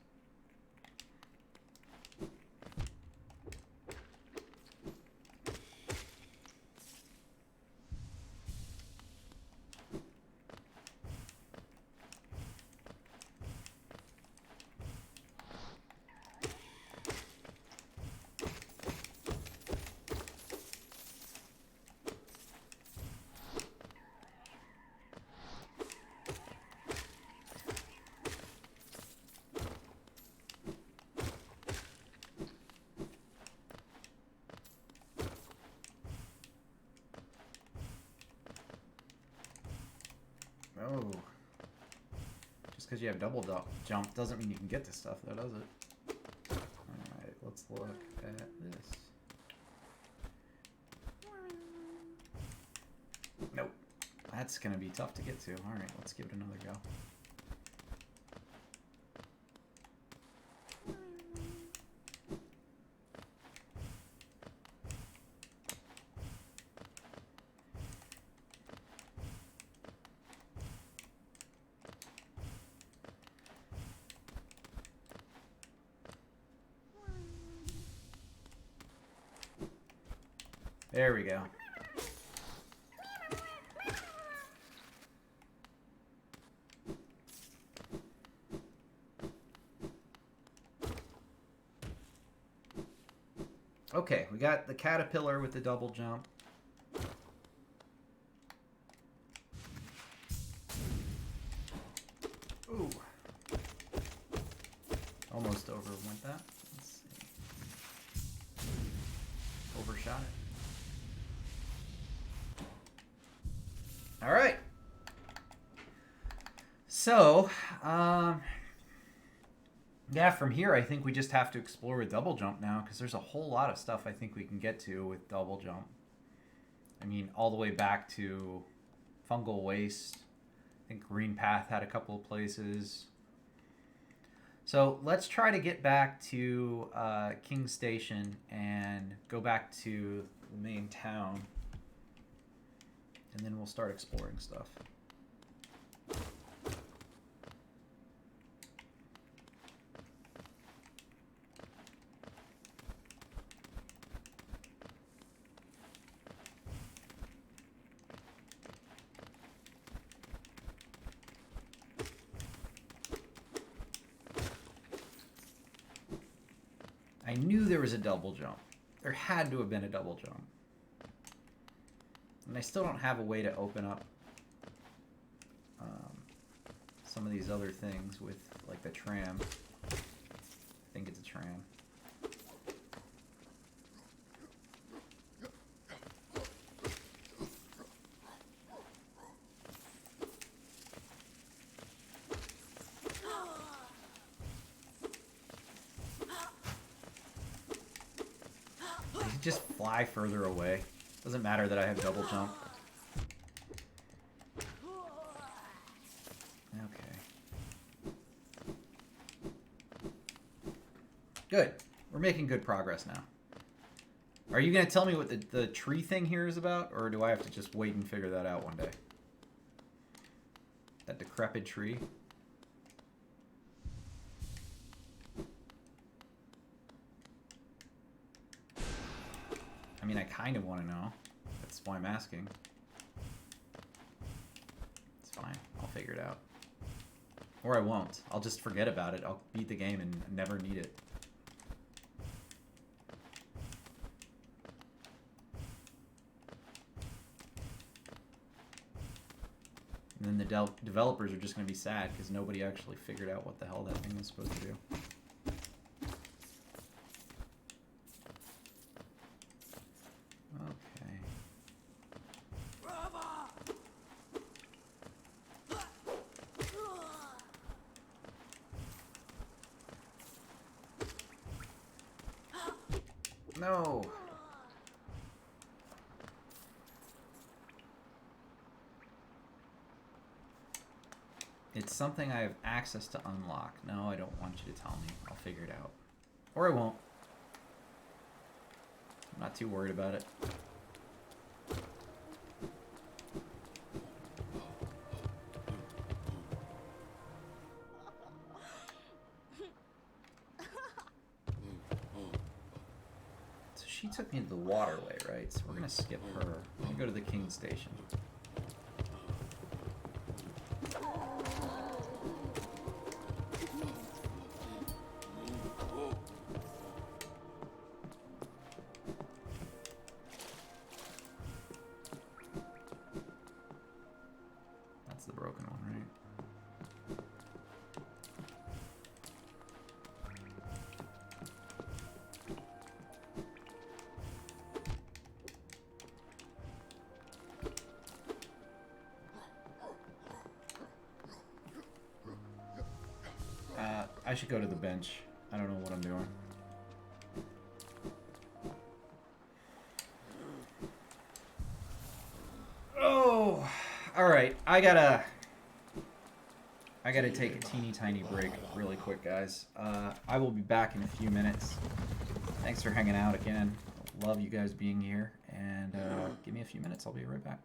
Oh. Just because you have double jump doesn't mean you can get to stuff, though, does it? Alright, let's look at this. Nope. That's going to be tough to get to. Alright, let's give it another go. There we go. Okay, we got the caterpillar with the double jump. Ooh. Almost overwent that. Let's see. Overshot it. All right. So, yeah, from here, I think we just have to explore with double jump now, because there's a whole lot of stuff I think we can get to with double jump. I mean, all the way back to Fungal Waste. I think Green Path had a couple of places. So let's try to get back to King Station and go back to the main town. And then we'll start exploring stuff. I knew there was a double jump. There had to have been a double jump. And I still don't have a way to open up some of these other things with, like, the tram. I think it's a tram. Does he just fly further away? Doesn't matter that I have double jump. Okay. Good. We're making good progress now. Are you going to tell me what the tree thing here is about? Or do I have to just wait and figure that out one day? That decrepit tree? I mean, I kind of want to know. That's why I'm asking. It's fine. I'll figure it out. Or I won't. I'll just forget about it. I'll beat the game and never need it. And then the developers are just going to be sad because nobody actually figured out what the hell that thing was supposed to do. Okay. No. It's something I have access to unlock. No, I don't want you to tell me. I'll figure it out. Or I won't. I'm not too worried about it. So she took me to the waterway, right? So we're gonna skip her. We're gonna go to the King Station. That's the broken one, right? I should go to the bench. I don't know what I'm doing. Oh, all right. I gotta take a teeny tiny break really quick, guys. I will be back in a few minutes. Thanks for hanging out again. Love you guys being here. And give me a few minutes. I'll be right back.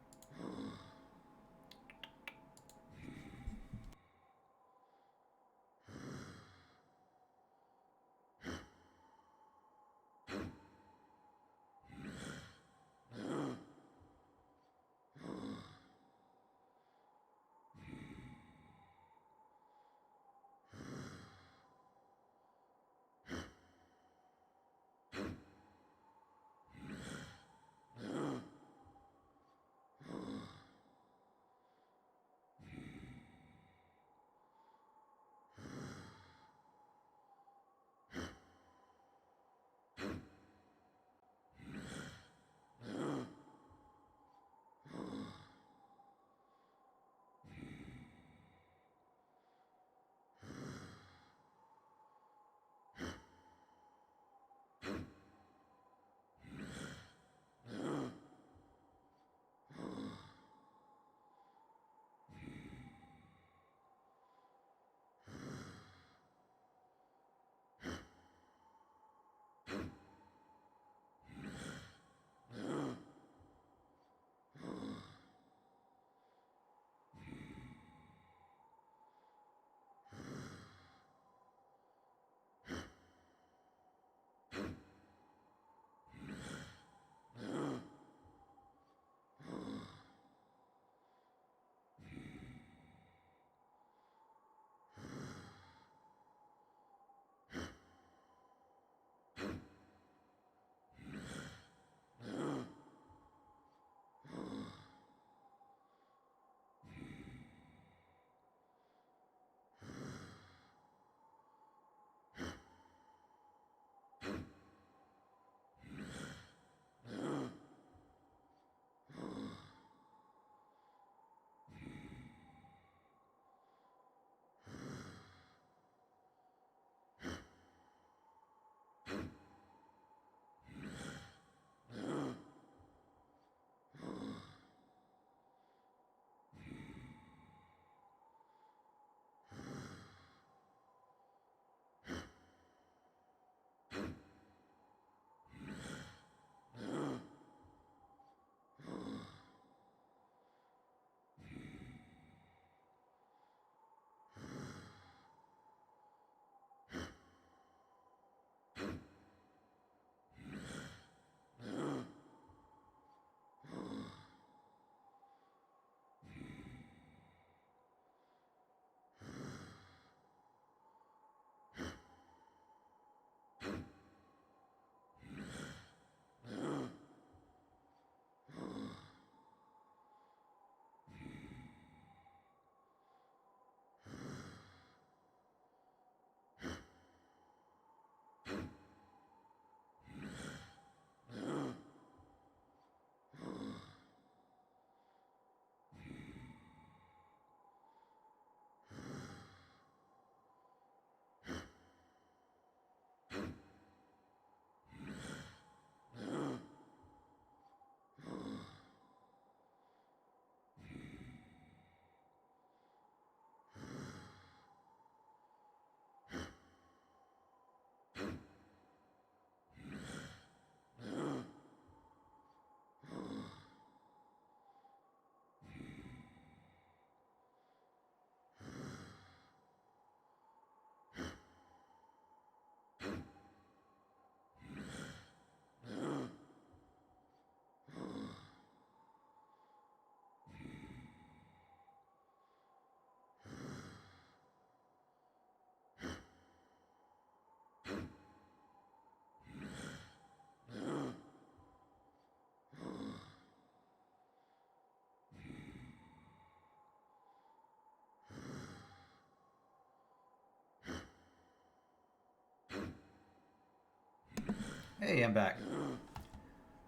Hey, I'm back.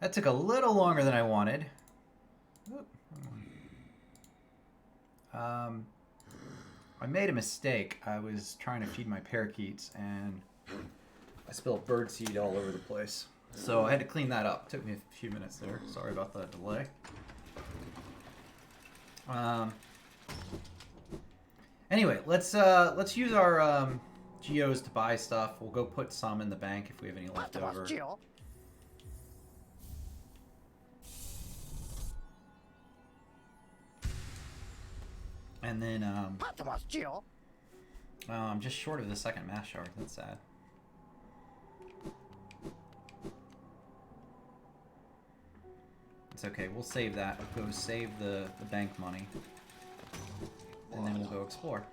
That took a little longer than I wanted. Oop. I made a mistake. I was trying to feed my parakeets and I spilled birdseed all over the place. So I had to clean that up. Took me a few minutes there. Sorry about that delay. Anyway, let's use our geos to buy stuff. We'll go put some in the bank if we have any left over. 待ってますよ And then 待ってますよ I'm just short of the second mass shard. That's sad. It's okay. We'll save that. We'll go save the bank money. And then we'll go explore.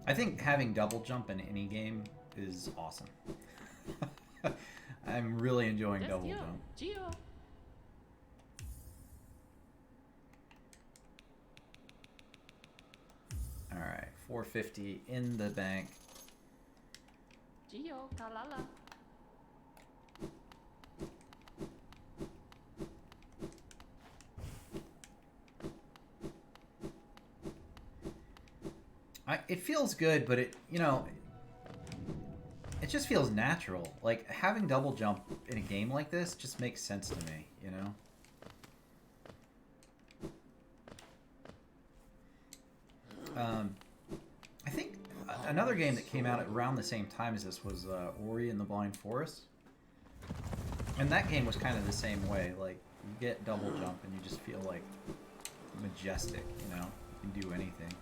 I think having double jump in any game is awesome. I'm really enjoying double Destio, jump. Geo. Alright, 450 in the bank. Geo, Kalala. It feels good, but it just feels natural. Like, having double jump in a game like this just makes sense to me, you know? I think another game that came out around the same time as this was Ori and the Blind Forest. And that game was kind of the same way. Like, you get double jump and you just feel, like, majestic, you know? You can do anything.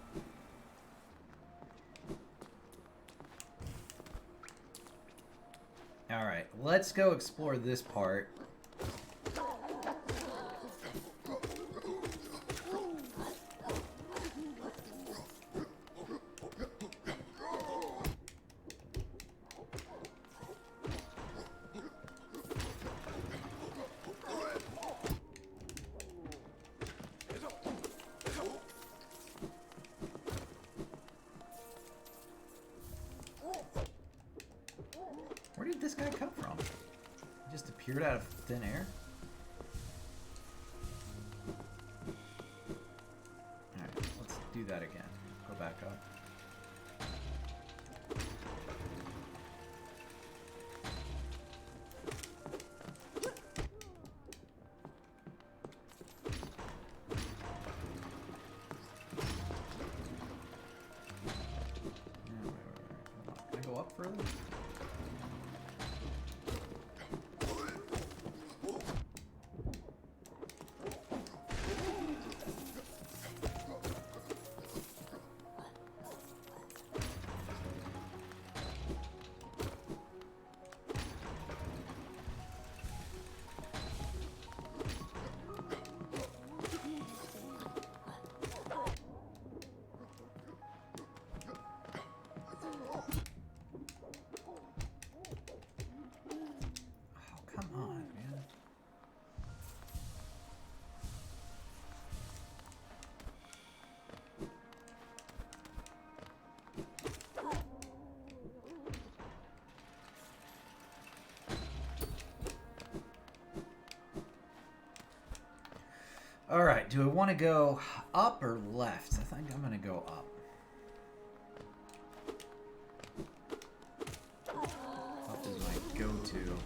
Alright, let's go explore this part. Where did this guy come from? He just appeared out of thin air? Alright, let's do that again. Go back up. Can I go up further? Come on, man. All right, do I want to go up or left? I think I'm going to go up. Up is my go-to.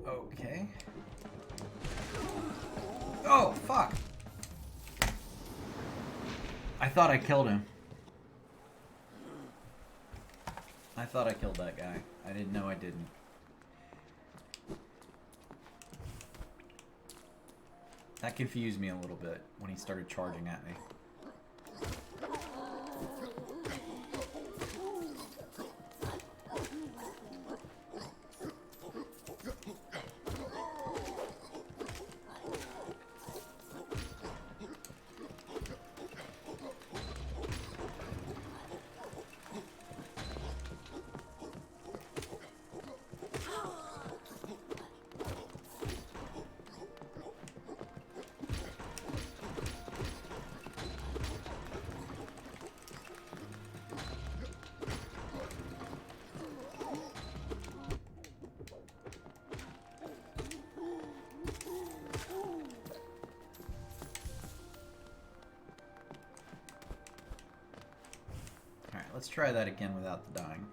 Okay. Oh, fuck! I thought I killed him. I thought I killed that guy. I didn't know I didn't. That confused me a little bit when he started charging at me. let's try that again without the dying.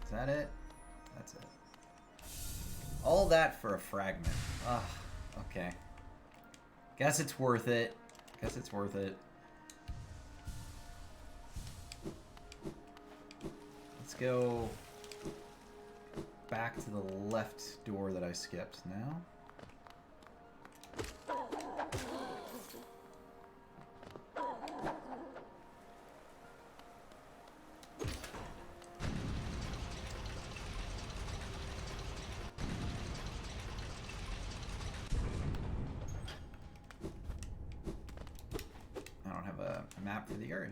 Is that it? That's it. All that for a fragment. Ugh, okay. Guess it's worth it. Guess it's worth it. Let's go back to the left door that I skipped now. I don't have a map for the area.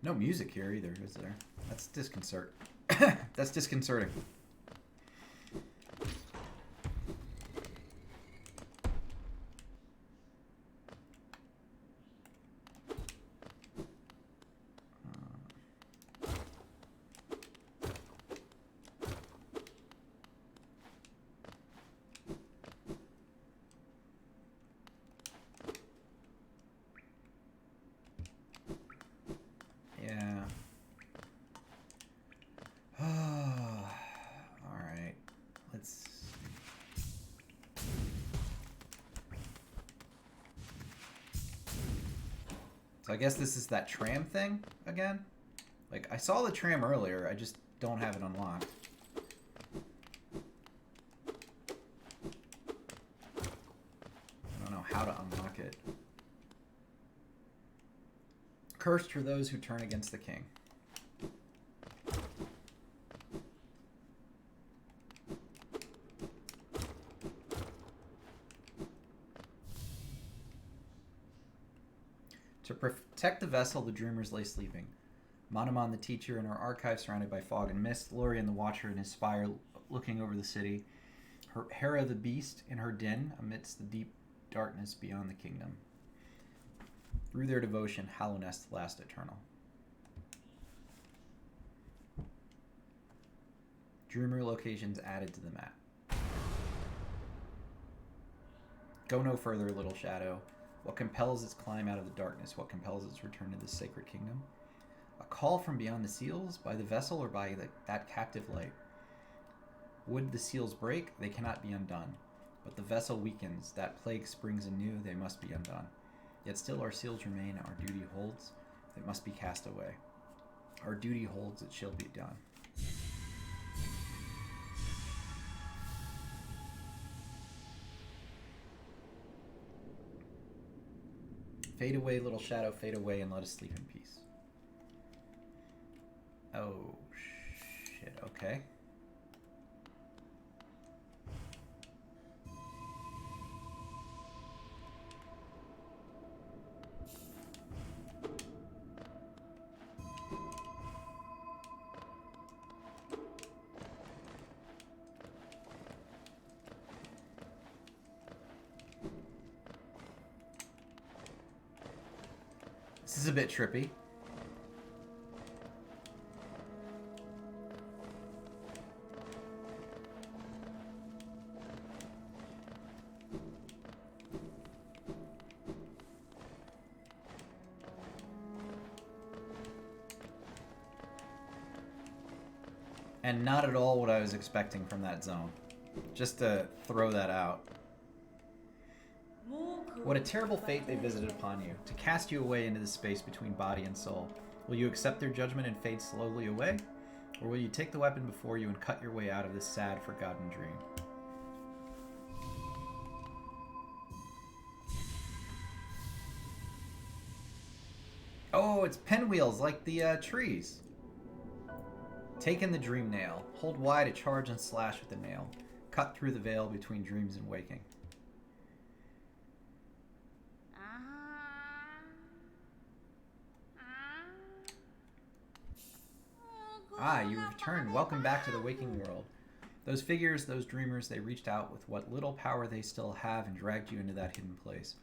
No music here either, is there? That's That's disconcerting. Yeah. Alright. Let's... So I guess this is that tram thing again? Like, I saw the tram earlier, I just don't have it unlocked. I don't know how to unlock it. Cursed are those who turn against the king. To protect the vessel, the dreamers lay sleeping. Manamon the teacher in her archive surrounded by fog and mist, Lorien the watcher in his spire looking over the city, Hera the beast in her den amidst the deep darkness beyond the kingdom. Through their devotion, Hallownest last eternal. Dreamer locations added to the map. Go no further, little shadow. What compels its climb out of the darkness? What compels its return to this sacred kingdom? A call from beyond the seals, by the vessel or by that captive light. Would the seals break? They cannot be undone. But the vessel weakens, that plague springs anew, they must be undone. Yet still our seals remain, our duty holds, it must be cast away. Our duty holds, it shall be done. Fade away, little shadow, fade away, and let us sleep in peace. Oh, shit, okay. This is a bit trippy. And not at all what I was expecting from that zone. Just to throw that out. What a terrible fate they visited upon you, to cast you away into the space between body and soul. Will you accept their judgment and fade slowly away? Or will you take the weapon before you and cut your way out of this sad, forgotten dream? Oh, it's pinwheels like the trees. Take in the dream nail. Hold Y to charge and slash with the nail. Cut through the veil between dreams and waking. Ah, you returned. Welcome back to the waking world. Those figures, those dreamers, they reached out with what little power they still have and dragged you into that hidden place.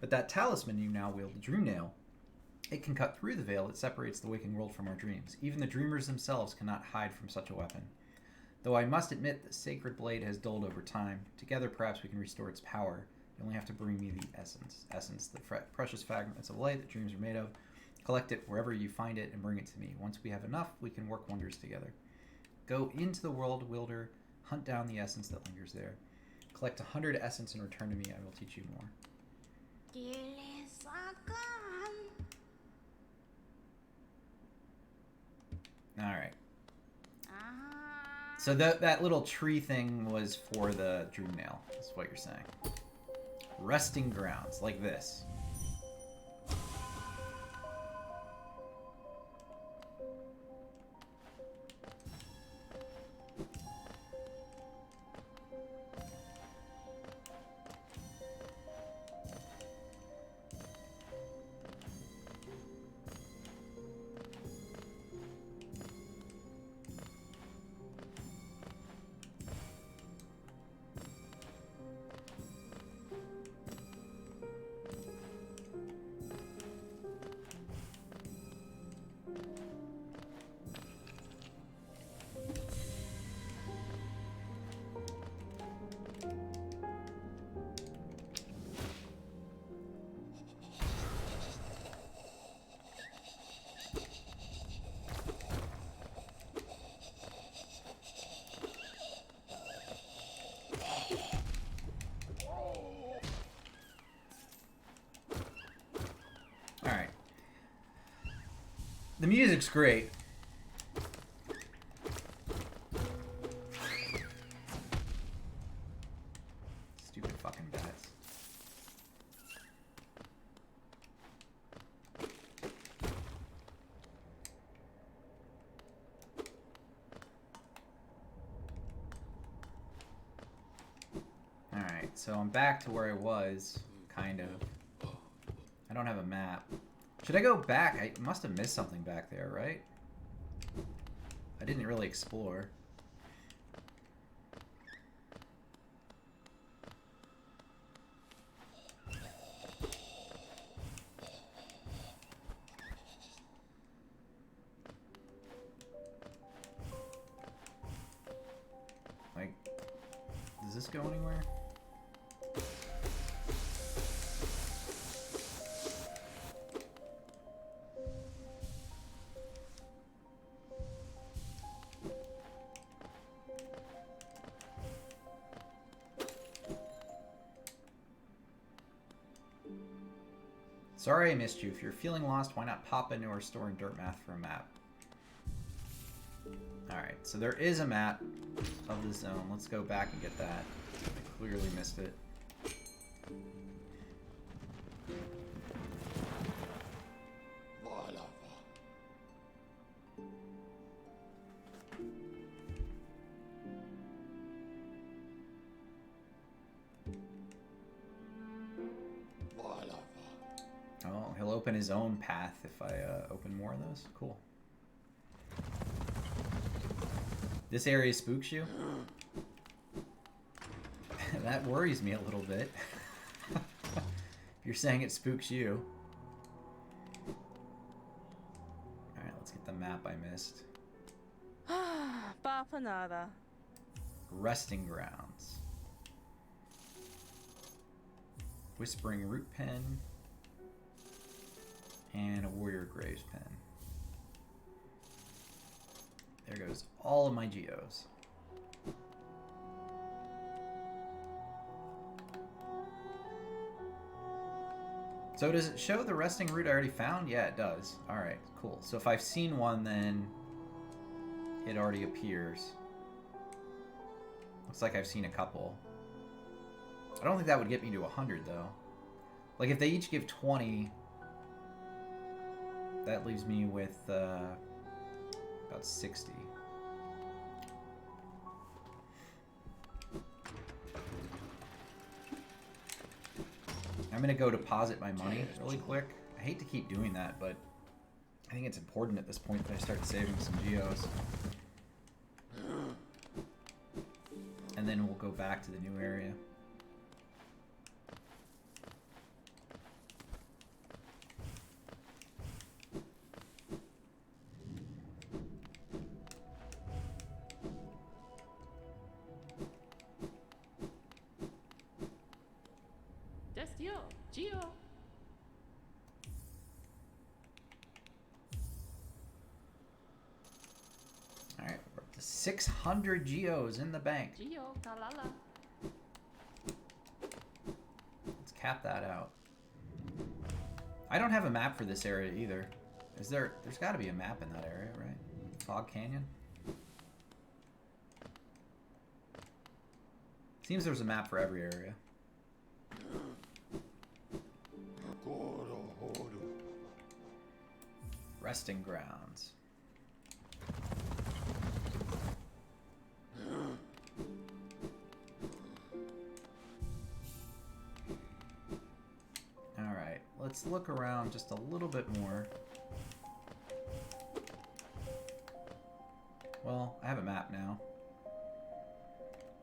But that talisman you now wield, the dream nail, it can cut through the veil that separates the waking world from our dreams. Even the dreamers themselves cannot hide from such a weapon. Though I must admit the sacred blade has dulled over time. Together perhaps we can restore its power. You only have to bring me the essence. Essence, the precious fragments of light that dreams are made of. Collect it wherever you find it and bring it to me. Once we have enough, we can work wonders together. Go into the world, Wielder. Hunt down the essence that lingers there. Collect 100 essence and return to me. I will teach you more. Alright. So that little tree thing was for the dream nail, is what you're saying. Resting grounds, like this. Alright. The music's great. Stupid fucking bats. Alright, so I'm back to where I was, kind of. I don't have a map. Should I go back? I must have missed something back there, right? I didn't really explore. Like, does this go anywhere? Sorry I missed you. If you're feeling lost, why not pop into our store in Dirtmath for a map? Alright, so there is a map of the zone. Let's go back and get that. I clearly missed it. Oh, he'll open his own path if I open more of those? Cool. This area spooks you? That worries me a little bit. If you're saying it spooks you. Alright, let's get the map I missed. Papa nada. Resting grounds. Whispering Root Pen. And a Warrior Graves Pen. There goes all of my geos. So does it show the resting route I already found? Yeah, it does. Alright, cool. So if I've seen one, then it already appears. Looks like I've seen a couple. I don't think that would get me to 100, though. Like, if they each give 20, that leaves me with about 60. I'm going to go deposit my money really quick. I hate to keep doing that, but I think it's important at this point that I start saving some geos. And then we'll go back to the new area. That's Geo. Alright, we're up to 600 geos in the bank. Geo, Kalala. Let's cap that out. I don't have a map for this area either. Is there? There's got to be a map in that area, right? Fog Canyon? Seems there's a map for every area. Resting grounds. Alright, let's look around just a little bit more. Well, I have a map now.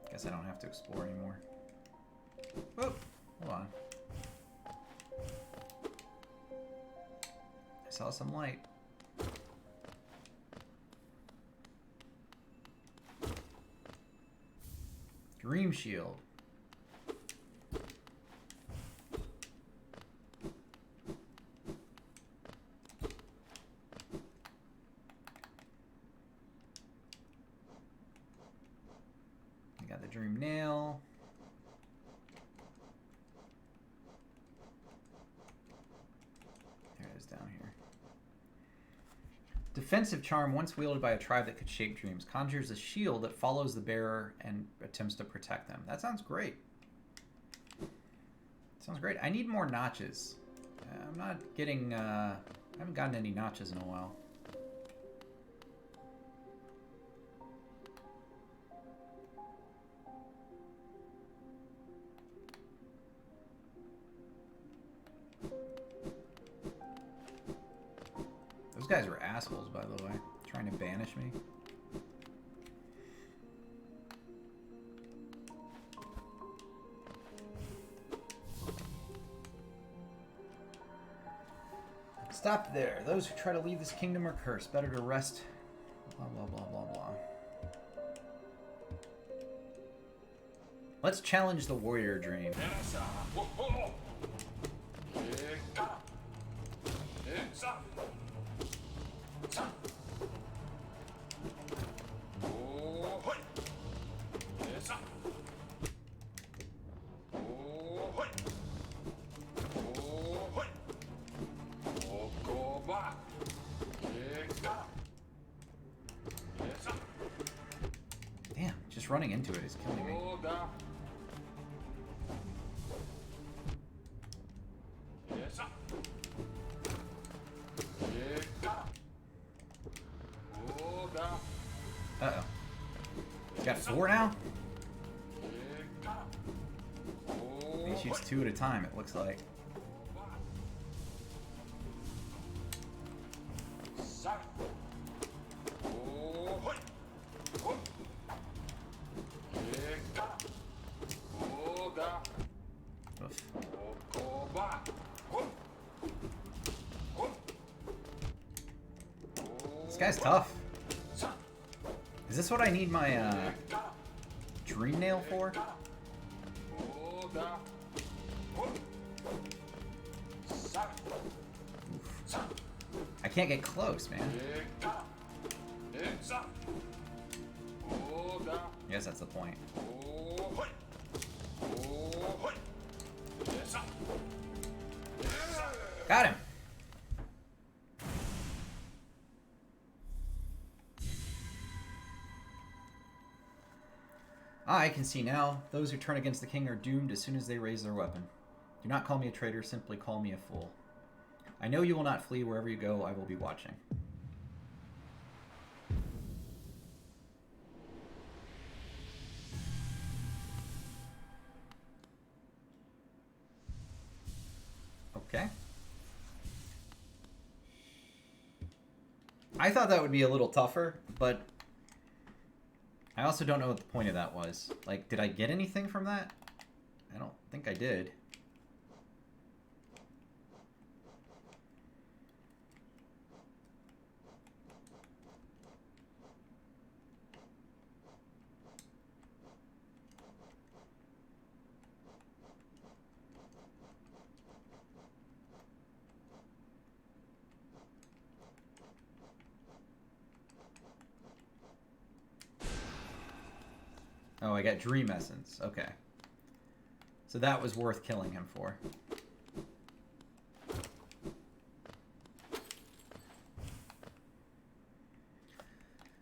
Guess I don't have to explore anymore. Whoop! Hold on. I saw some light. Dream Shield. I got the Dream Nail. There it is down here. Defensive charm, once wielded by a tribe that could shape dreams, conjures a shield that follows the bearer and attempts to protect them. That sounds great. Sounds great. I need more notches. I'm not getting, I haven't gotten any notches in a while. Those guys were assholes, by the way, trying to banish me. Stop there. Those who try to leave this kingdom are cursed. Better to rest. Blah, blah, blah, blah, blah. Let's challenge the warrior dream. Damn, just running into it is killing me. Uh-oh. Got 4 now? He shoots 2 at a time, it looks like. Oof. This guy's tough. Is this what I need my Dream Nail for? Oof. I can't get close, man. I guess that's the point. Got him. I can see now. Those who turn against the king are doomed as soon as they raise their weapon. Do not call me a traitor, simply call me a fool. I know you will not flee. Wherever you go, I will be watching. Okay. I thought that would be a little tougher, but I also don't know what the point of that was. Like, did I get anything from that? I don't think I did. Oh, I got Dream Essence. Okay. So that was worth killing him for.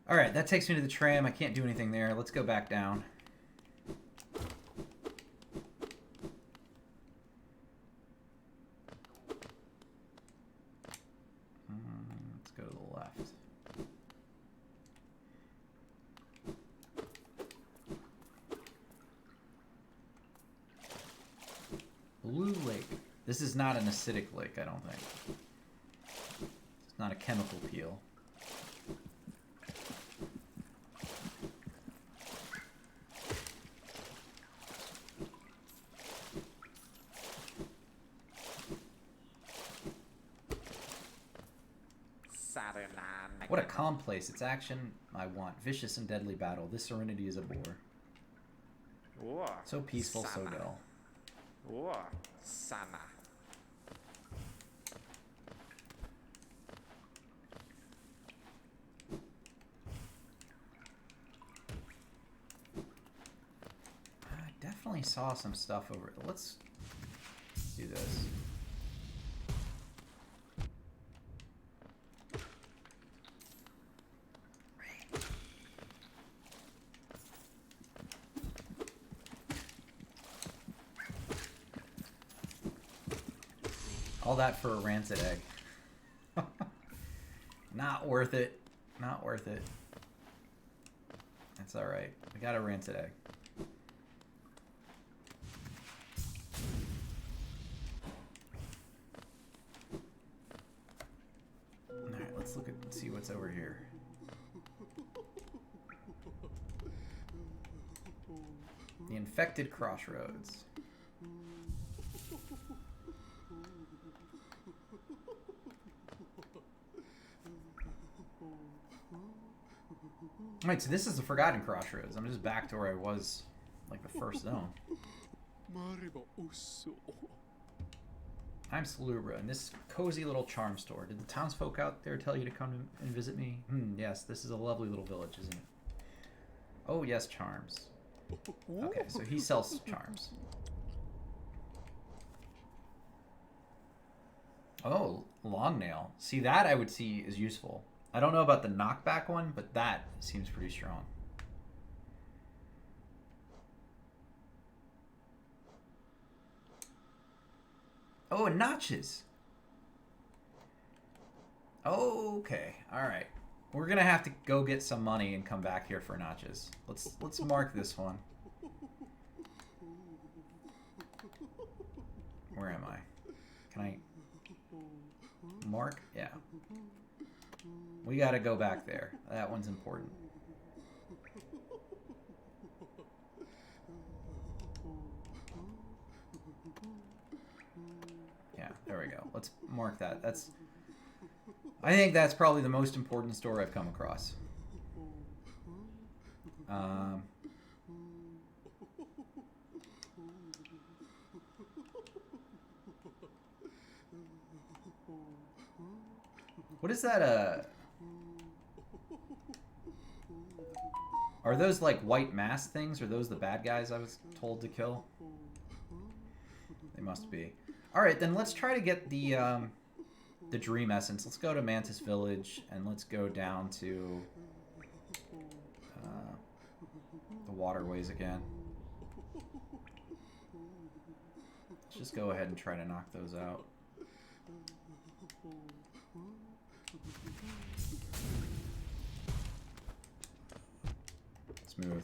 Alright, that takes me to the tram. I can't do anything there. Let's go back down. Let's go to the left. Blue Lake. This is not an acidic lake, I don't think. It's not a chemical peel. What a calm place. Its action I want. Vicious and deadly battle. This serenity is a bore. So peaceful, so dull. Sana. I definitely saw some stuff over. Let's do this. All that for a rancid egg. Not worth it. Not worth it. That's alright. We got a rancid egg. Alright, let's look at see what's over here. The infected crossroads. Wait, so this is the Forgotten Crossroads. I'm just back to where I was, like, the first zone. I'm Salubra, and this cozy little charm store. Did the townsfolk out there tell you to come and visit me? Yes, this is a lovely little village, isn't it? Oh, yes, charms. Okay, so he sells charms. Oh, long nail. See, that I would see is useful. I don't know about the knockback one, but that seems pretty strong. Oh, and notches. Okay, all right. We're gonna have to go get some money and come back here for notches. Let's mark this one. Where am I? Can I mark? Yeah. We gotta go back there. That one's important. Yeah, there we go. Let's mark that. I think that's probably the most important store I've come across. What is that, Are those, like, white mask things? Are those the bad guys I was told to kill? They must be. All right, then let's try to get the Dream Essence. Let's go to Mantis Village and let's go down to the waterways again. Let's just go ahead and try to knock those out. Smooth.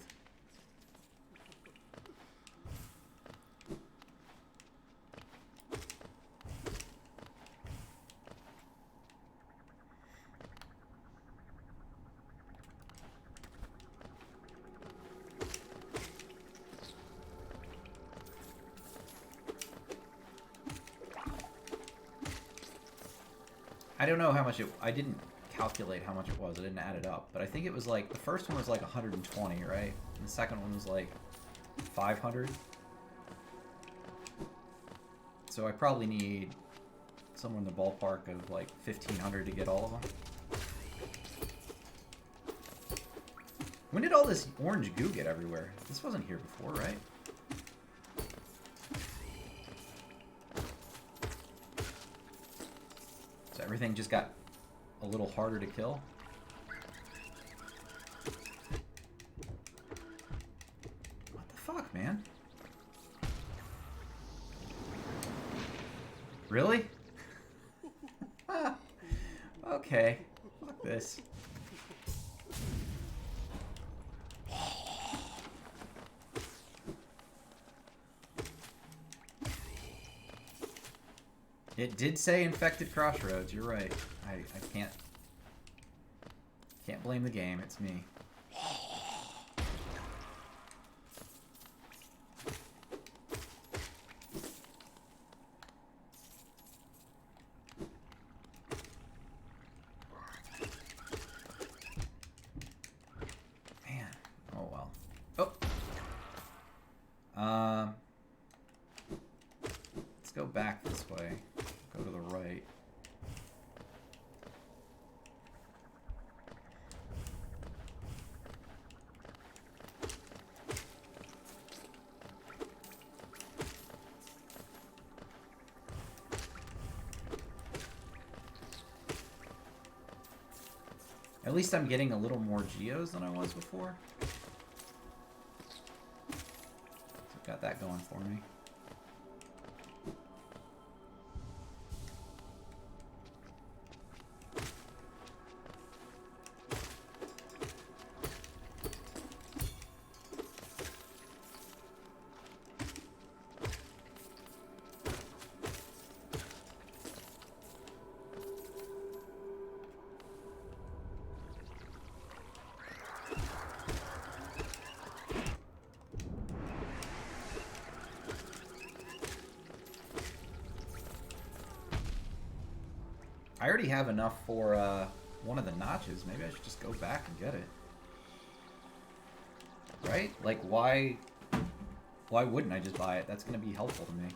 I don't know how much it... I didn't calculate how much it was. I didn't add it up. But I think it was like... The first one was like 120, right? And the second one was like 500. So I probably need somewhere in the ballpark of like 1,500 to get all of them. When did all this orange goo get everywhere? This wasn't here before, right? So everything just got a little harder to kill. What the fuck, man? Really? Okay. Fuck this. It did say infected crossroads. You're right. I can't blame the game. It's me. Man. Oh well. Oh. Let's go back this way. Go to the right. At least I'm getting a little more geos than I was before. So got that going for me. I already have enough for one of the notches. Maybe I should just go back and get it. Right? Like, why wouldn't I just buy it? That's going to be helpful to me.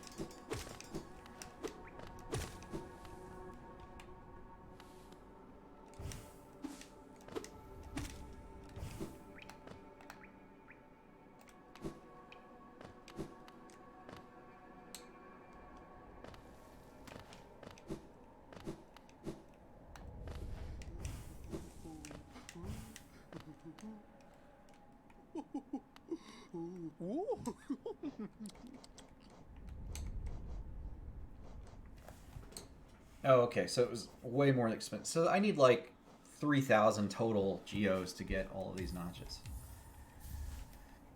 Oh, okay, so it was way more expensive. So I need like 3,000 total geos to get all of these notches.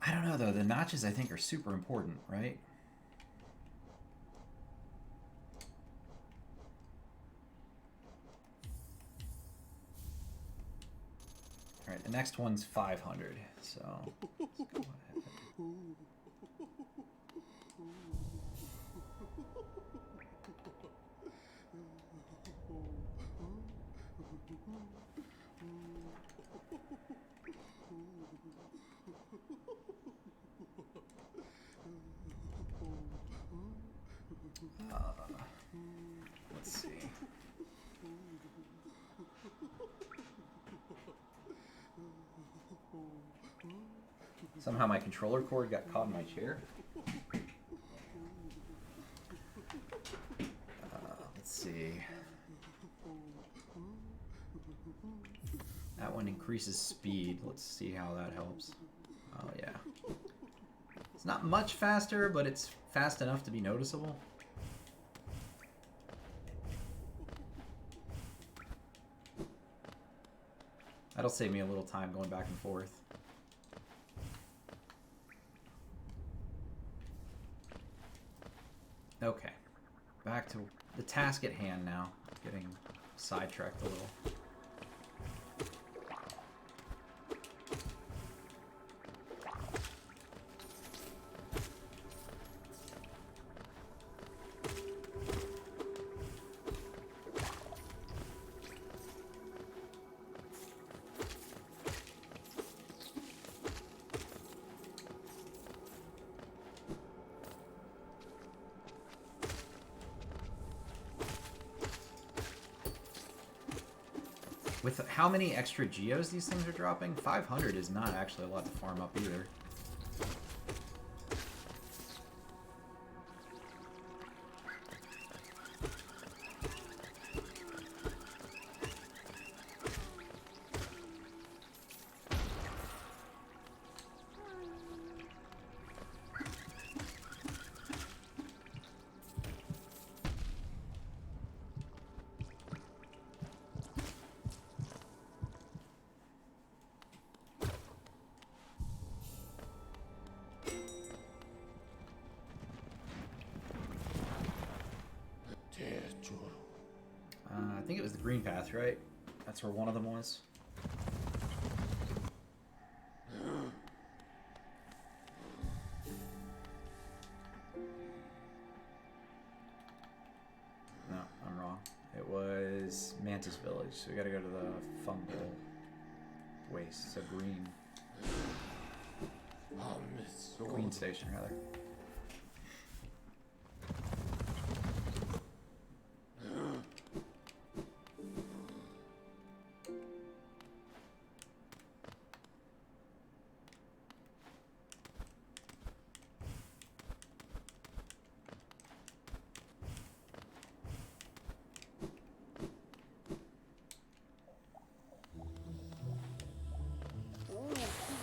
I don't know, though. The notches, I think, are super important, right? All right, the next one's 500, so let's go ahead. Let's see. Somehow my controller cord got caught in my chair. increases speed. Let's see how that helps. Oh yeah. It's not much faster, but it's fast enough to be noticeable. That'll save me a little time going back and forth. Okay. Back to the task at hand now. Getting sidetracked a little. With how many extra geos these things are dropping, 500 is not actually a lot to farm up either. I think it was the green path, right? That's where one of them was. No, I'm wrong. It was Mantis Village, so we gotta go to the fungal waste, so green. Green station, rather.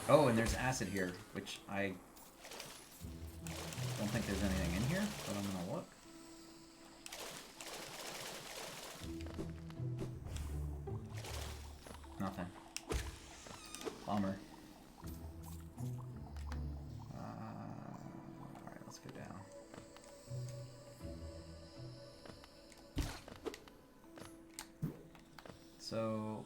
Oh, and there's acid here, which I don't think there's anything in here, but I'm gonna look. Nothing. Bummer. Alright, let's go down. So...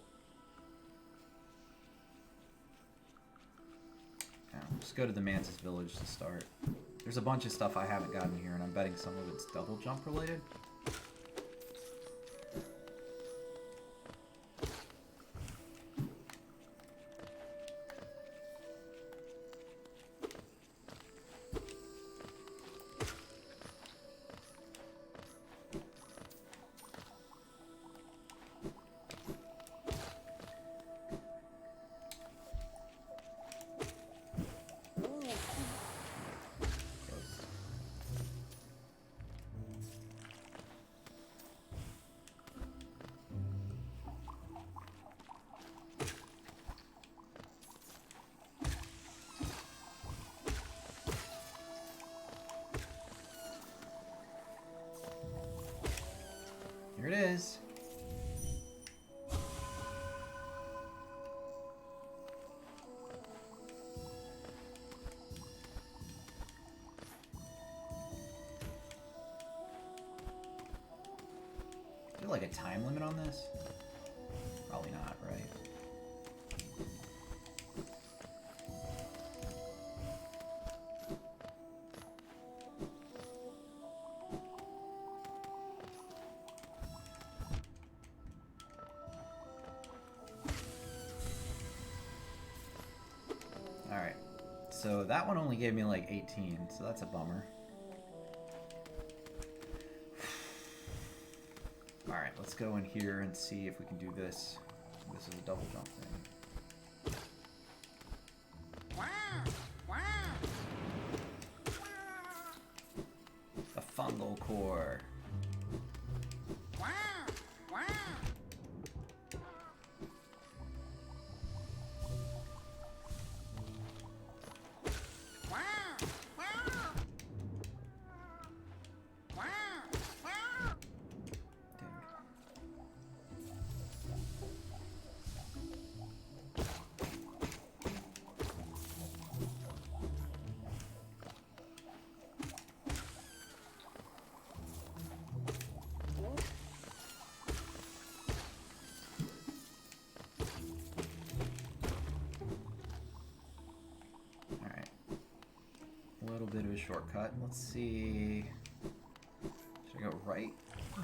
just go to the Mantis Village to start. There's a bunch of stuff I haven't gotten here, and I'm betting some of it's double jump related. Here it is. Is there like a time limit on this? Probably not, right? Alright, so that one only gave me like 18, so that's a bummer. Alright, let's go in here and see if we can do this. This is a double jump thing. The fungal core. little bit of a shortcut. Let's see. Should I go right? I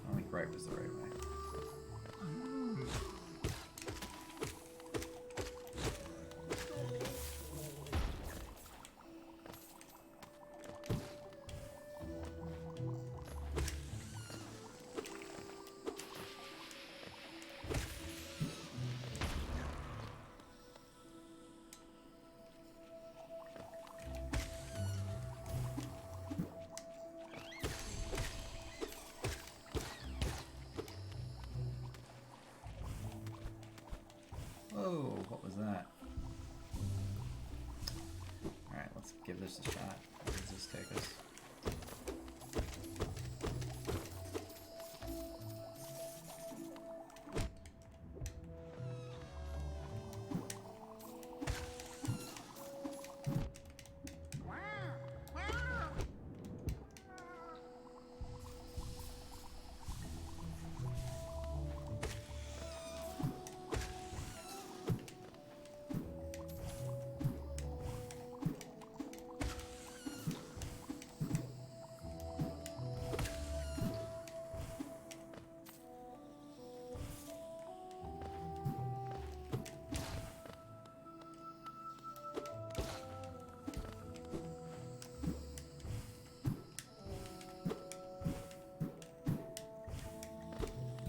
don't think right was the right way. Whoa, what was that? Alright, let's give this a shot. Where does this take us?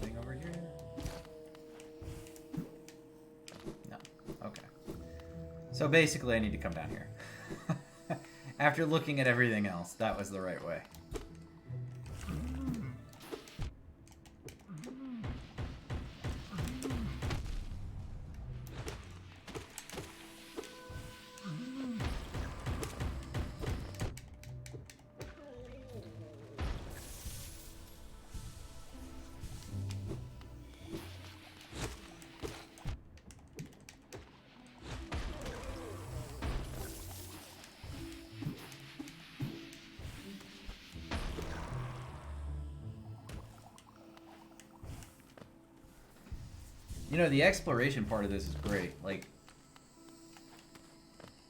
Anything over here? No. Okay. So basically I need to come down here. After looking at everything else, that was the right way. You know, the exploration part of this is great. Like,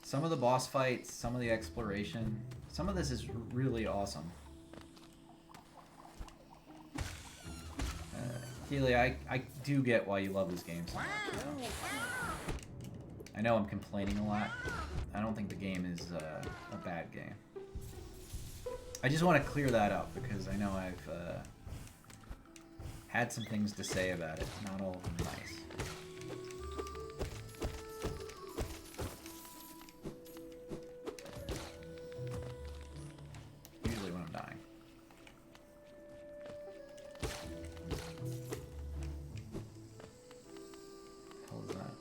some of the boss fights, some of the exploration, some of this is really awesome. Keely, I do get why you love this game so much. You know? I know I'm complaining a lot. I don't think the game is a bad game. I just want to clear that up because I know I've had some things to say about it. Not all of them nice. Usually when I'm dying. What the hell is that?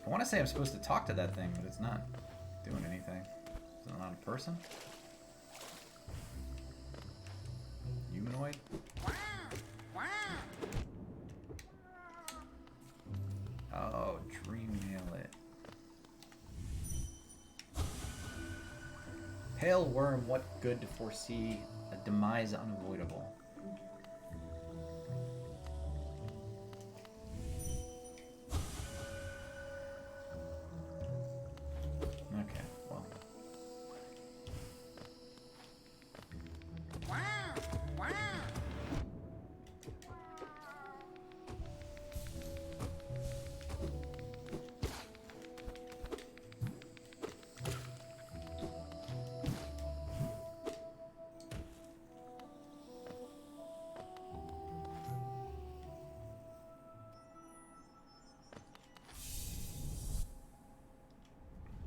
I want to say I'm supposed to talk to that thing, but it's not doing anything. Is it not a person? Humanoid? Oh, dream nail it. Pale worm, what good to foresee a demise unavoidable. Okay, well.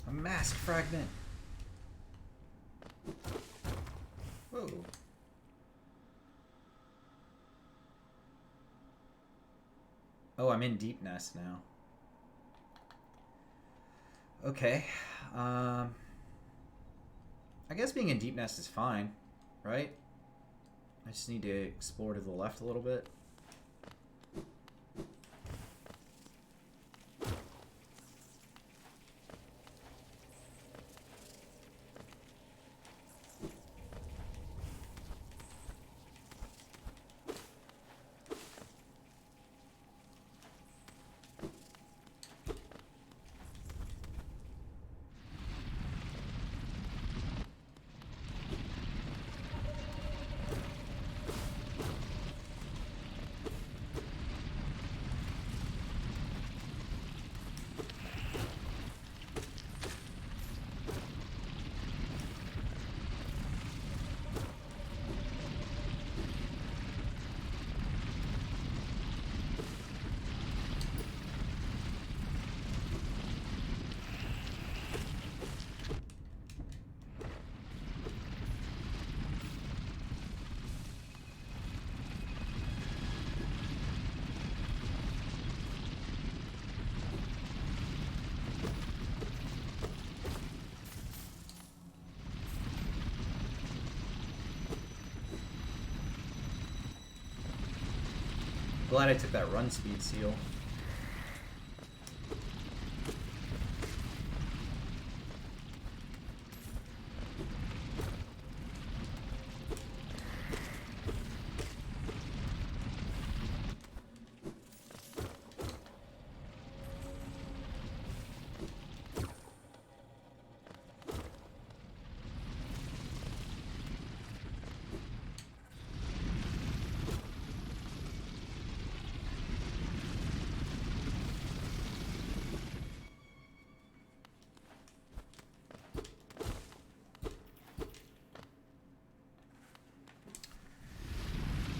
A mask fragment. Whoa. Oh, I'm in Deep Nest now. Okay. I guess being in Deep Nest is fine, right? I just need to explore to the left a little bit. glad I took that run speed seal.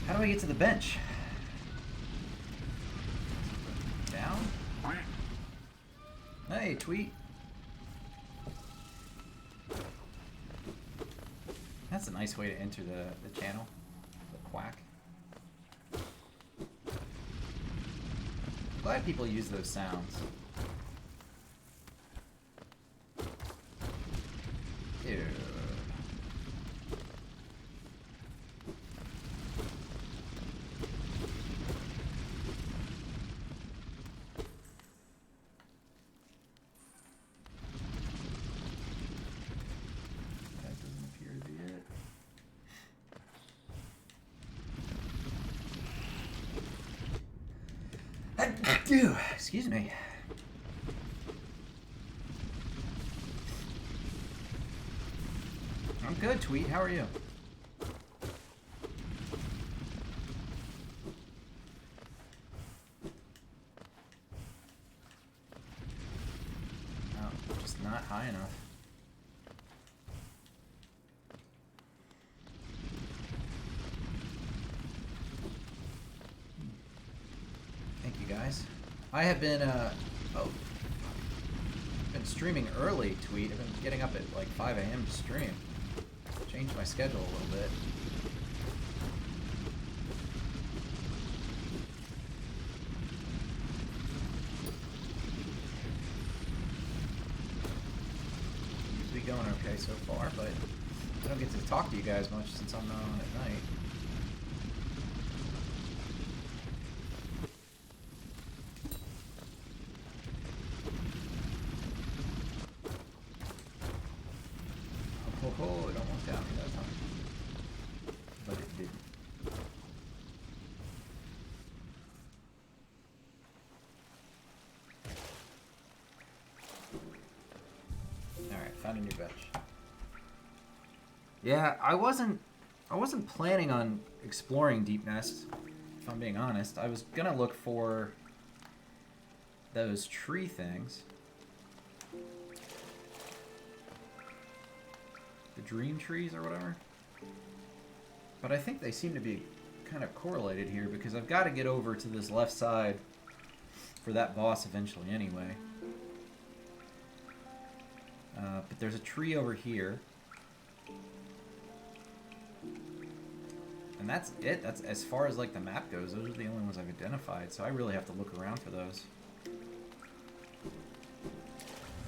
How do I get to the bench? Down? Hey, tweet. That's a nice way to enter the channel. The quack. Glad people use those sounds. Dude. Excuse me. I'm good, Tweet. How are you? Oh, just not high enough. Thank you, guys. I have been, been streaming early, Tweet. I've been getting up at like 5 a.m. to stream. Changed my schedule a little bit. Seems to be going okay so far, but I don't get to talk to you guys much since I'm not on at night. Oh, it almost got me that time. But it didn't. Alright, found a new bench. Yeah, I wasn't planning on exploring Deep Nest, if I'm being honest. I was gonna look for those tree things. The dream trees or whatever. But I think they seem to be kind of correlated here because I've got to get over to this left side for that boss eventually anyway. But there's a tree over here. And that's it. That's as far as like the map goes. Those are the only ones I've identified. So I really have to look around for those. Can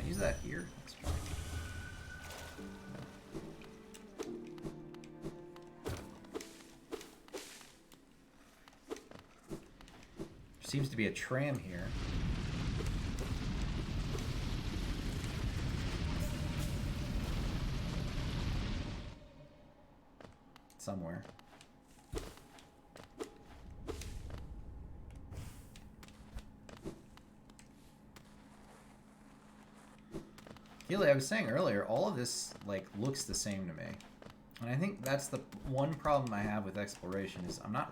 I use that here? Let's try. Seems to be a tram here. Somewhere. Keely, I was saying earlier, all of this like looks the same to me. And I think that's the one problem I have with exploration is I'm not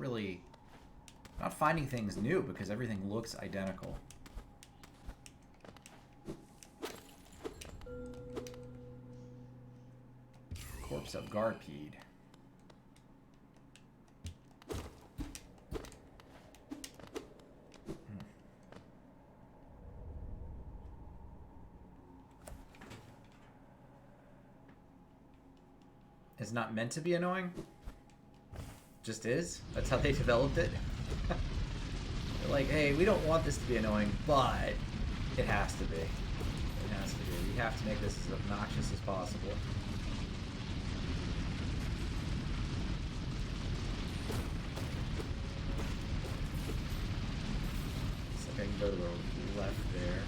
finding things new because everything looks identical. Corpse of Garpede. It's not meant to be annoying? Just is? That's how they developed it? They're like, hey, we don't want this to be annoying, but it has to be. It has to be. We have to make this as obnoxious as possible. go to the left there.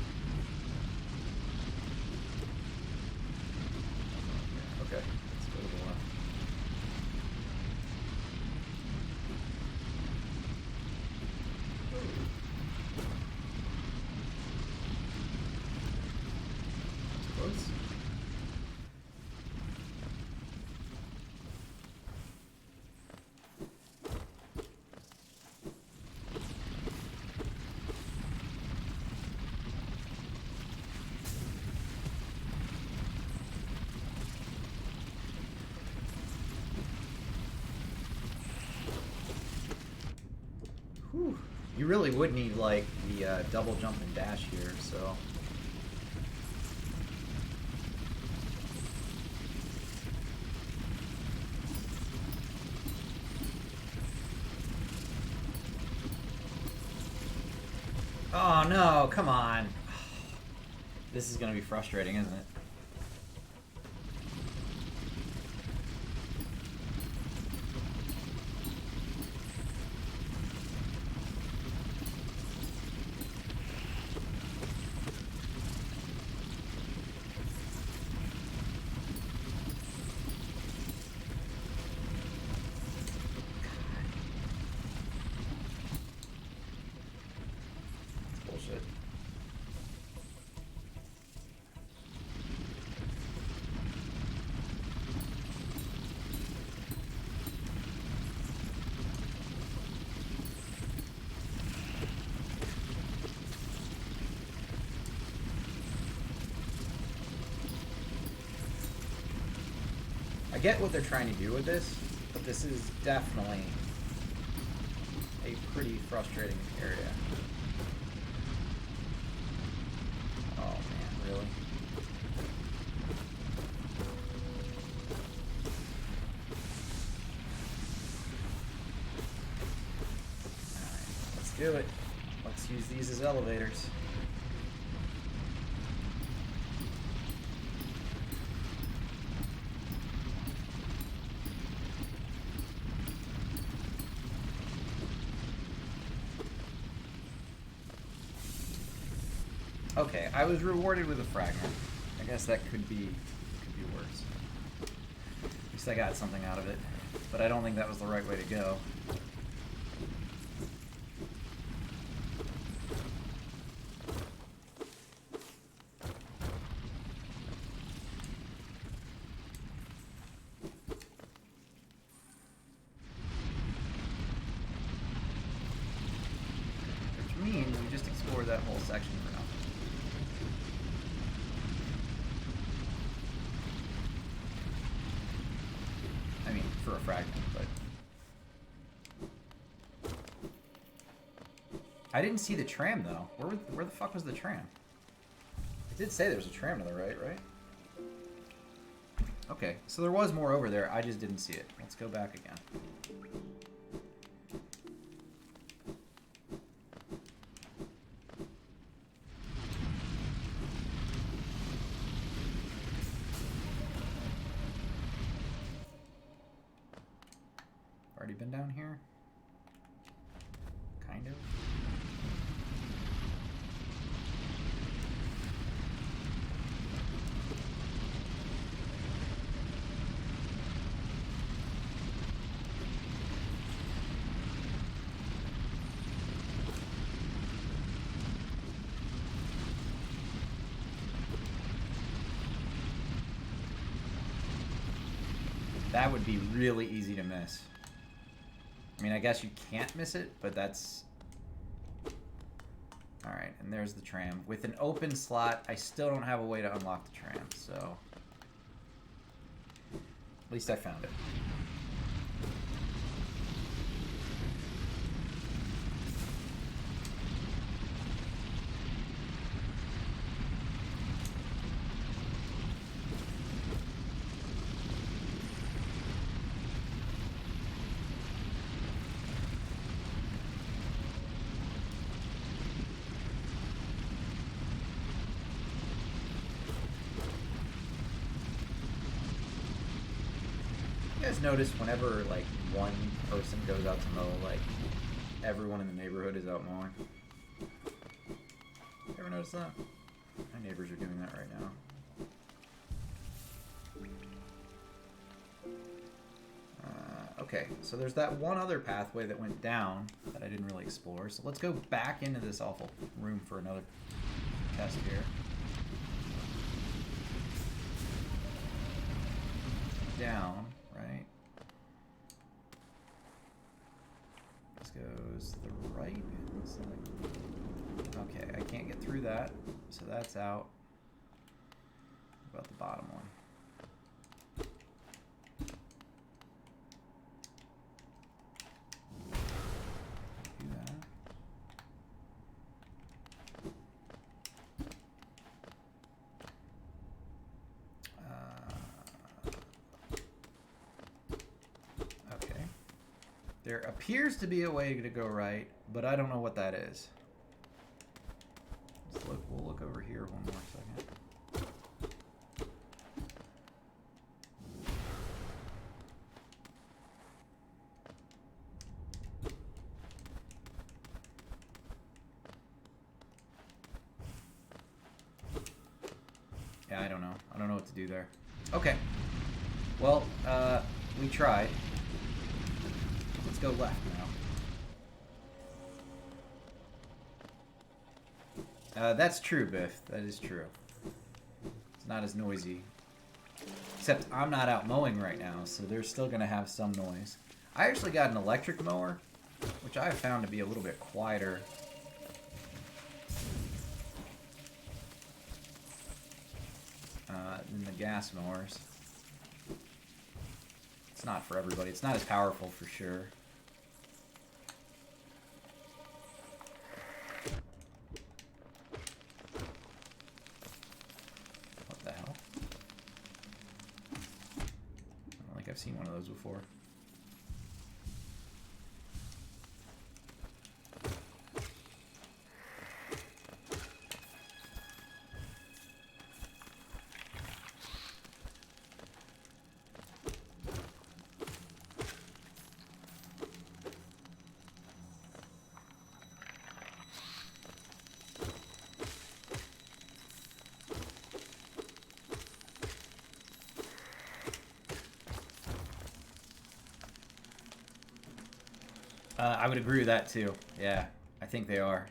Okay, let's go to the left. Close. Whew. You really would need like the double jump and dash here, so. Oh no, come on. This is gonna be frustrating, isn't it? Bullshit. I get what they're trying to do with this, but this is definitely a pretty frustrating area. Oh man, really? Alright, let's do it. Let's use these as elevators. Okay, I was rewarded with a fragment. I guess that could be worse. At least I got something out of it. But I don't think that was the right way to go. Which means we just explored that whole section for now. I mean, for a fragment, but... I didn't see the tram, though. Where the fuck was the tram? It did say there was a tram to the right? Okay, so there was more over there. I just didn't see it. Let's go back again. Already been down here? Kind of. That would be really easy to miss. I mean, I guess you can't miss it, but that's... Alright, and there's the tram. With an open slot, I still don't have a way to unlock the tram, so... At least I found it. You guys notice whenever like one person goes out to mow, like everyone in the neighborhood is out mowing? noticed that? My neighbors are doing that right now. Okay, so there's that one other pathway that went down that I didn't really explore. So let's go back into this awful room for another test here. Down, right? This goes to the right. Looks like. Okay, I can't get through that, so that's out. What about the bottom one? Do that. Okay. There appears to be a way to go right, but I don't know what that is. Let's look, we'll look over here one more second. Yeah, I don't know. I don't know what to do there. Okay. Well, we tried. Let's go left now. That's true, Biff. That is true. It's not as noisy. Except I'm not out mowing right now, so they're still going to have some noise. I actually got an electric mower, which I have found to be a little bit quieter. Than the gas mowers. It's not for everybody. It's not as powerful for sure. What the hell? I don't think I've seen one of those before. I would agree with that too. Yeah, I think they are.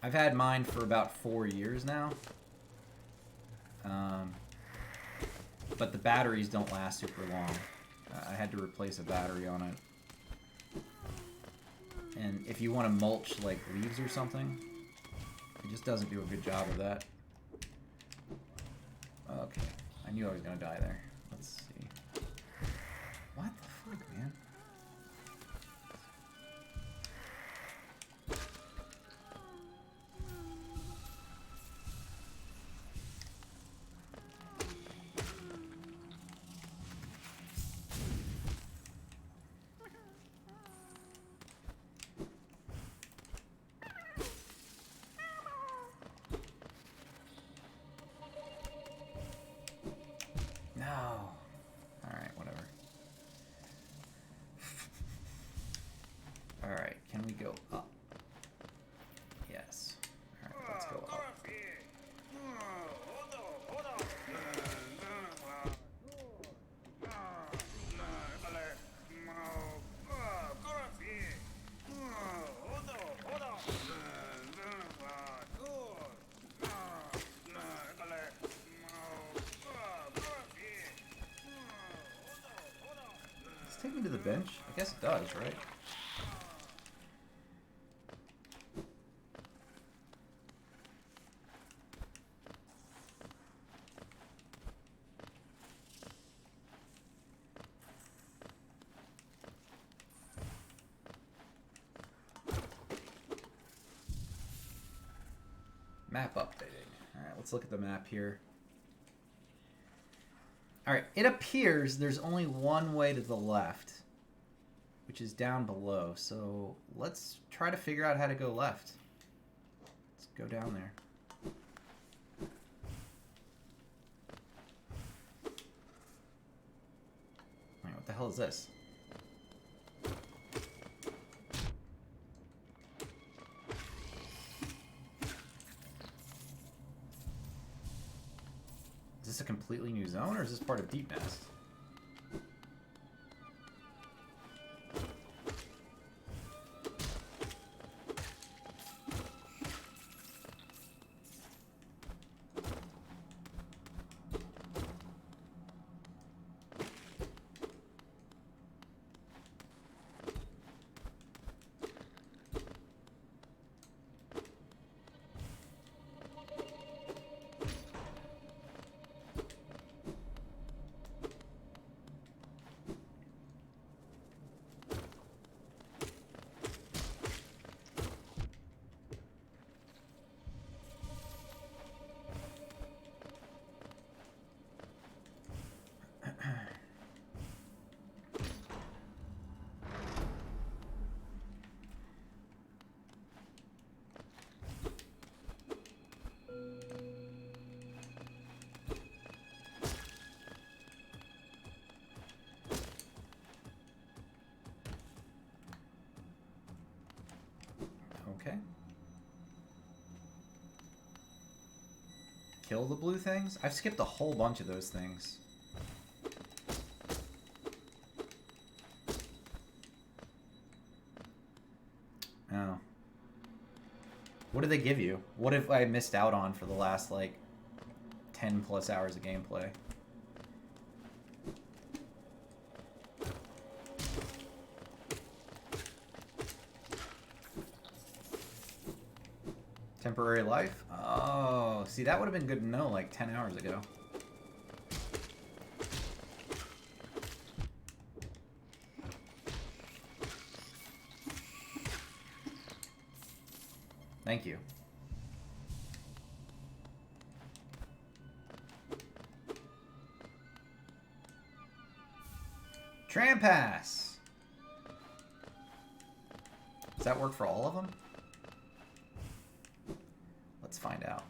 I've had mine for about 4 years now. But the batteries don't last super long. I had to replace a battery on it. And if you want to mulch like leaves or something, it just doesn't do a good job of that. Okay, I knew I was gonna die there. Let's see. What the fuck, man? No. Alright, whatever. Alright, can we go up? Yes. Alright, let's go up. Does it take me to the bench? I guess it does, right? Map updating. Alright, let's look at the map here. Alright, it appears there's only one way to the left, which is down below. So let's try to figure out how to go left. Let's go down there. Alright, What the hell is this? Is this a completely new zone, or is this part of Deep Nest? Okay. Kill the blue things? I've skipped a whole bunch of those things. Oh. What did they give you? What if I missed out on for the last, like, 10 plus hours of gameplay? Temporary life? Oh, see, that would have been good to know like 10 hours ago. Thank you. Tram pass! Does that work for all of them? Let's find out.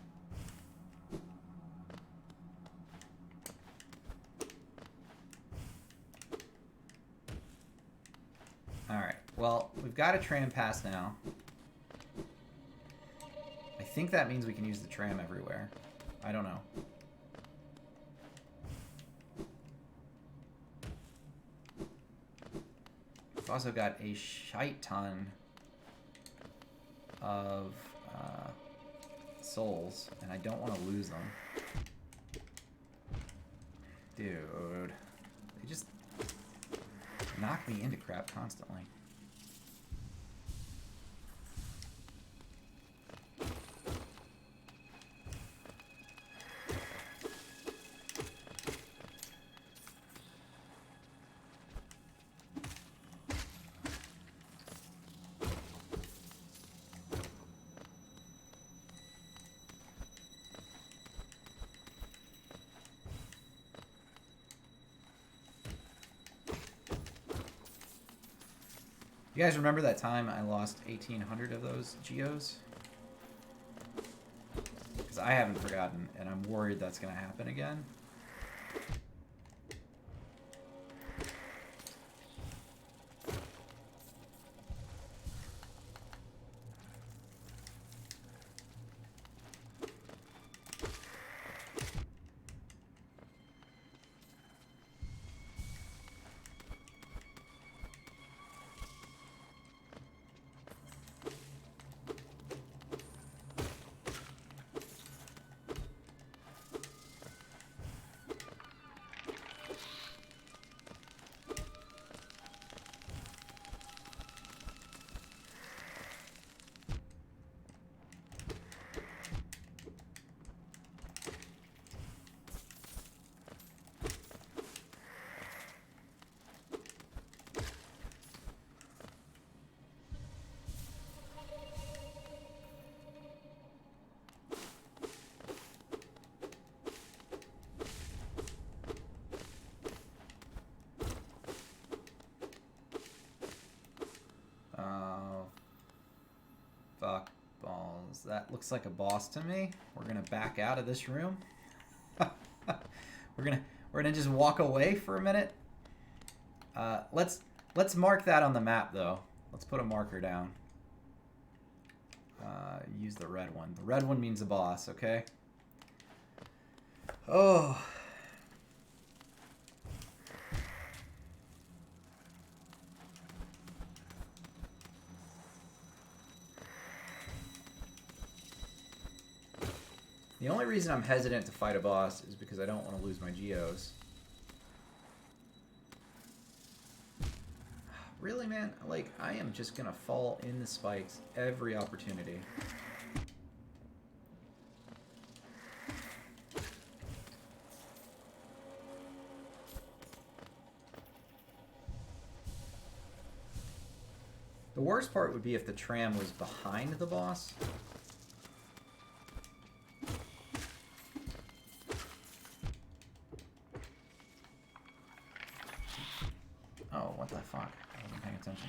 Alright, well, we've got a tram pass now. I think that means we can use the tram everywhere. I don't know. We've also got a shite ton of souls, and I don't want to lose them. Dude. They just knock me into crap constantly. You guys remember that time I lost 1,800 of those geos? Because I haven't forgotten, and I'm worried that's going to happen again. Fuck balls. That looks like a boss to me. We're gonna back out of this room. we're gonna just walk away for a minute. Let's mark that on the map though. Let's put a marker down. Use the red one. The red one means a boss, okay? Oh. The only reason I'm hesitant to fight a boss is because I don't want to lose my geos. Really, man? Like, I am just gonna fall in the spikes every opportunity. The worst part would be if the tram was behind the boss. Oh, what the fuck? I wasn't paying attention.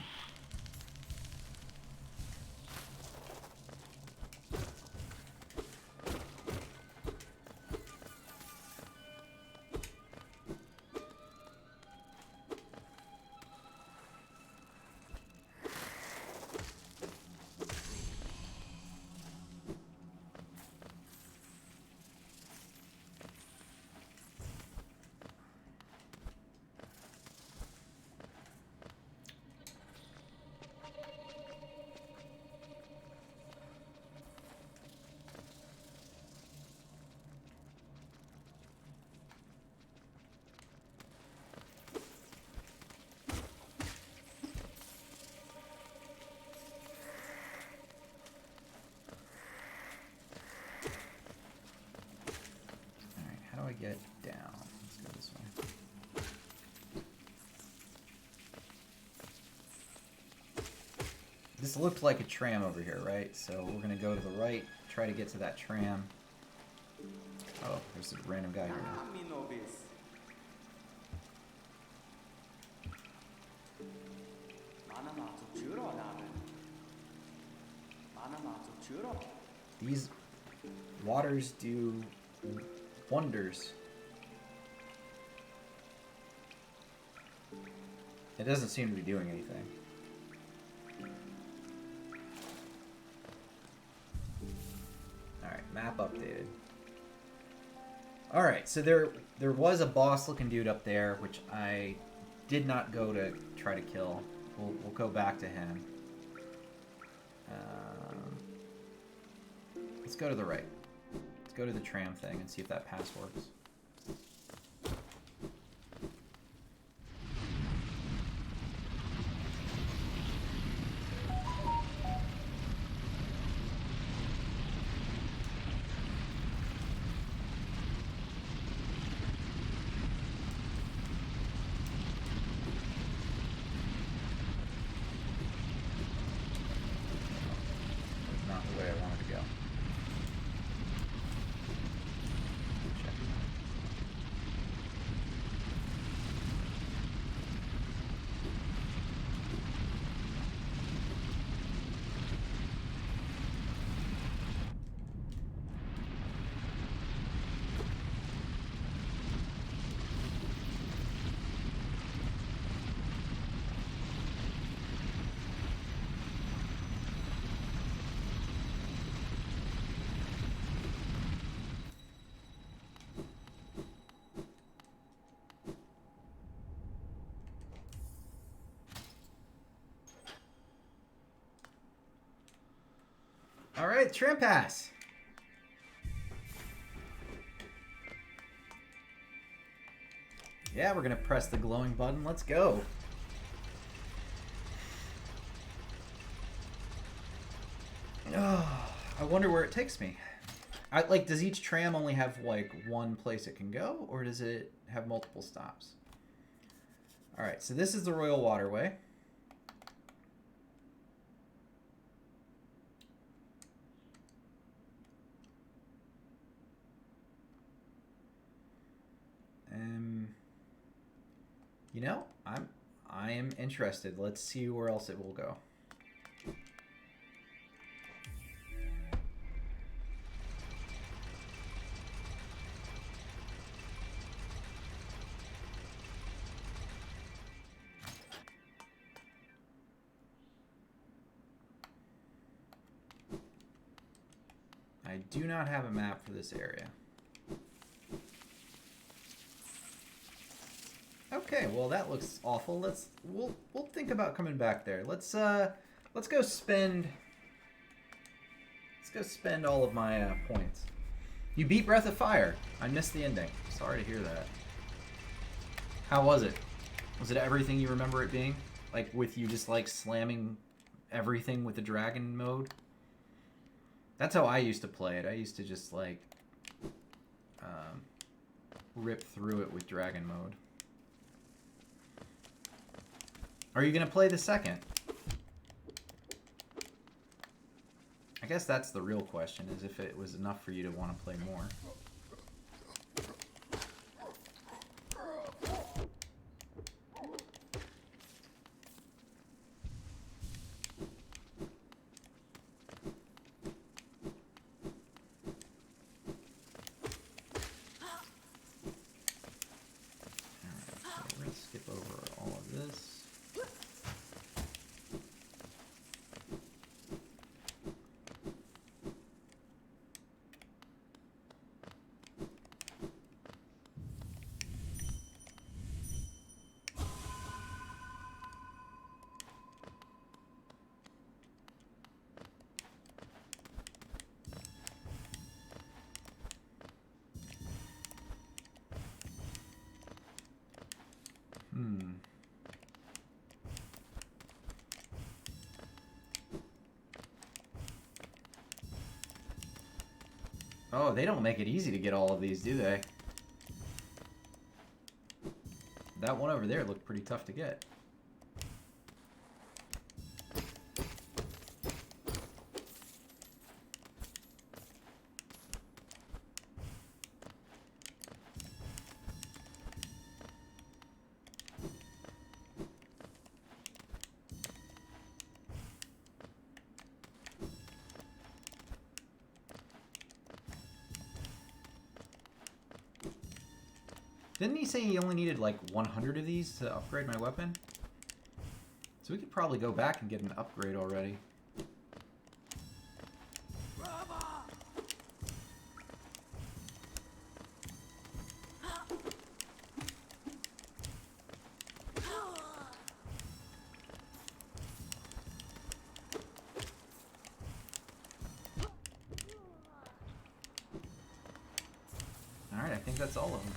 How do I get down? Let's go this way. This looked like a tram over here, right? So we're gonna go to the right, try to get to that tram. Oh, there's a random guy here. These waters do wonders. It doesn't seem to be doing anything. Alright, map updated. Alright, so there was a boss looking dude up there, which I did not go to try to kill. We'll go back to him. Let's go to the right. Let's go to the tram thing and see if that pass works. Not the way I wanted to go. Check. All right, tram pass. Yeah, we're gonna press the glowing button. Let's go. Oh, I wonder where it takes me. Like, does each tram only have like one place it can go, or does it have multiple stops? All right, so this is the Royal Waterway. You know, I am interested. Let's see where else it will go. I do not have a map for this area. Okay, well that looks awful. We'll think about coming back there. Let's go spend all of my points. You beat Breath of Fire. I missed the ending. Sorry to hear that. How was it? Was it everything you remember it being? Like with you just like slamming everything with the dragon mode? That's how I used to play it. I used to just like rip through it with dragon mode. Are you gonna play the second? I guess that's the real question, is if it was enough for you to want to play more. Alright, so let's skip over all of this. Oh, they don't make it easy to get all of these, do they? That one over there looked pretty tough to get. Didn't he say he only needed like 100 of these to upgrade my weapon? So we could probably go back and get an upgrade already. Alright, I think that's all of them.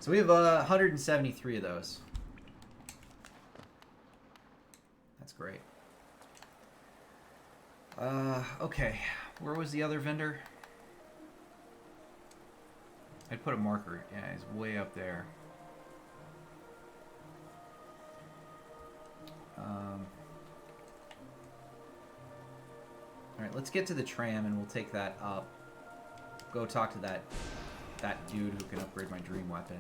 So we have 173 of those. That's great. Okay. Where was the other vendor? I'd put a marker. Yeah, he's way up there. Alright, let's get to the tram and we'll take that up. Go talk to that dude who can upgrade my dream weapon.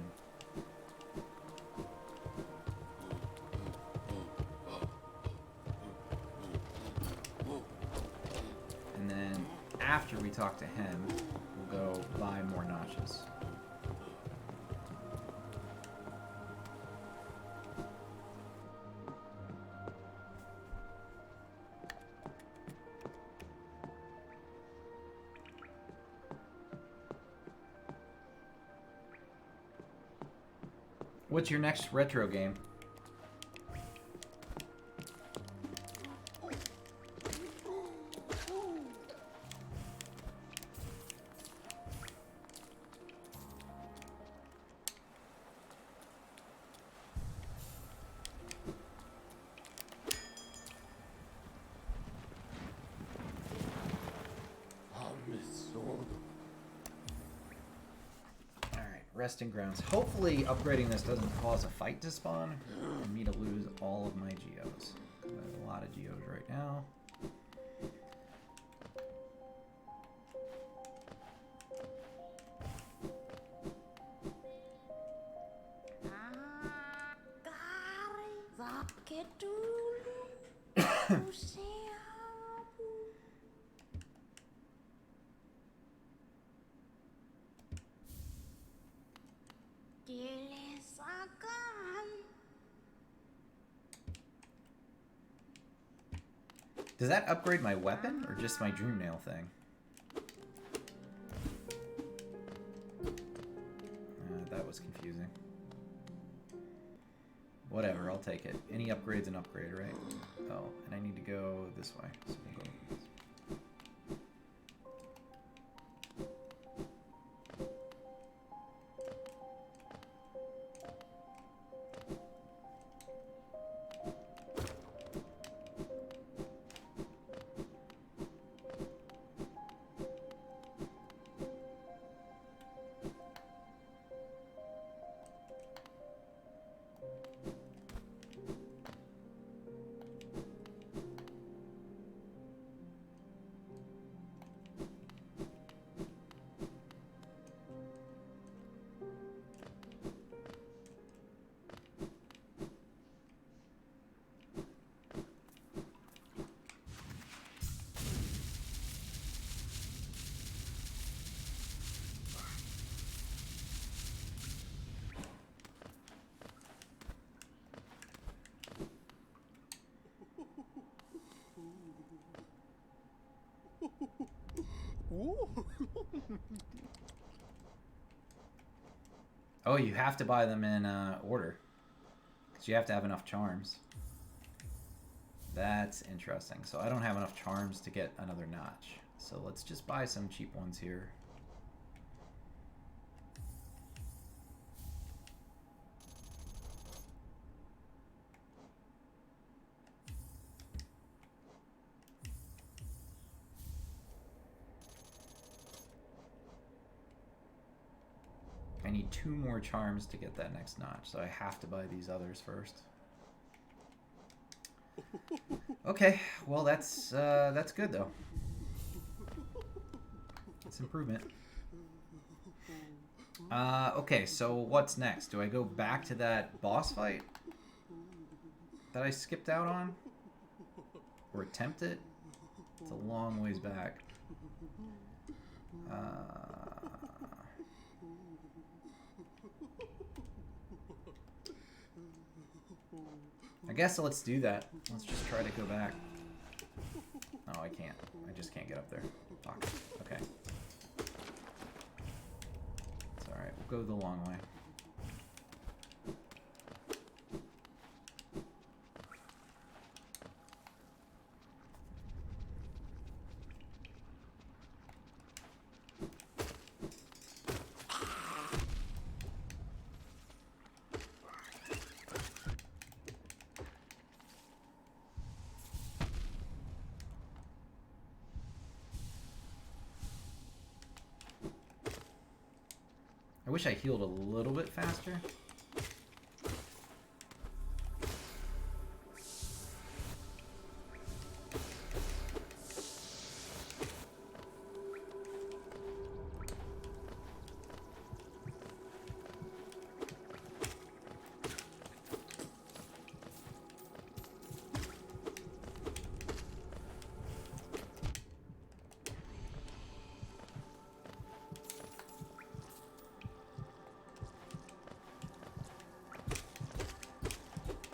And then after we talk to him, we'll go buy more notches. What's your next retro game? Resting grounds. Hopefully upgrading this doesn't cause a fight to spawn and me to lose all of my geos. I have a lot of geos right now. Does that upgrade my weapon or just my Dream Nail thing? That was confusing. Whatever, I'll take it. Any upgrade's an upgrade, right? Oh, and I need to go this way. So we'll go this. Oh, you have to buy them in order. Because you have to have enough charms. That's interesting. So I don't have enough charms to get another notch. So let's just buy some cheap ones here. I need 2 more charms to get that next notch, so I have to buy these others first. Okay, well that's good though. It's improvement. Okay, so what's next? Do I go back to that boss fight that I skipped out on? Or attempt it? It's a long ways back. I guess let's do that. Let's just try to go back. Oh, I can't. I just can't get up there. Fuck. Okay. It's alright. We'll go the long way. I wish I healed a little bit faster.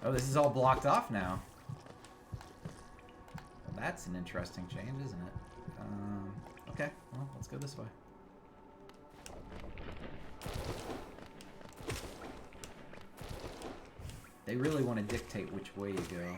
Oh, this is all blocked off now. Well, that's an interesting change, isn't it? Okay, well, let's go this way. They really want to dictate which way you go.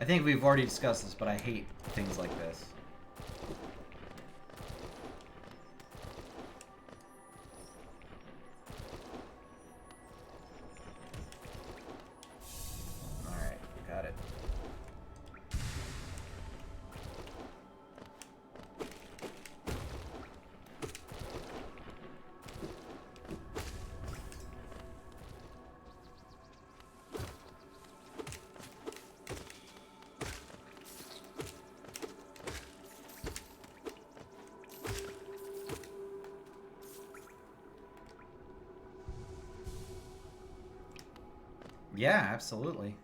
think we've already discussed this, but I hate things like this. Alright, got it. Yeah, absolutely.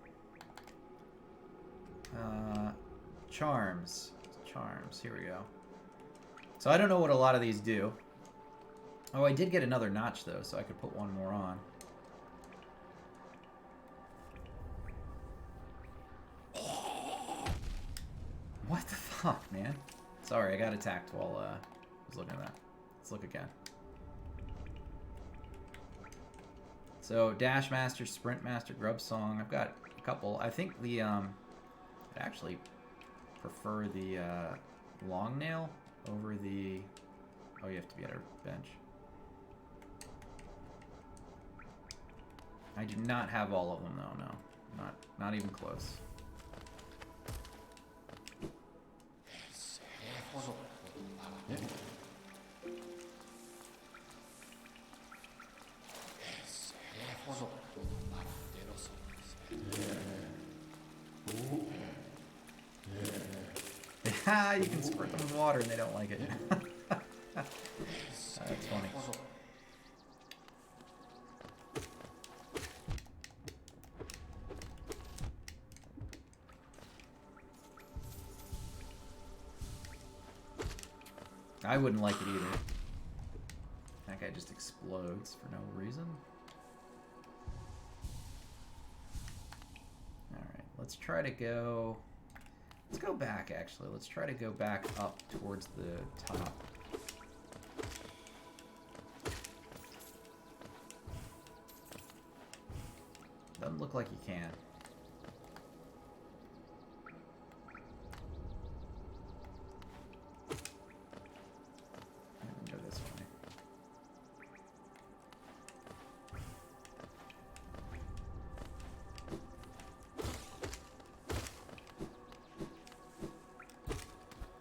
Charms. Charms. Here we go. So I don't know what a lot of these do. Oh, I did get another notch, though, so I could put one more on. What the fuck, man? Sorry, I got attacked while I was looking at that. Let's look again. So, Dash Master, Sprint Master, Grub Song. I've got a couple. I think the, I actually prefer the, Long Nail over the... Oh, you have to be at our bench. I do not have all of them, though, no. Not even close. Ha! You can squirt them with water and they don't like it. That's funny. I wouldn't like it either. That guy just explodes for no reason. Alright, let's try to go... Let's go back, actually. Let's try to go back up towards the top. Doesn't look like you can. Go this way.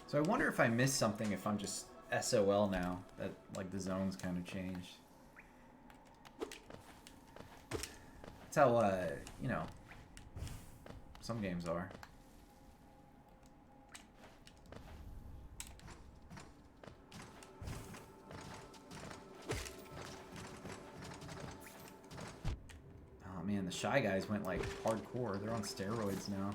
So I wonder if I missed something if I'm just SOL now, that like the zones kind of changed. That's how, you know, some games are. Oh man, the Shy Guys went like hardcore. They're on steroids now.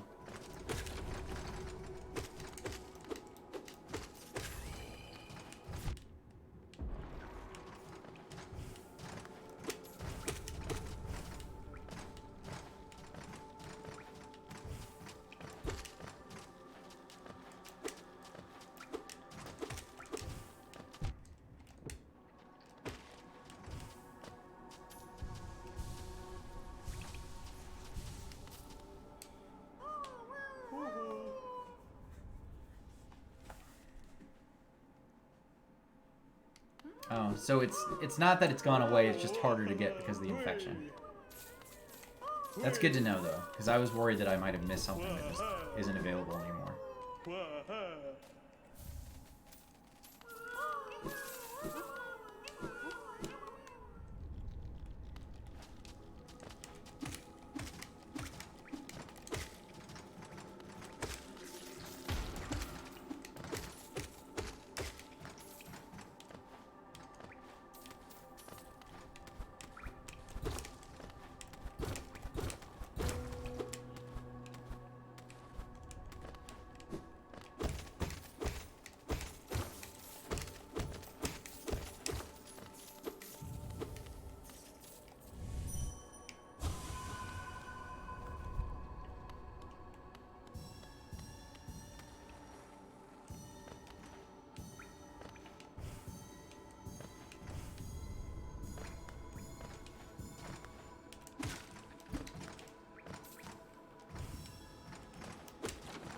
Oh, so it's not that it's gone away, it's just harder to get because of the infection. That's good to know, though, because I was worried that I might have missed something that just isn't available anymore.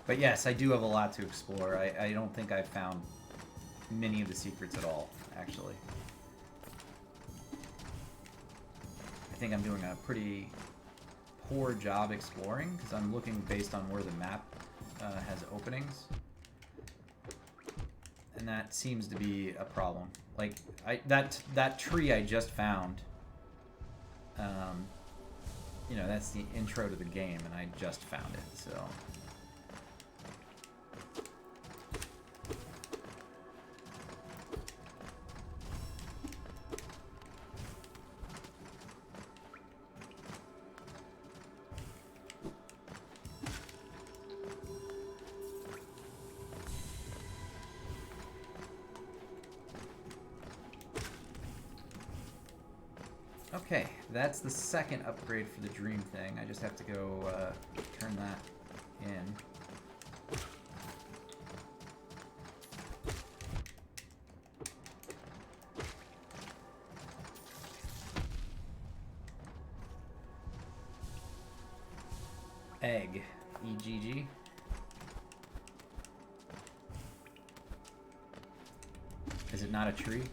But yes, I do have a lot to explore. I don't think I've found many of the secrets at all, actually. I think I'm doing a pretty poor job exploring, because I'm looking based on where the map has openings. And that seems to be a problem. Like, that tree I just found, you know, that's the intro to the game, and I just found it, so... Okay, that's the second upgrade for the dream thing. I just have to go turn that in. Egg. EGG. Is it not a tree?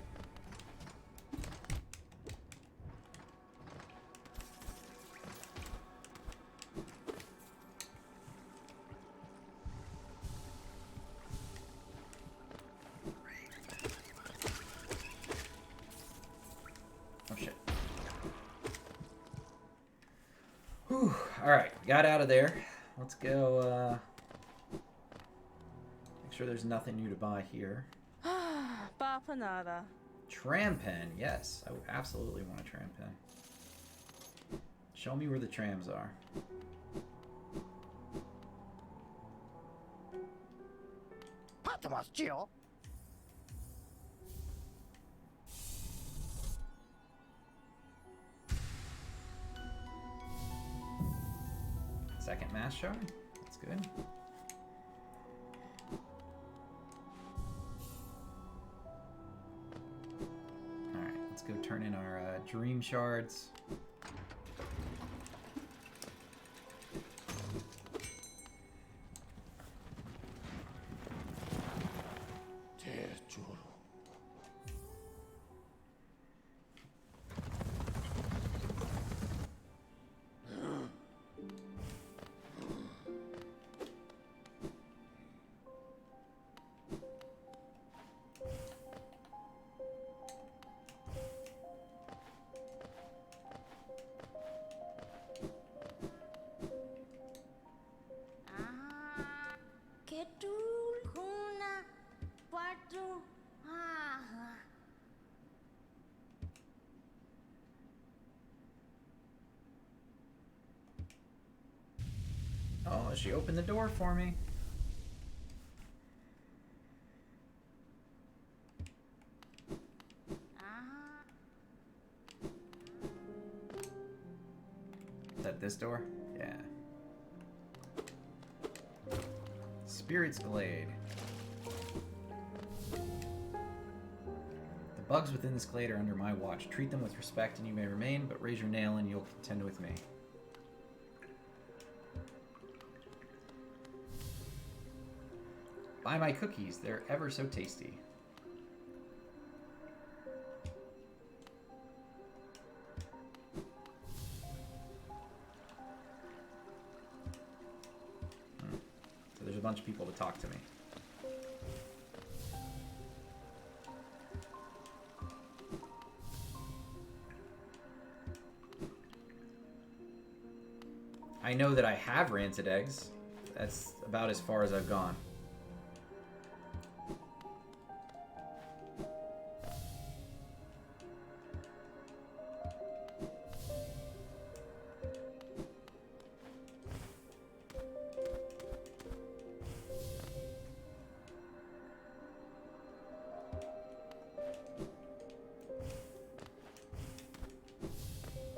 Alright, got out of there. Let's go, make sure there's nothing new to buy here. Papanada. Tram pen, yes. I would absolutely want a tram pen. Show me where the trams are. Patmos, Gio. Second mass shard. That's good. Alright, let's go turn in our dream shards. Oh, she opened the door for me. Is that this door? Yeah. Spirit's Glade. The bugs within this glade are under my watch. Treat them with respect and you may remain, but raise your nail and you'll contend with me. Buy my cookies. They're ever so tasty. So there's a bunch of people to talk to me. I know that I have rancid eggs. That's about as far as I've gone.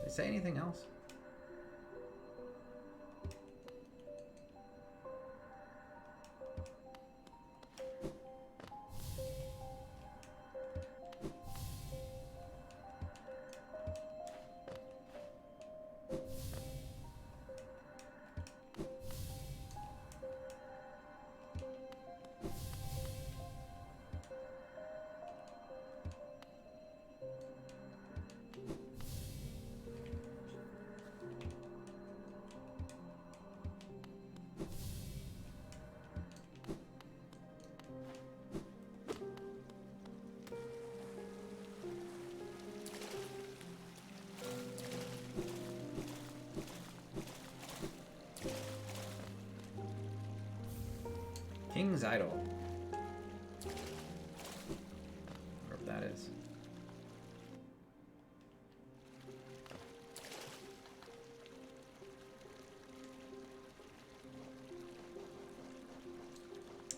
Did they say anything else? King's Idol. Whatever that is.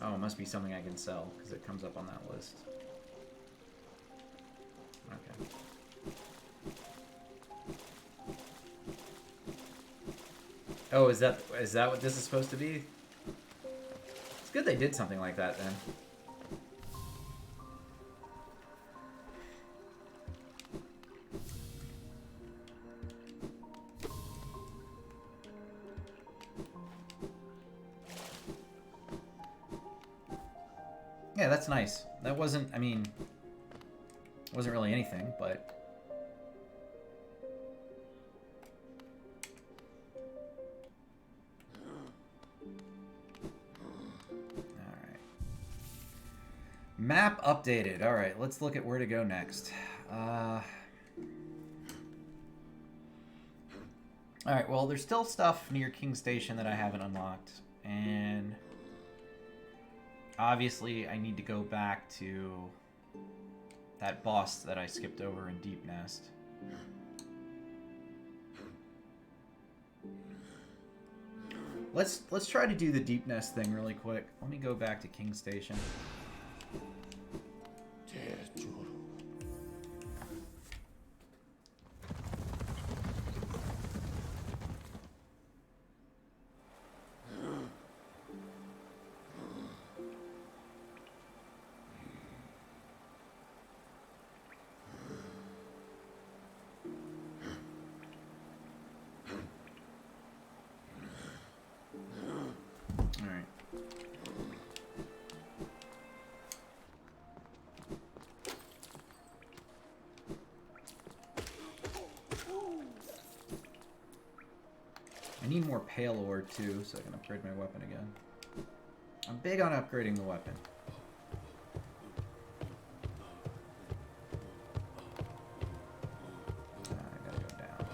Oh, it must be something I can sell, because it comes up on that list. Okay. Oh, is that what this is supposed to be? It's good they did something like that then. Yeah, that's nice. That wasn't, I mean, wasn't really anything, but... Alright. Map updated. Alright, let's look at where to go next. Alright, well, there's still stuff near King Station that I haven't unlocked, and... Obviously, I need to go back to that boss that I skipped over in Deep Nest. Let's try to do the Deep Nest thing really quick. Let me go back to King Station. I need more pale ore too, so I can upgrade my weapon again. I'm big on upgrading the weapon. I gotta go down.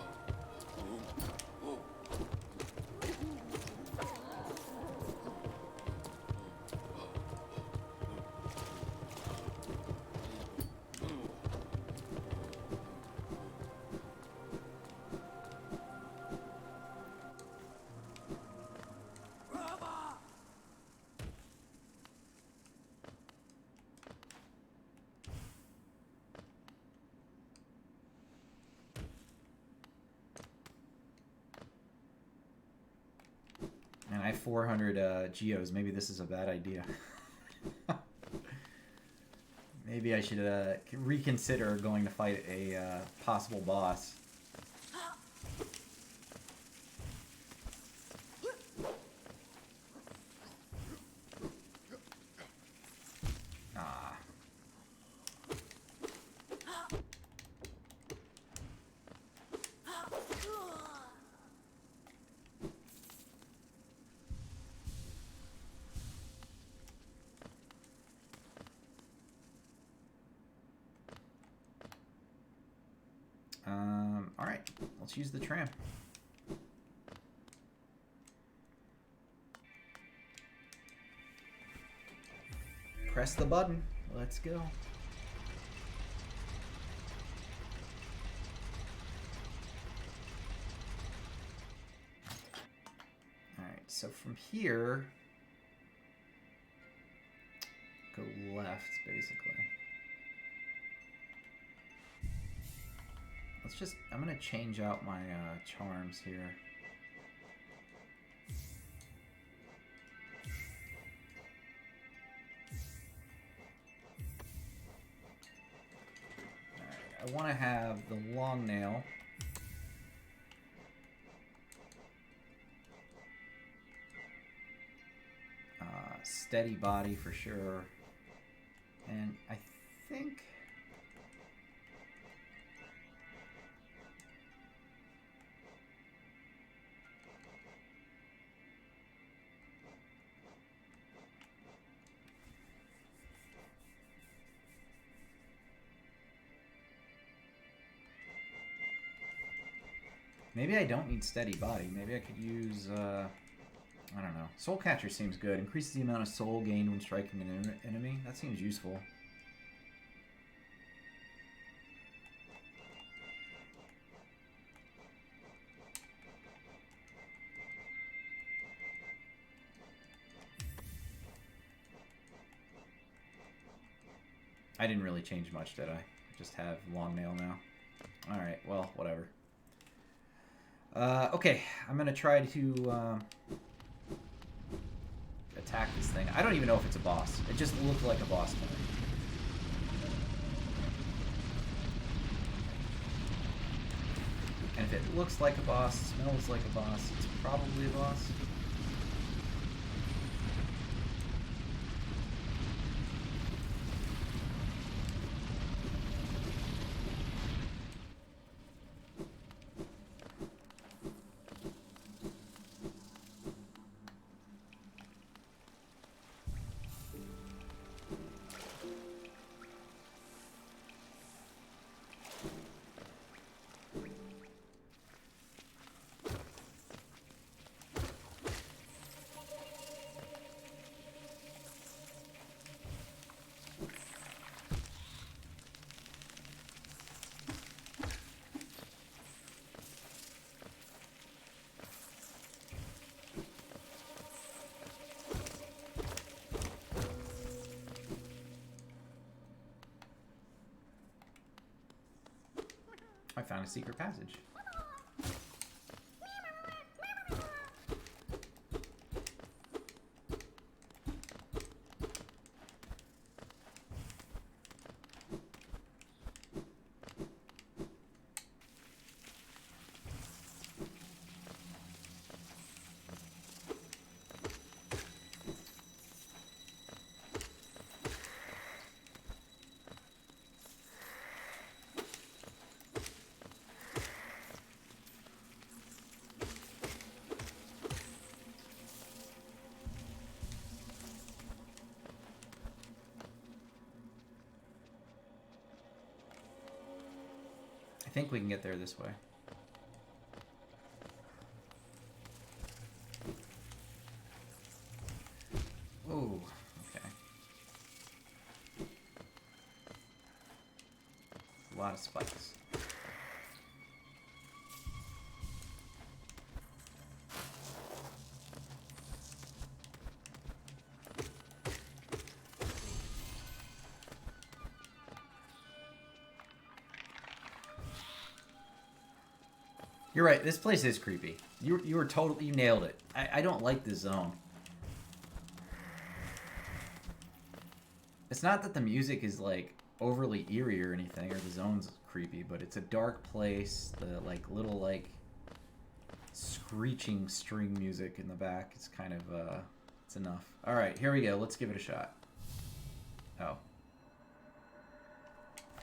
And I have 400 geos. Maybe this is a bad idea. Maybe I should reconsider going to fight a possible boss. Ah. Alright, let's use the tram. Press the button. Let's go. Alright, so from here, go left, basically. Let's just, I'm gonna change out my charms here. Alright, I want to have the long nail. Steady body for sure. And I think... Maybe I don't need steady body. Maybe I could use, I don't know. Soul Catcher seems good. Increases the amount of soul gained when striking an enemy. That seems useful. I didn't really change much, did I? Just have long nail now. Alright, well, whatever. Okay, I'm gonna try to attack this thing. I don't even know if it's a boss. It just looked like a boss to me. And if it looks like a boss, smells like a boss, it's probably a boss. I found a secret passage. I think we can get there this way. Oh, okay. A lot of spikes. You're right, this place is creepy. You were totally, you nailed it. I don't like this zone. It's not that the music is like overly eerie or anything, or the zone's creepy, but it's a dark place. The like little like screeching string music in the back, it's kind of it's enough. All right, here we go. Let's give it a shot.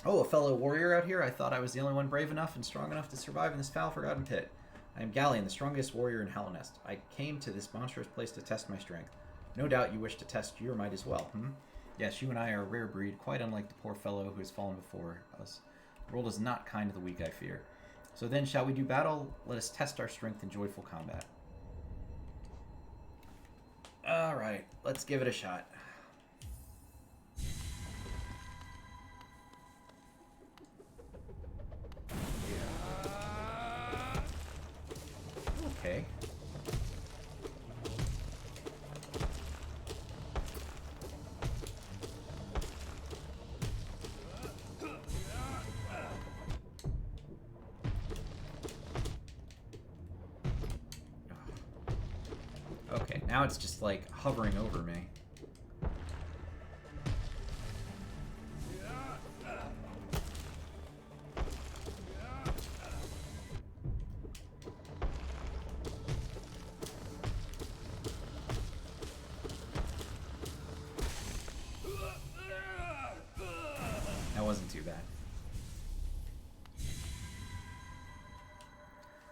Oh, a fellow warrior out here? I thought I was the only one brave enough and strong enough to survive in this foul, forgotten pit. I am Galleon, the strongest warrior in Hallownest. I came to this monstrous place to test my strength. No doubt you wish to test your might as well, hmm? Yes, you and I are a rare breed, quite unlike the poor fellow who has fallen before us. The world is not kind to the weak, I fear. So then, shall we do battle? Let us test our strength in joyful combat. Alright, let's give it a shot. Okay. Okay, now it's just like hovering over me. That wasn't too bad.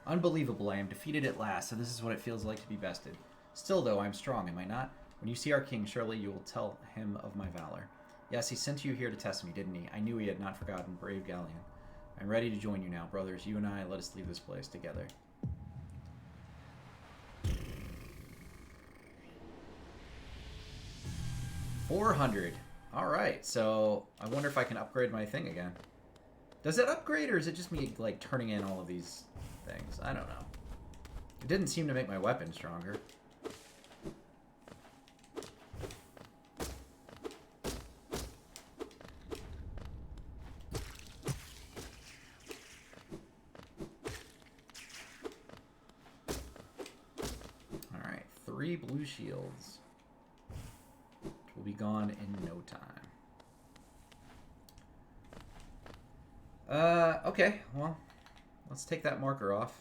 Unbelievable, I am defeated at last, so this is what it feels like to be bested. Still, though, I am strong, am I not? When you see our king, surely you will tell him of my valor. Yes, he sent you here to test me, didn't he? I knew he had not forgotten brave Galleon. I'm ready to join you now, brothers. You and I, let us leave this place together. 400. Alright, so I wonder if I can upgrade my thing again. Does it upgrade, or is it just me, like, turning in all of these things? I don't know. It didn't seem to make my weapon stronger. Alright, 3 blue shields. Which will be gone in no time. Okay, well, let's take that marker off.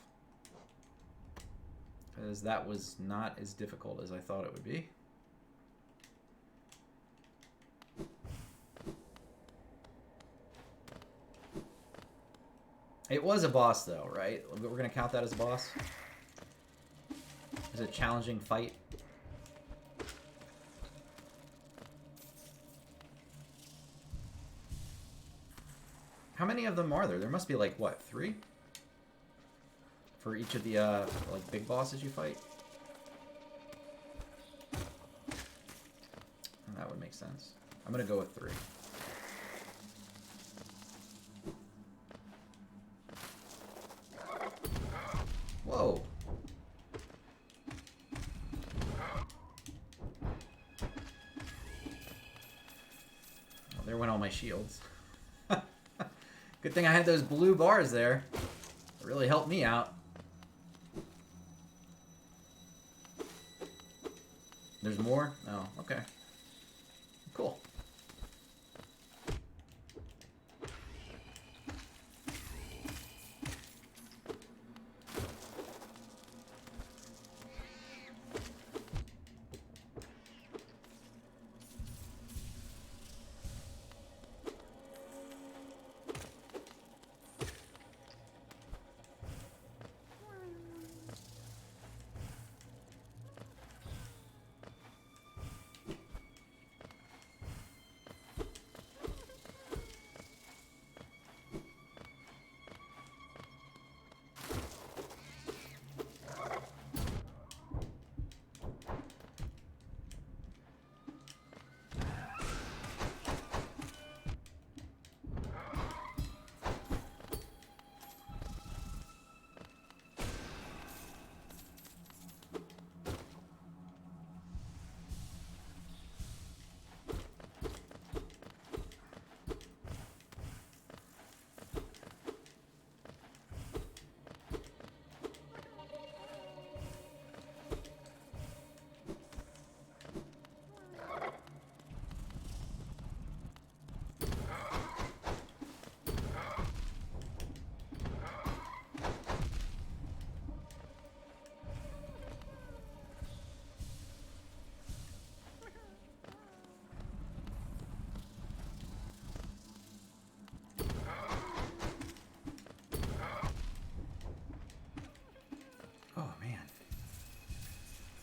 Because that was not as difficult as I thought it would be. It was a boss, though, right? We're going to count that as a boss? Is it a challenging fight? How many of them are there? There must be, like, what, 3? For each of the, like, big bosses you fight? That would make sense. I'm gonna go with 3. Whoa! Well, there went all my shields. Good thing I had those blue bars there. It really helped me out. There's more? Oh, okay. Cool.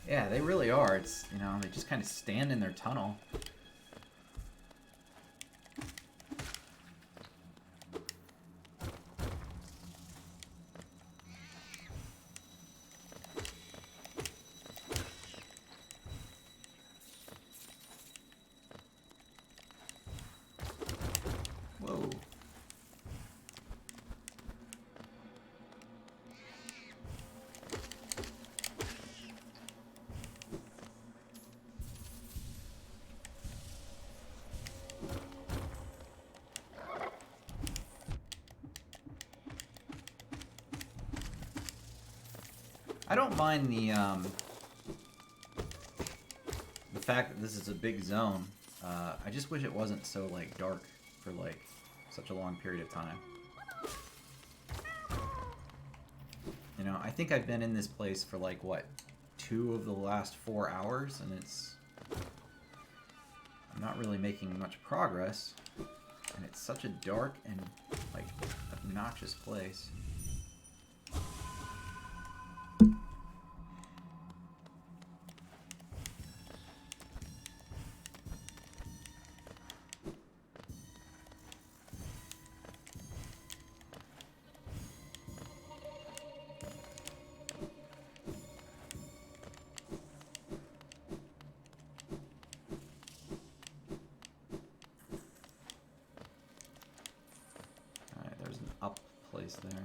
Yeah, they really are. It's, you know, they just kind of stand in their tunnel. Whoa. I don't mind the fact that this is a big zone. I just wish it wasn't so, like, dark for, like, such a long period of time. You know, I think I've been in this place for, like, what, 2 of the last 4 hours, and I'm not really making much progress, and it's such a dark and, like, obnoxious place. place there.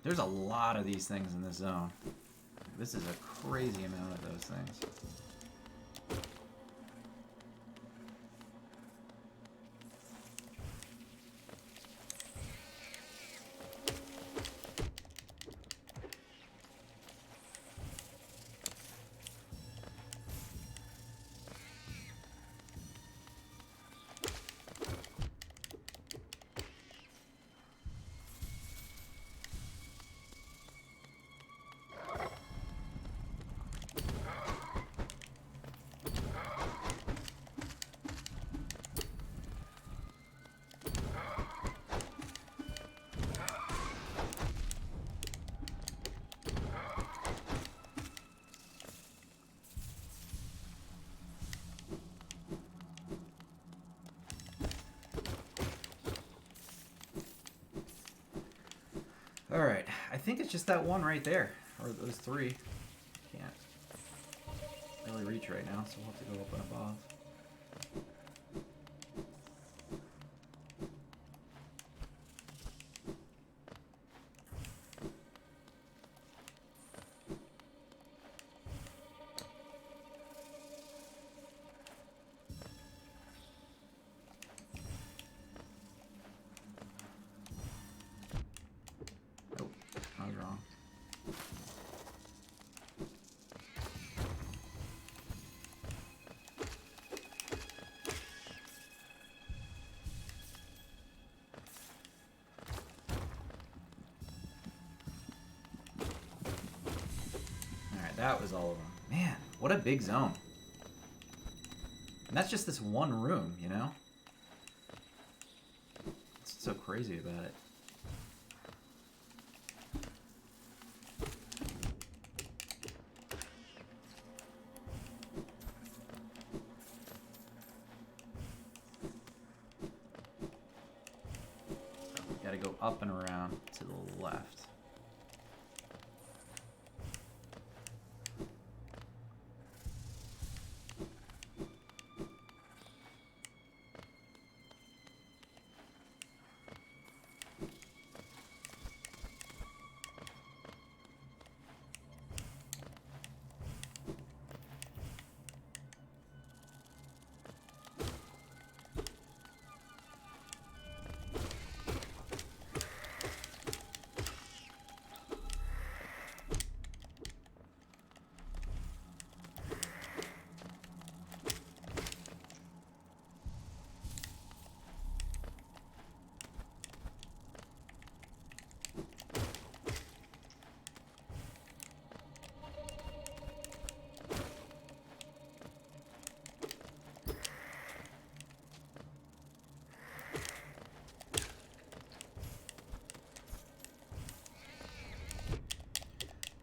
There's a lot of these things in this zone. This is a crazy amount of those things. Alright, I think it's just that one right there. Or those three. Can't really reach right now, so we'll have to go up and above. Nope, I was wrong. Alright, that was all of them. Man, what a big zone. And that's just this one room, you know? What's so crazy about it? Gotta go up and around to the left.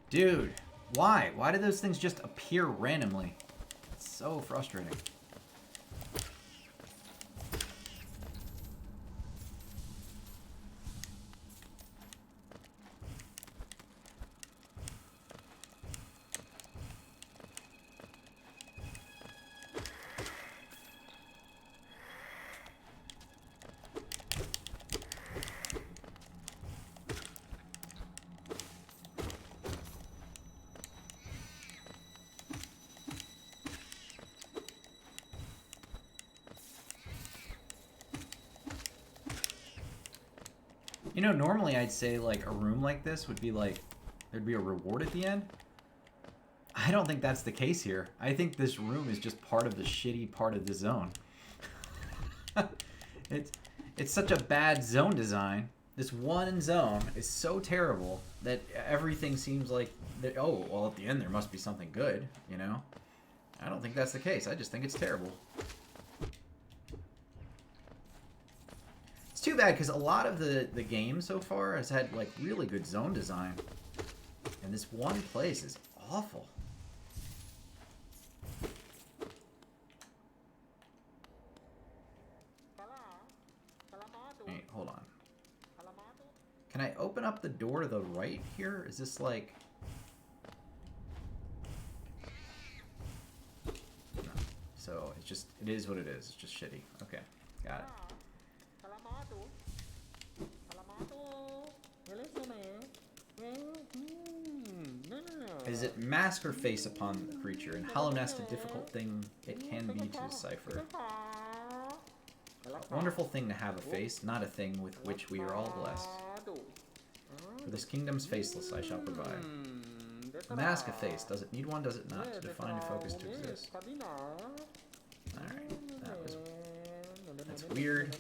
Dude, why? Why do those things just appear randomly? It's so frustrating. You know, normally I'd say like a room like this would be like, there'd be a reward at the end. I don't think that's the case here. I think this room is just part of the shitty part of the zone. It's such a bad zone design. This one zone is so terrible that everything seems like, that, oh, well at the end there must be something good, you know? I don't think that's the case. I just think it's terrible. It's too bad because a lot of the game so far has had like really good zone design. And this one place is awful. Wait, hold on. Can I open up the door to the right here? Is this like... No. So it's just, it is what it is. It's just shitty. Okay, got it. Is it mask or face upon the creature? In Hollow Nest, a difficult thing it can be to decipher. A wonderful thing to have a face, not a thing with which we are all blessed. For this kingdom's faceless I shall provide. A mask, a face. Does it need one? Does it not? To define a focus to exist. Alright, that's weird.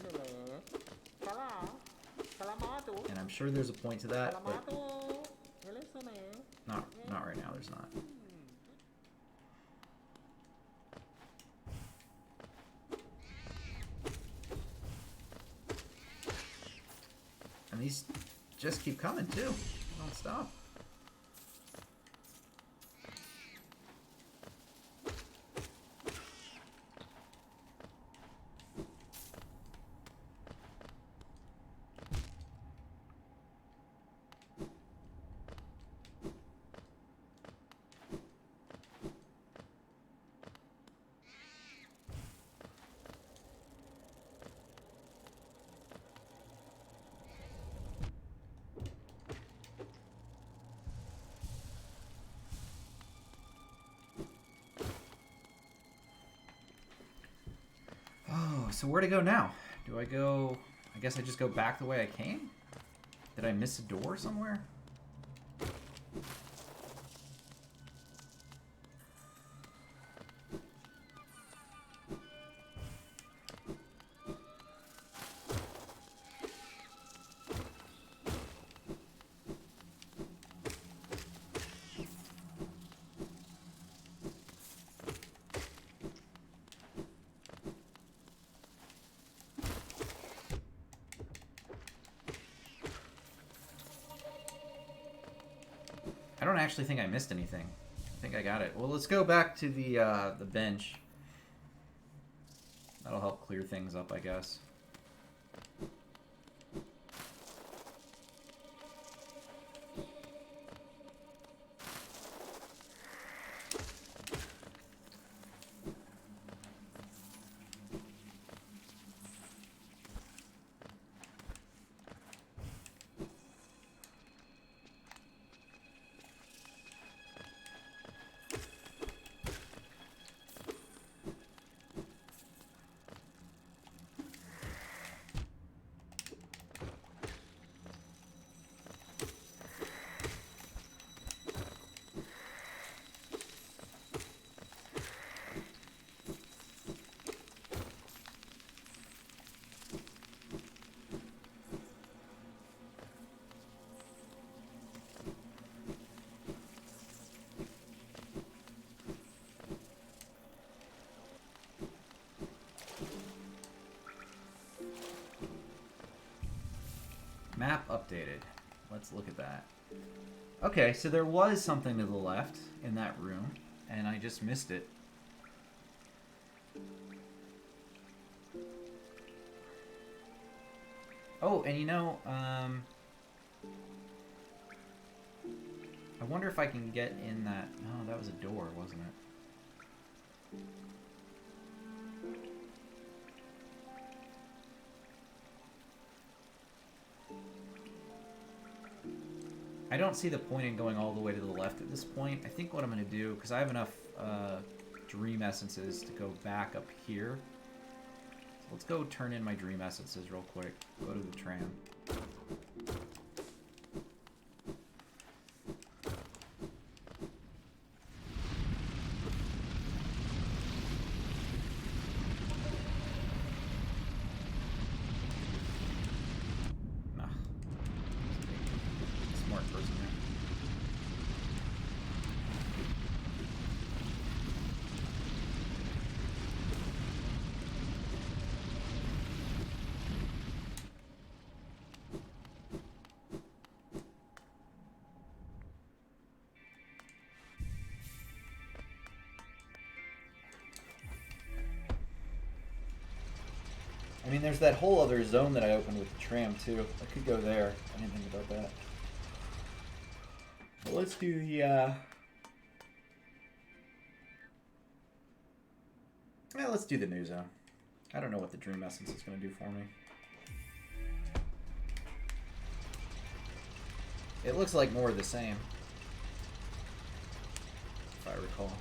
And I'm sure there's a point to that, but not right now, there's not. And these just keep coming too. They don't stop. So where to go now? Do I go... I guess I just go back the way I came? Did I miss a door somewhere? I don't actually think I missed anything. I think I got it. Well, let's go back to the bench. That'll help clear things up, I guess. Map updated. Let's look at that. Okay, so there was something to the left in that room, and I just missed it. Oh, and you know, I wonder if I can get in that... No, that was a door, wasn't it? I don't see the point in going all the way to the left at this point. I think what I'm going to do, because I have enough dream essences to go back up here. So let's go turn in my dream essences real quick. Go to the tram. I mean, there's that whole other zone that I opened with the tram, too. I could go there. I didn't think about that. But let's do the, yeah, let's do the new zone. I don't know what the Dream Essence is going to do for me. It looks like more of the same, if I recall.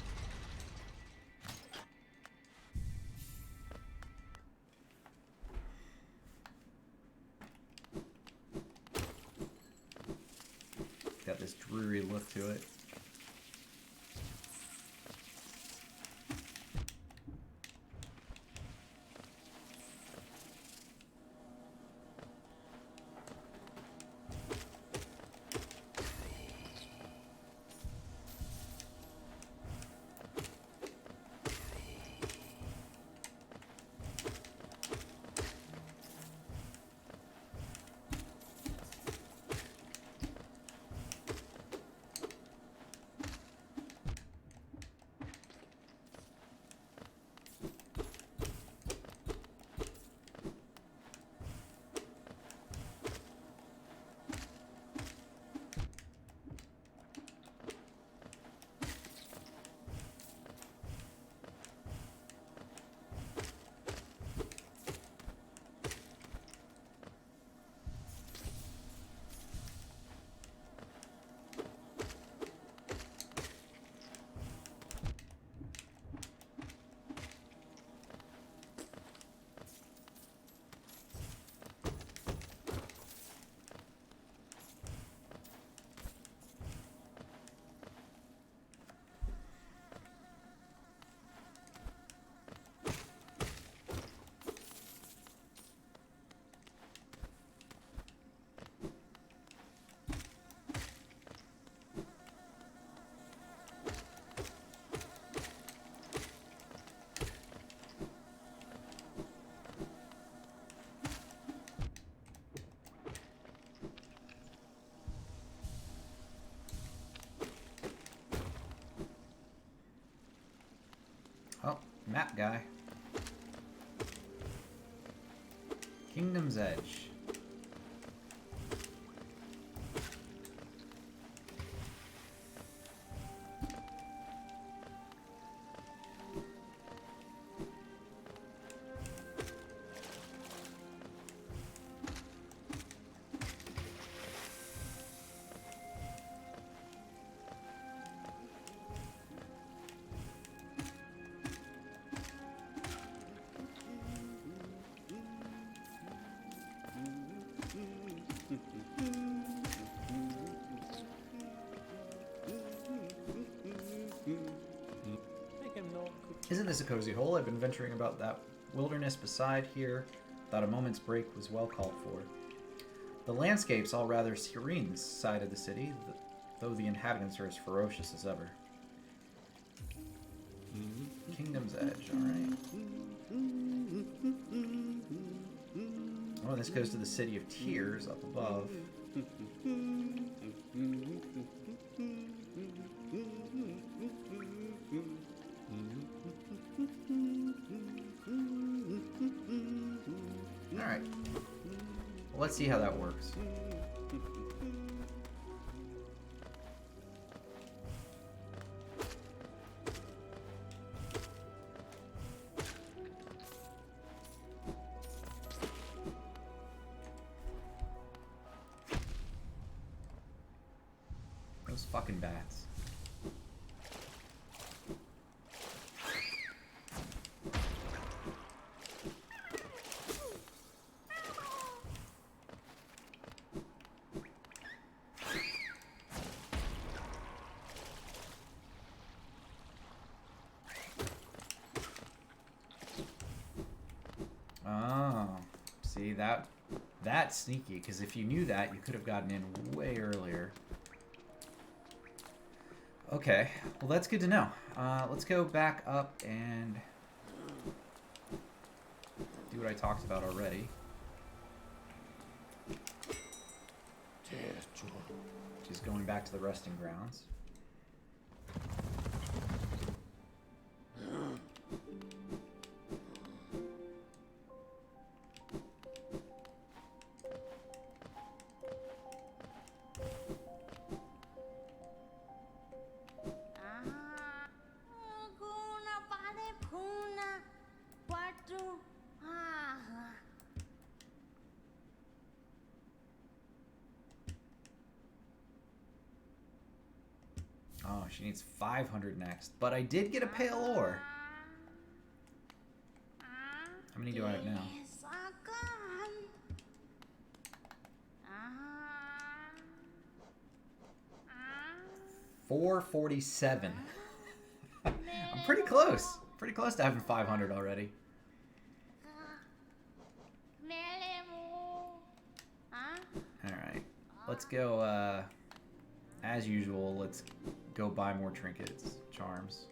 Got this dreary look to it. Oh, map guy. Kingdom's Edge. Isn't this a cozy hole? I've been venturing about that wilderness beside here. Thought a moment's break was well called for. The landscape's all rather serene this side of the city, though the inhabitants are as ferocious as ever. Kingdom's Edge, alright. Oh, this goes to the City of Tears up above. Alright. Well, let's see how that works. Those fucking bats. Oh, see that's sneaky, because if you knew that, you could have gotten in way earlier. Okay, well that's good to know. Let's go back up and do what I talked about already. Which is going back to the resting grounds. She needs 500 next. But I did get a pale ore. How many do I have now? 447. I'm pretty close. Pretty close to having 500 already. Alright. Let's go, as usual, let's go buy more trinkets, charms.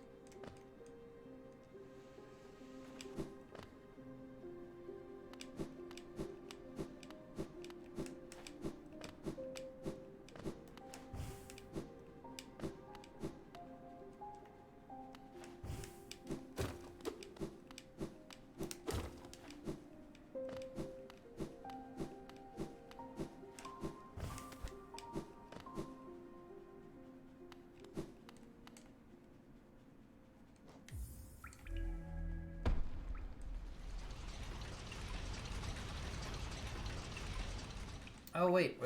Oh, wait.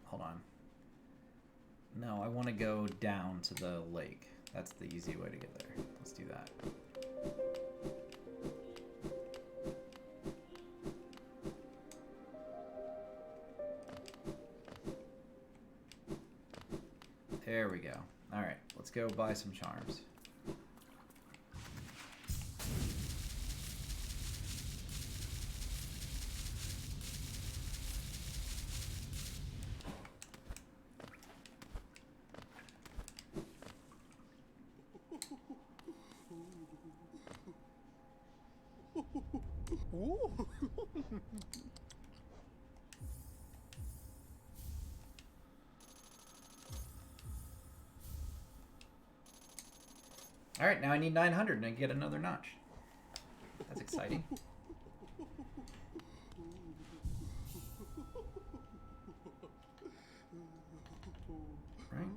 Hold on. No, I want to go down to the lake. That's the easy way to get there. Let's do that. There we go. Alright, let's go buy some charms. Alright, now I need 900 and I get another notch. That's exciting. Right?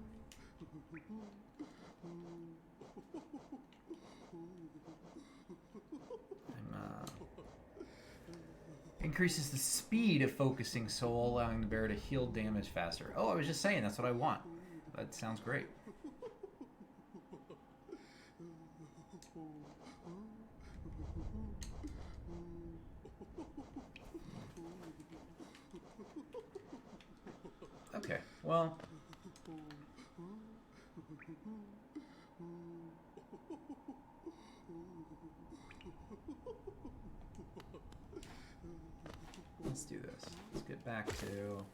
Increases the speed of focusing soul, allowing the bearer to heal damage faster. Oh, I was just saying, that's what I want. That sounds great. Okay, well... Let's do this. Let's get back to...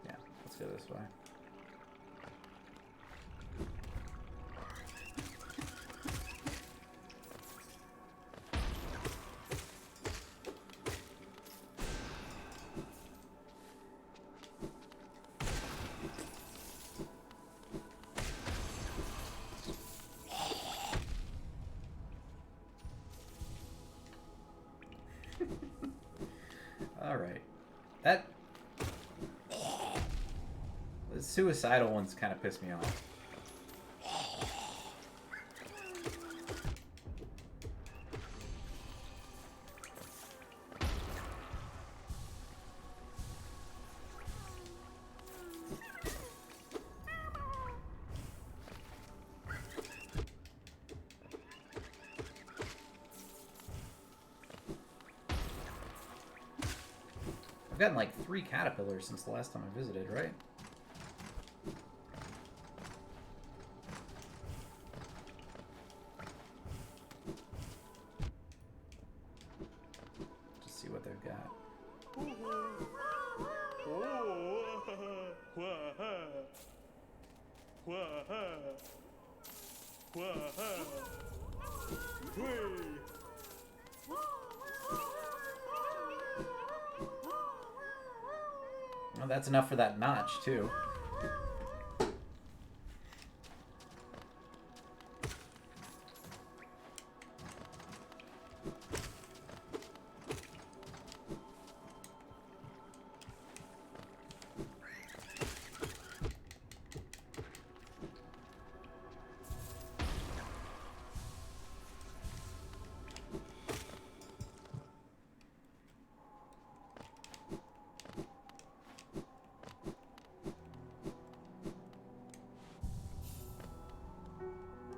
Yeah, let's go this way. Alright. That... The suicidal ones kind of piss me off. I've gotten like 3 caterpillars since the last time I visited, right? Qua, ha. Way. Well, that's enough for that notch, too.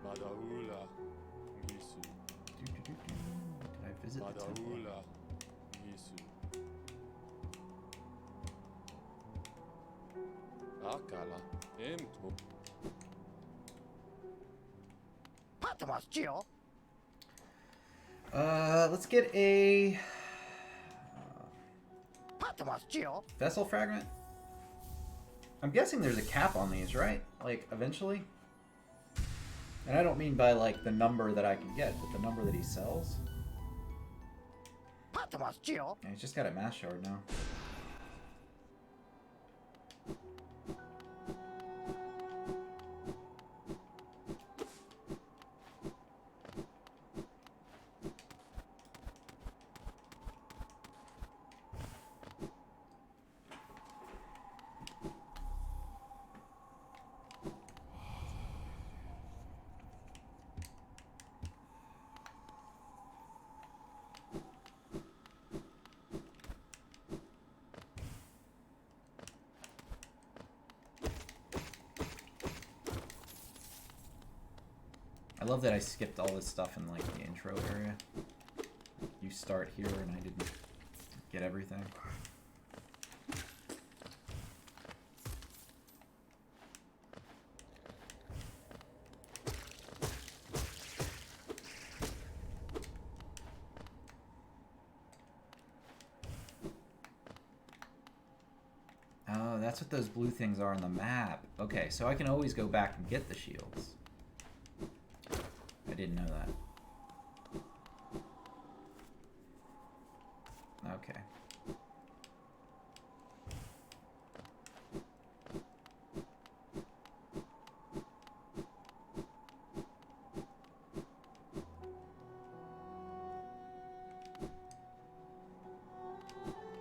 Madaula. Gisu. Did I visit the temple? Madaula. Gisu. Akala. Emto. Patmos, Gio. Let's get a Patmos, Gio. vessel fragment. I'm guessing there's a cap on these, right? Like, eventually? And I don't mean by, like, the number that I can get, but the number that he sells. Patmos, Gio. Yeah, he's just got a mass shard now. I love that I skipped all this stuff in, like, the intro area. You start here and I didn't get everything. Oh, that's what those blue things are on the map. Okay, so I can always go back and get the shields. I didn't know that. Okay.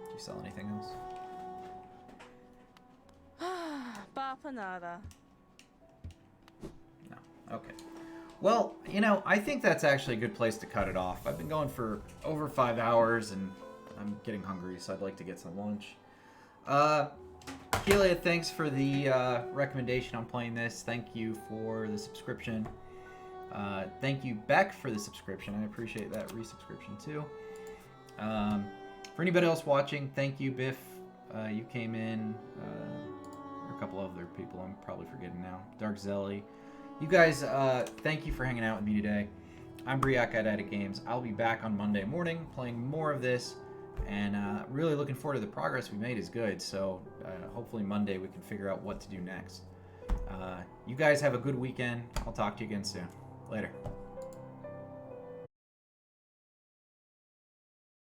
Do you sell anything else? Bapanada. No. Okay. Well, you know, I think that's actually a good place to cut it off. I've been going for over 5 hours, and I'm getting hungry, so I'd like to get some lunch. Kelia, thanks for the recommendation on playing this. Thank you for the subscription. Thank you, Beck, for the subscription. I appreciate that resubscription, too. For anybody else watching, thank you, Biff. You came in. There are a couple other people I'm probably forgetting now. Dark Zelly. You guys, thank you for hanging out with me today. I'm Briac at Addict Games. I'll be back on Monday morning playing more of this, and really looking forward to the progress we made is good, so hopefully Monday we can figure out what to do next. You guys have a good weekend. I'll talk to you again soon. Later.